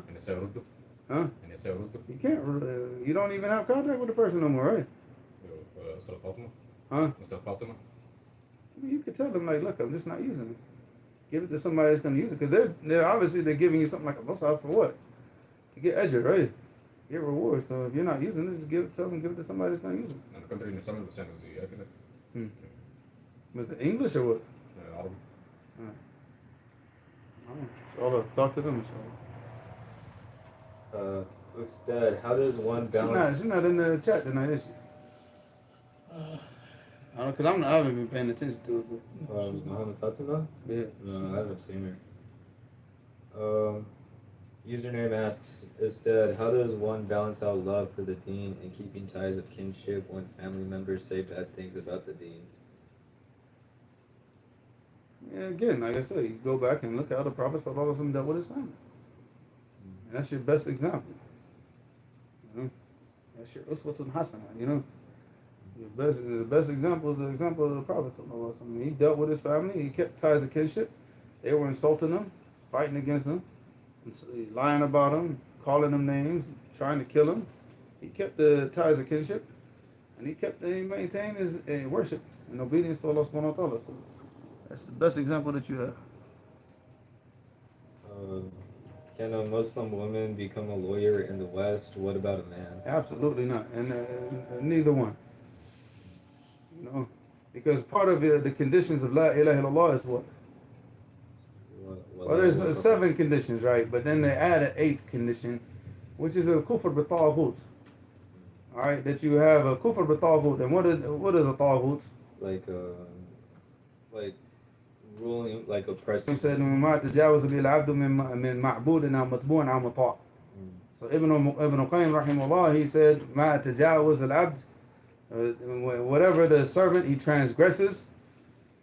Huh? يعني السيد رده You can't. You don't even have contact with the person no more, right? أسرة فاطمة Huh? أسرة فاطمة I mean, you could tell them like, look, I'm just not using it. Give it to somebody that's going to use it, because they're obviously they're giving you something like a musaf for what? To get ajr, right? Get reward. So if you're not using it, just tell them give it to somebody that's going to use it. أنا كنت إني سامع بس يعني زي كده Was it English or what? عربي So talk to them. Ustad, how does one balance? She's not in the chat tonight, is she? I don't, cause I haven't been paying attention to it. But, Muhammad Fatima? yeah. No, I haven't seen her. Username asks, Ustad, how does one balance out love for the deen and keeping ties of kinship when family members say bad things about the deen? Yeah, again, like I said, you go back and look at how the Prophet ﷺ dealt with his family. And that's your best example. You know? That's your uswatun hasana, you know? The best example is the example of the Prophet ﷺ. He dealt with his family, he kept ties of kinship. They were insulting him, fighting against him, lying about him, calling him names, trying to kill him. He kept the ties of kinship, and he maintained his worship and obedience to Allah subhanahu wa ta'ala. So that's the best example that you have. Can a Muslim woman become a lawyer in the West? What about a man? Absolutely not, and neither one. You know, because part of the conditions of La ilaha illallah is what? Well, there's 7 conditions, right? But then they add an 8th condition, which is a kufr bi-taghut. All right, that you have a kufr bi-taghut. And what is a taghut? Like ruling, like oppressing. He said, "Ma tajawaza bil abdu min ma'budin aw matbu'in aw mata'." So Ibn Qayyim rahimahullah, he said, "Ma tajawaz al abd." Whatever the servant he transgresses,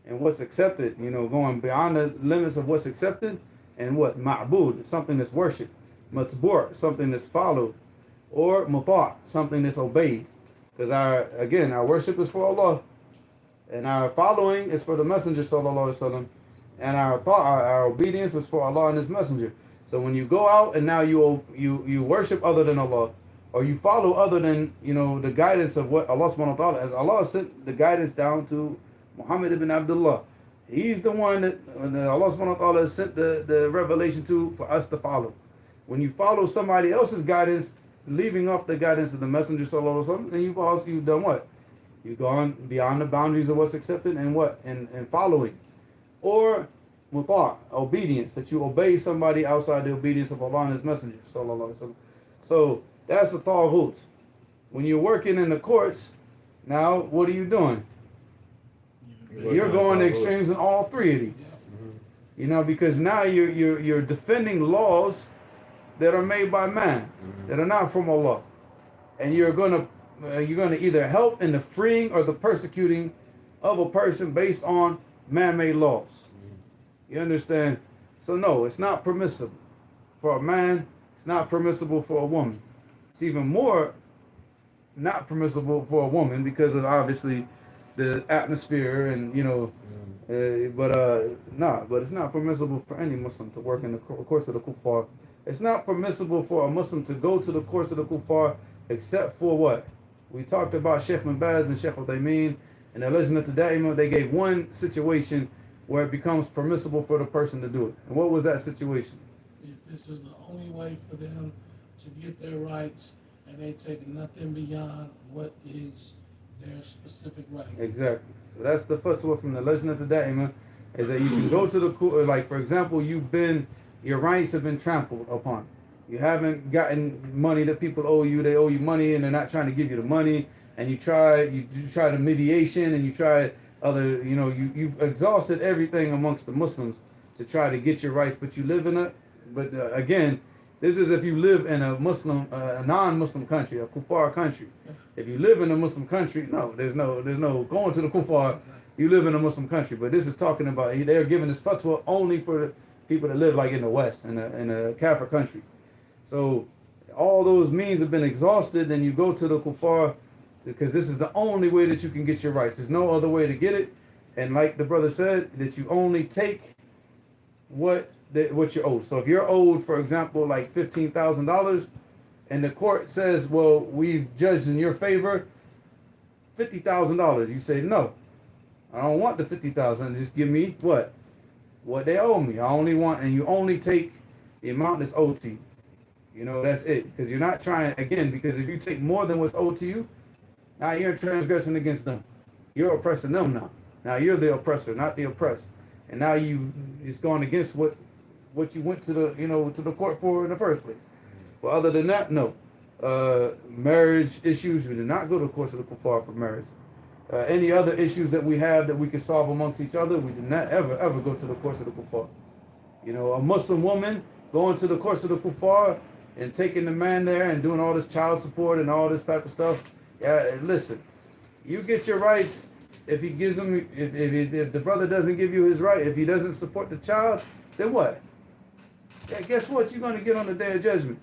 and what's accepted, you know, going beyond the limits of what's accepted, and what ma'bud, something that's worshipped, matbu', something that's followed, or muta', something that's obeyed. Because our worship is for Allah, and our following is for the Messenger sallallahu alaihi wasallam, and our obedience is for Allah and His Messenger. So when you go out and now you worship other than Allah, or you follow other than, you know, the guidance of what Allah subhanahu wa ta'ala, as Allah sent the guidance down to Muhammad ibn Abdullah. He's the one that Allah subhanahu wa ta'ala sent the revelation to for us to follow. When you follow somebody else's guidance, leaving off the guidance of the Messenger sallallahu alaihi wasallam, then you've done what? You've gone beyond the boundaries of what's accepted and what? And following. Or muta', obedience, that you obey somebody outside the obedience of Allah and His Messenger sallallahu alaihi wasallam. So that's a taghut. When you're working in the courts, now what are you doing? You're going to extremes in all 3 of these. You know, because now you're defending laws that are made by man, that are not from Allah, and you're gonna either help in the freeing or the persecuting of a person based on man-made laws. You understand? So no, it's not permissible for a man. It's not permissible for a woman. It's even more not permissible for a woman because of obviously the atmosphere and, you know, but it's not permissible for any Muslim to work in the course of the kuffar. It's not permissible for a Muslim to go to the course of the kuffar except for what? We talked about Sheikh Ibn Baz and Sheikh Uthaymeen and the Lajnat al-Da'imah. They gave one situation where it becomes permissible for the person to do it. And what was that situation? If this is the only way for them to get their rights, and they take nothing beyond what is their specific right. Exactly. So that's the fatwa from the Lajnat al-Da'imah, is that you can go to the court, like for example, your rights have been trampled upon. You haven't gotten money that people owe you. They owe you money and they're not trying to give you the money. And you try the mediation and you try other, you know, you've exhausted everything amongst the Muslims to try to get your rights, but you live in again, this is if you live in a Muslim, a non-Muslim country, a kuffar country. If you live in a Muslim country, no, there's no going to the kuffar. You live in a Muslim country, but this is talking about they're giving this fatwa only for people that live like in the West, in a Kafir country. So all those means have been exhausted, then you go to the kuffar because this is the only way that you can get your rights. There's no other way to get it. And like the brother said, that you only take what you're owed. So if you're owed, for example, like $15,000, and the court says, well, we've judged in your favor $50,000. You say, no, I don't want the 50,000. Just give me what they owe me. I only want, and you only take the amount that's owed to you. You know, that's it. Because you're not trying, again, because if you take more than what's owed to you, now you're transgressing against them. You're oppressing them now. Now you're the oppressor, not the oppressed. And now it's going against what you went to the court for in the first place. But other than that, no. Marriage issues, we do not go to the courts of the kuffar for marriage. Any other issues that we have that we can solve amongst each other, we do not ever go to the courts of the kuffar. You know, a Muslim woman going to the courts of the kuffar and taking the man there and doing all this child support and all this type of stuff. Yeah, listen, you get your rights. If he gives him, if the brother doesn't give you his right, if he doesn't support the child, then what? Yeah, guess what? You're going to get on the day of judgment.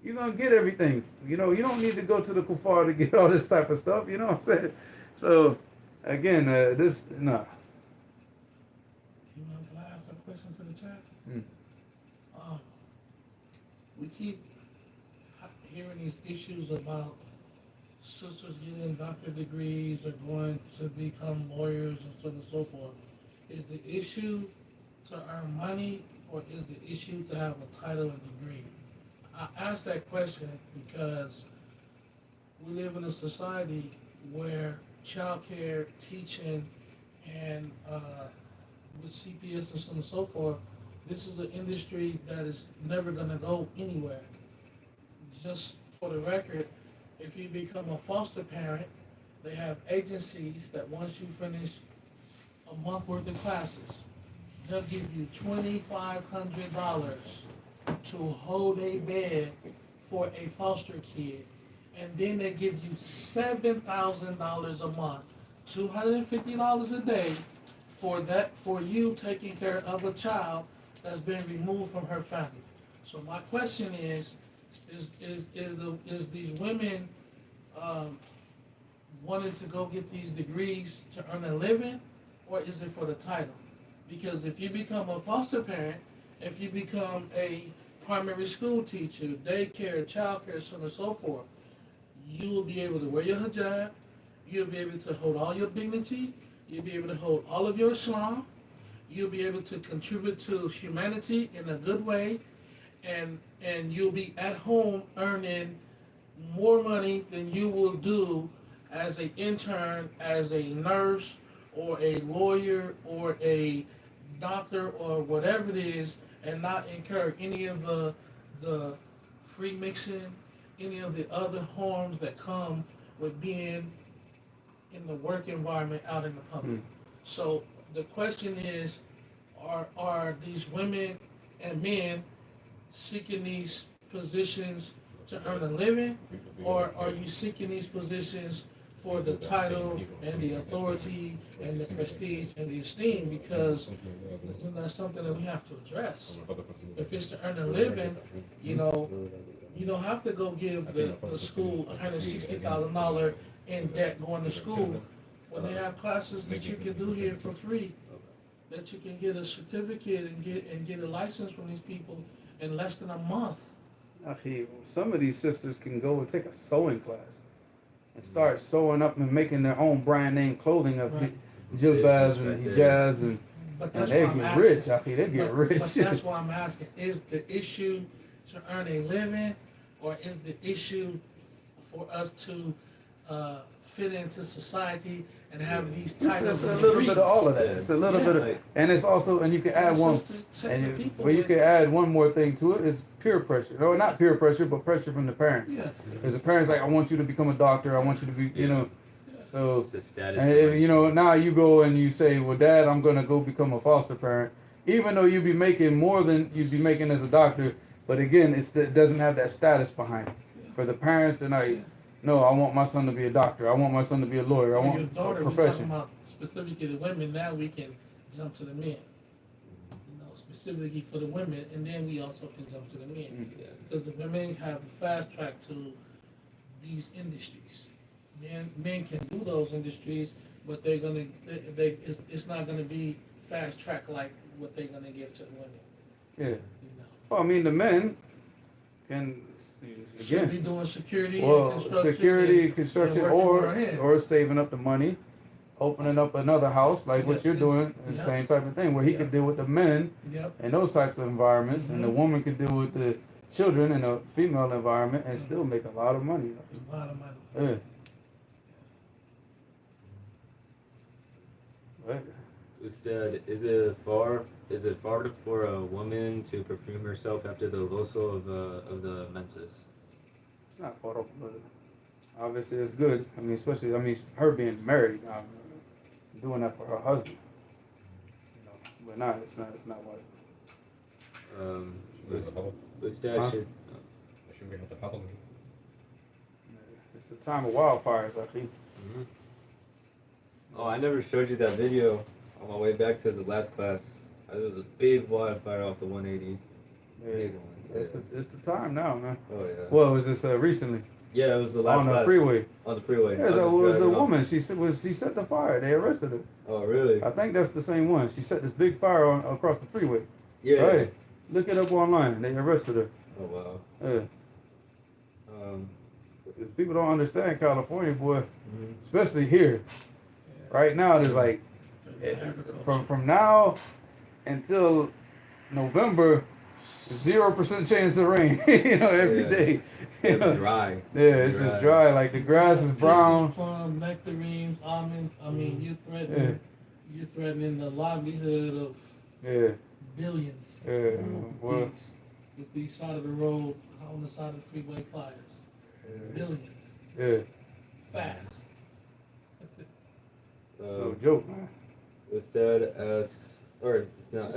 You're going to get everything. You know, you don't need to go to the kuffar to get all this type of stuff. You know what I'm saying? So, again, You want to ask a question to the chat? We keep hearing these issues about sisters getting doctorate degrees or going to become lawyers and so on and so forth. Is the issue to earn money, or is the issue to have a title and degree? I ask that question because we live in a society where childcare, teaching, and with CPS and so on and so forth, this is an industry that is never going to go anywhere. Just for the record, if you become a foster parent, they have agencies that once you finish a month worth of classes, they'll give you $2,500 to hold a bed for a foster kid. And then they give you $7,000 a month, $250 a day for you taking care of a child that's been removed from her family. So my question is these women wanting to go get these degrees to earn a living, or is it for the title? Because if you become a foster parent, if you become a primary school teacher, daycare, childcare, so on and so forth, you will be able to wear your hijab, you'll be able to hold all your dignity, you'll be able to hold all of your Islam, you'll be able to contribute to humanity in a good way, and you'll be at home earning more money than you will do as an intern, as a nurse, or a lawyer, or a doctor, or whatever it is, and not incur any of the free mixing, any of the other harms that come with being in the work environment out in the public. So the question is, are these women and men seeking these positions to earn a living, or are you seeking these positions for the title and the authority and the prestige and the esteem? Because that's something that we have to address. If it's to earn a living, you don't have to go give the school $160,000 in debt going to school when they have classes that you can do here for free, that you can get a certificate and get a license from these people in less than a month. Some of these sisters can go and take a sewing class and start sewing up and making their own brand name clothing of jilbabs and hijabs, and they get rich. They get rich. But that's why I'm asking: is the issue to earn a living, or is the issue for us to fit into society and have these titles? It's a little bit of all of that. It's a little bit of, and it's also, and you can add one, you can add one more thing to it, is peer pressure. No, not peer pressure, but pressure from the parents. Yeah. Because the parents like, I want you to become a doctor. I want you to be, So, It's the status. and, now you go and you say, well, Dad, I'm going to go become a foster parent. Even though you'd be making more than you'd be making as a doctor, but again, it doesn't have that status behind it. For the parents, they're like, no, I want my son to be a doctor. I want my son to be a lawyer. I want a profession. We're talking about specifically the women. Now we can jump to the men. Specifically for the women, and then we also can jump to the men. Because the women have a fast track to these industries. Men can do those industries, but it's not gonna be fast track like what they're gonna give to the women. Yeah. Well, I mean, the men can Should be again, doing security well, and construction. security, and construction, working with our hands. or saving up the money, opening up another house like what Yeah, you're doing, the yeah. same type of thing, where he Yeah. could deal with the men Yep. and those types of environments, and the Mhm. woman could deal with the children in a female environment and still make a lot of money. A lot of money. Yeah. Right. Instead, is it far for a woman to perfume herself after the ghusl of the menses? It's not far off, but obviously it's good. I mean, especially her being married, doing that for her husband. You know, but not, it's not what. Instead, Huh? should عشان بيحط الحطب. It's the time of wildfires, I think. Mhm. Oh, I never showed you that video on my way back to the last class. There was a big wildfire off the 180. Yeah. Big one. It's the time now, man. Oh yeah. Well, was this recently Yeah, it was the last on the class. freeway? On the freeway. Yeah, I it just was a driving off. woman. She set the fire. They arrested her. Oh really? I think that's the same one. She set this big fire across the freeway. Yeah. Right. Look it up online. They arrested her. Oh wow. Yeah. Because people don't understand California, boy. Mhm. Especially here. Right now, there's like from now until November, 0% chance of rain. You know, every Yeah. day. You Yeah, know? dry. Yeah, it's just dry. Like the grass is brown. Peaches, plum, nectarines, almonds. I mean, Yeah. you're threatening the livelihood of Yeah, billions. yeah. Well, With the side of the road, on the side of the freeway fires. Billions. yeah. Fast. So joke, man. Instead asks, or no.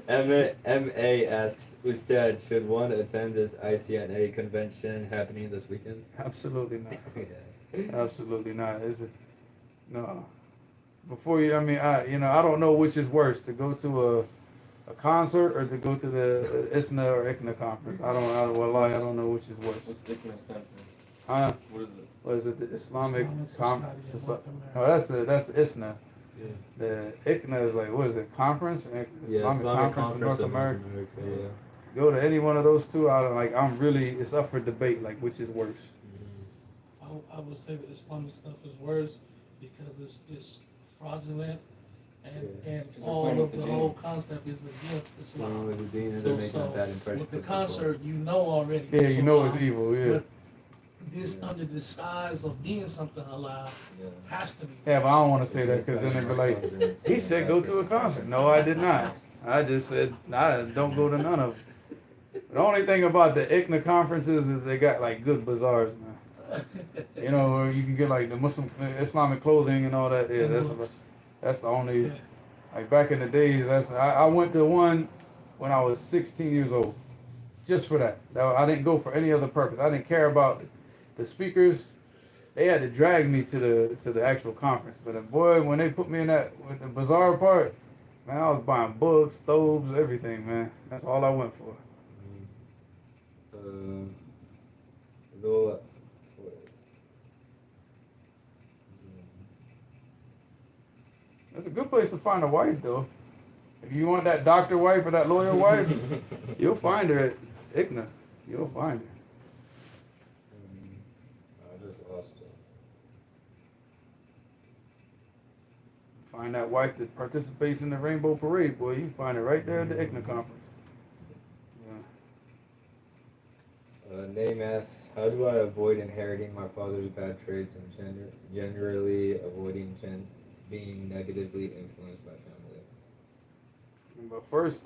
MA asks, Ustad, should one attend this ICNA convention happening this weekend? Absolutely not. Yeah. Absolutely not. No. Before you, I don't know which is worse, to go to a concert or to go to the ISNA or ICNA conference. I don't know which is worse. What's ICNA stand for? Huh? What is it? What is it? The Islamic Islamic Society. Society of Oh, that's the ISNA. Yeah. The ICNA is like, what is it? Conference? Islamic Conference of North America. Yeah. To go to any one of those two, it's up for debate, like which is worse. I would say the Islamic stuff is worse because it's fraudulent and Because all they're of the playing with the whole deen. concept is against Islam. With the dean and So, they're making a bad impression. with the with people. concert, you know already. Yeah, it's you know it's halal, evil, yeah. But this under the disguise of being something halal Yeah. has to be. Yeah, but I don't want to say that because then they'd be like, he said go to a concert. No, I did not. I just said, I don't go to none of them. The only thing about the ICNA conferences is they got like good bazaars, man. You know, where you can get like the Muslim Islamic clothing and all that. Yeah, that's the only. Yeah. Like back in the days, I went to one when I was 16 years old, just for that. I didn't go for any other purpose. I didn't care about the speakers. They had to drag me to the actual conference. But boy, when they put me in with the bazaar part, man, I was buying books, stoves, everything, man. That's all I went for. Though, That's a good place to find a wife, though. If you want that doctor wife or that lawyer wife, you'll find her at ICNA. You'll find her. I just lost it. Find that wife that participates in the Rainbow Parade, boy. You find her right there at the ICNA conference. Yeah. Name asks, how do I avoid inheriting my father's bad traits and generally avoiding being negatively influenced by family? But first,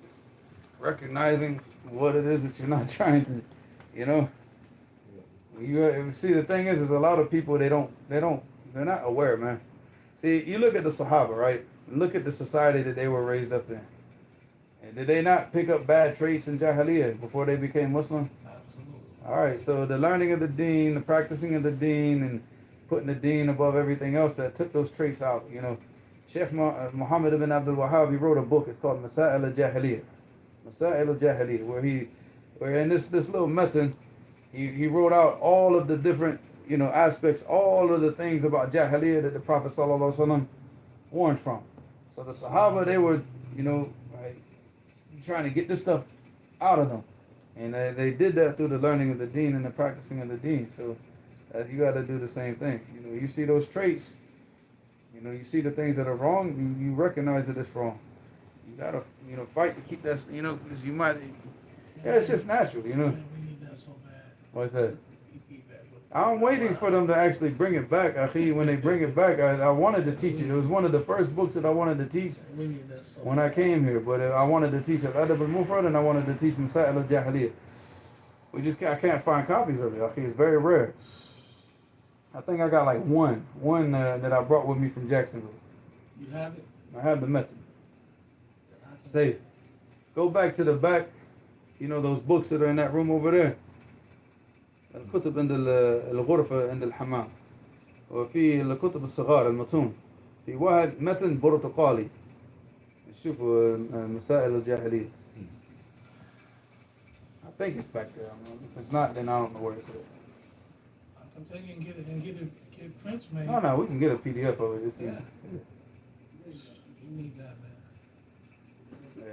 recognizing what it is that you're not trying to, you see, the thing is a lot of people they're not aware, man. See, you look at the Sahaba, right? Look at the society that they were raised up in. And did they not pick up bad traits in Jahiliyyah before they became Muslim? Absolutely. All right, so the learning of the deen, the practicing of the deen, and putting the deen above everything else, that took those traits out. Sheikh Muhammad ibn Abdul Wahhab, he wrote a book. It's called Masail al-Jahiliyyah. Masail al-Jahiliyyah, where in this little matan, he wrote out all of the different aspects, all of the things about Jahiliyyah that the Prophet sallallahu alaihi wasallam warned from. So the Sahaba, they were like, trying to get this stuff out of them. And they did that through the learning of the deen and the practicing of the deen. So you got to do the same thing. You know, you see those traits. You know, you see the things that are wrong. You recognize that it's wrong. You gotta, you know, fight to keep that. You know, because you might. Yeah, it's just natural. You know. Man, we need that so bad. What's that? We need that. I'm waiting for them to actually bring it back. Akhi, when they bring it back, I wanted to teach it. It was one of the first books that I wanted to teach We need that so when I came here. But I wanted to teach Adab al-Mufrad and I wanted to teach Masail al-Jahiliyyah. I can't find copies of it. Akhi, it's very rare. I think I got like one that I brought with me from Jacksonville. You have it? I have the method. Save it. Go back to the back. You know those books that are in that room over there. الكتب عند الغرفة عند الحمام وفي الكتب الصغار المتون في واحد متن برتقالي شوفوا مسائل الجاهلية. I think it's back there. If it's not, then I don't know where it's at. I can tell you and get prints made. No, we can get a PDF of it. It's Yeah. easy. You need that, man.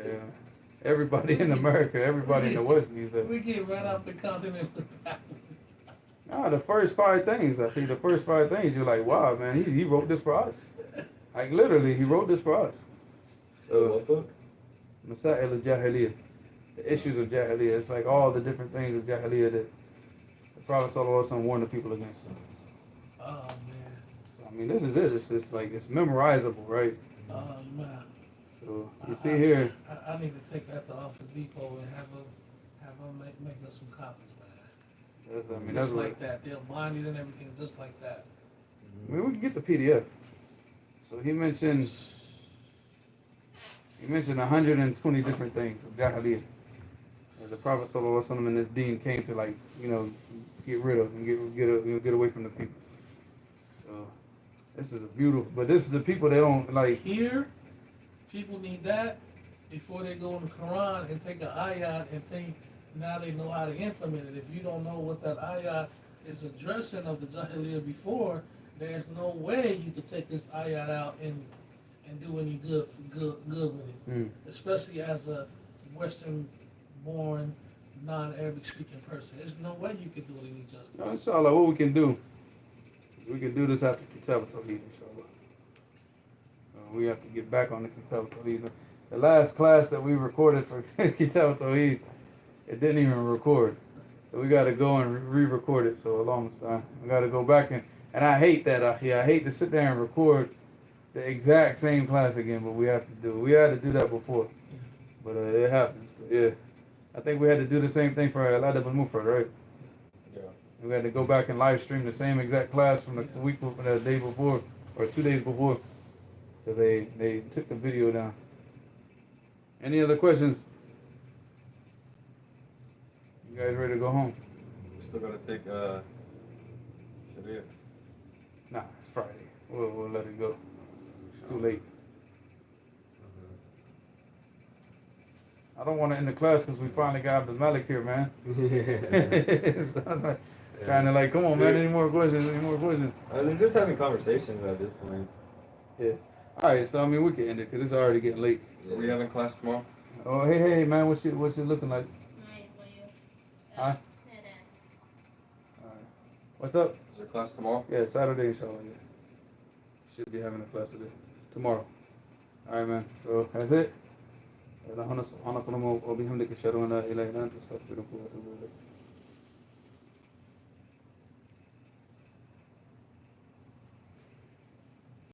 Yeah. Everybody in America, everybody in the West needs that. We get right off the continent. No, the first 5 things, I think the first 5 things, you're like, wow, man, he wrote this for us. Like, literally, he wrote this for us. What book? Masail al-Jahiliyyah. The issues of Jahiliyyah. It's like all the different things of Jahiliyyah that the Prophet ﷺ warned the people against. Oh, man. So, I mean, this is it. It's like, it's memorizable, right? Oh, man. So, you see here. I need to take that to Office Depot and have them make us some copies, man. That's Just what, like that. They'll bind it and everything just like that. I mean, we can get the PDF. So he mentioned 120 different things of Jahiliyyah. And the Prophet ﷺ and this deen came to, like, you know, get rid of and get away from the people. So this is a beautiful, but this is the people they don't like. Here, people need that before they go in the Quran and take an ayat and think now they know how to implement it. If you don't know what that ayat is addressing of the Jahiliyyah before, there's no way you could take this ayat out and do any good with it. Especially as a Western-born, non-Arabic speaking person. There's no way you could do it any justice. No, inshallah, what we can do this after Kitab al-Tawheed, inshallah. We have to get back on the Kitab al-Tawheed. The last class that we recorded for Kitab al-Tawheed, it didn't even record. So we got to go and re-record it. So a long time. We got to go back and I hate that. I hate to sit there and record the exact same class again, but we have to do it. We had to do that before, but it happens. But yeah, I think we had to do the same thing for Adab al-Mufrad, right? Yeah. We had to go back and live stream the same exact class from the week before, the day before, or 2 days before, because they took the video down. Any other questions? You guys ready to go home? Still gotta take Sharia. Nah, it's Friday. We'll let it go. It's too late. I don't want to end the class because we finally got Abdul Malik here, man. So I was like, trying to like, come on, man. Any more questions? They're just having conversations at this point. Yeah. All right. So I mean, we can end it because it's already getting late. Are we having class tomorrow? Oh, hey, man. What's it looking like? Huh? All right. What's up? Is there class tomorrow? Yeah, Saturday, inshallah. Yeah. Should be having a class today. Tomorrow. All right, man. So that's it. سبحانك اللهم وبحمدك اشهد ان لا اله الا انت استغفرك واتوب اليك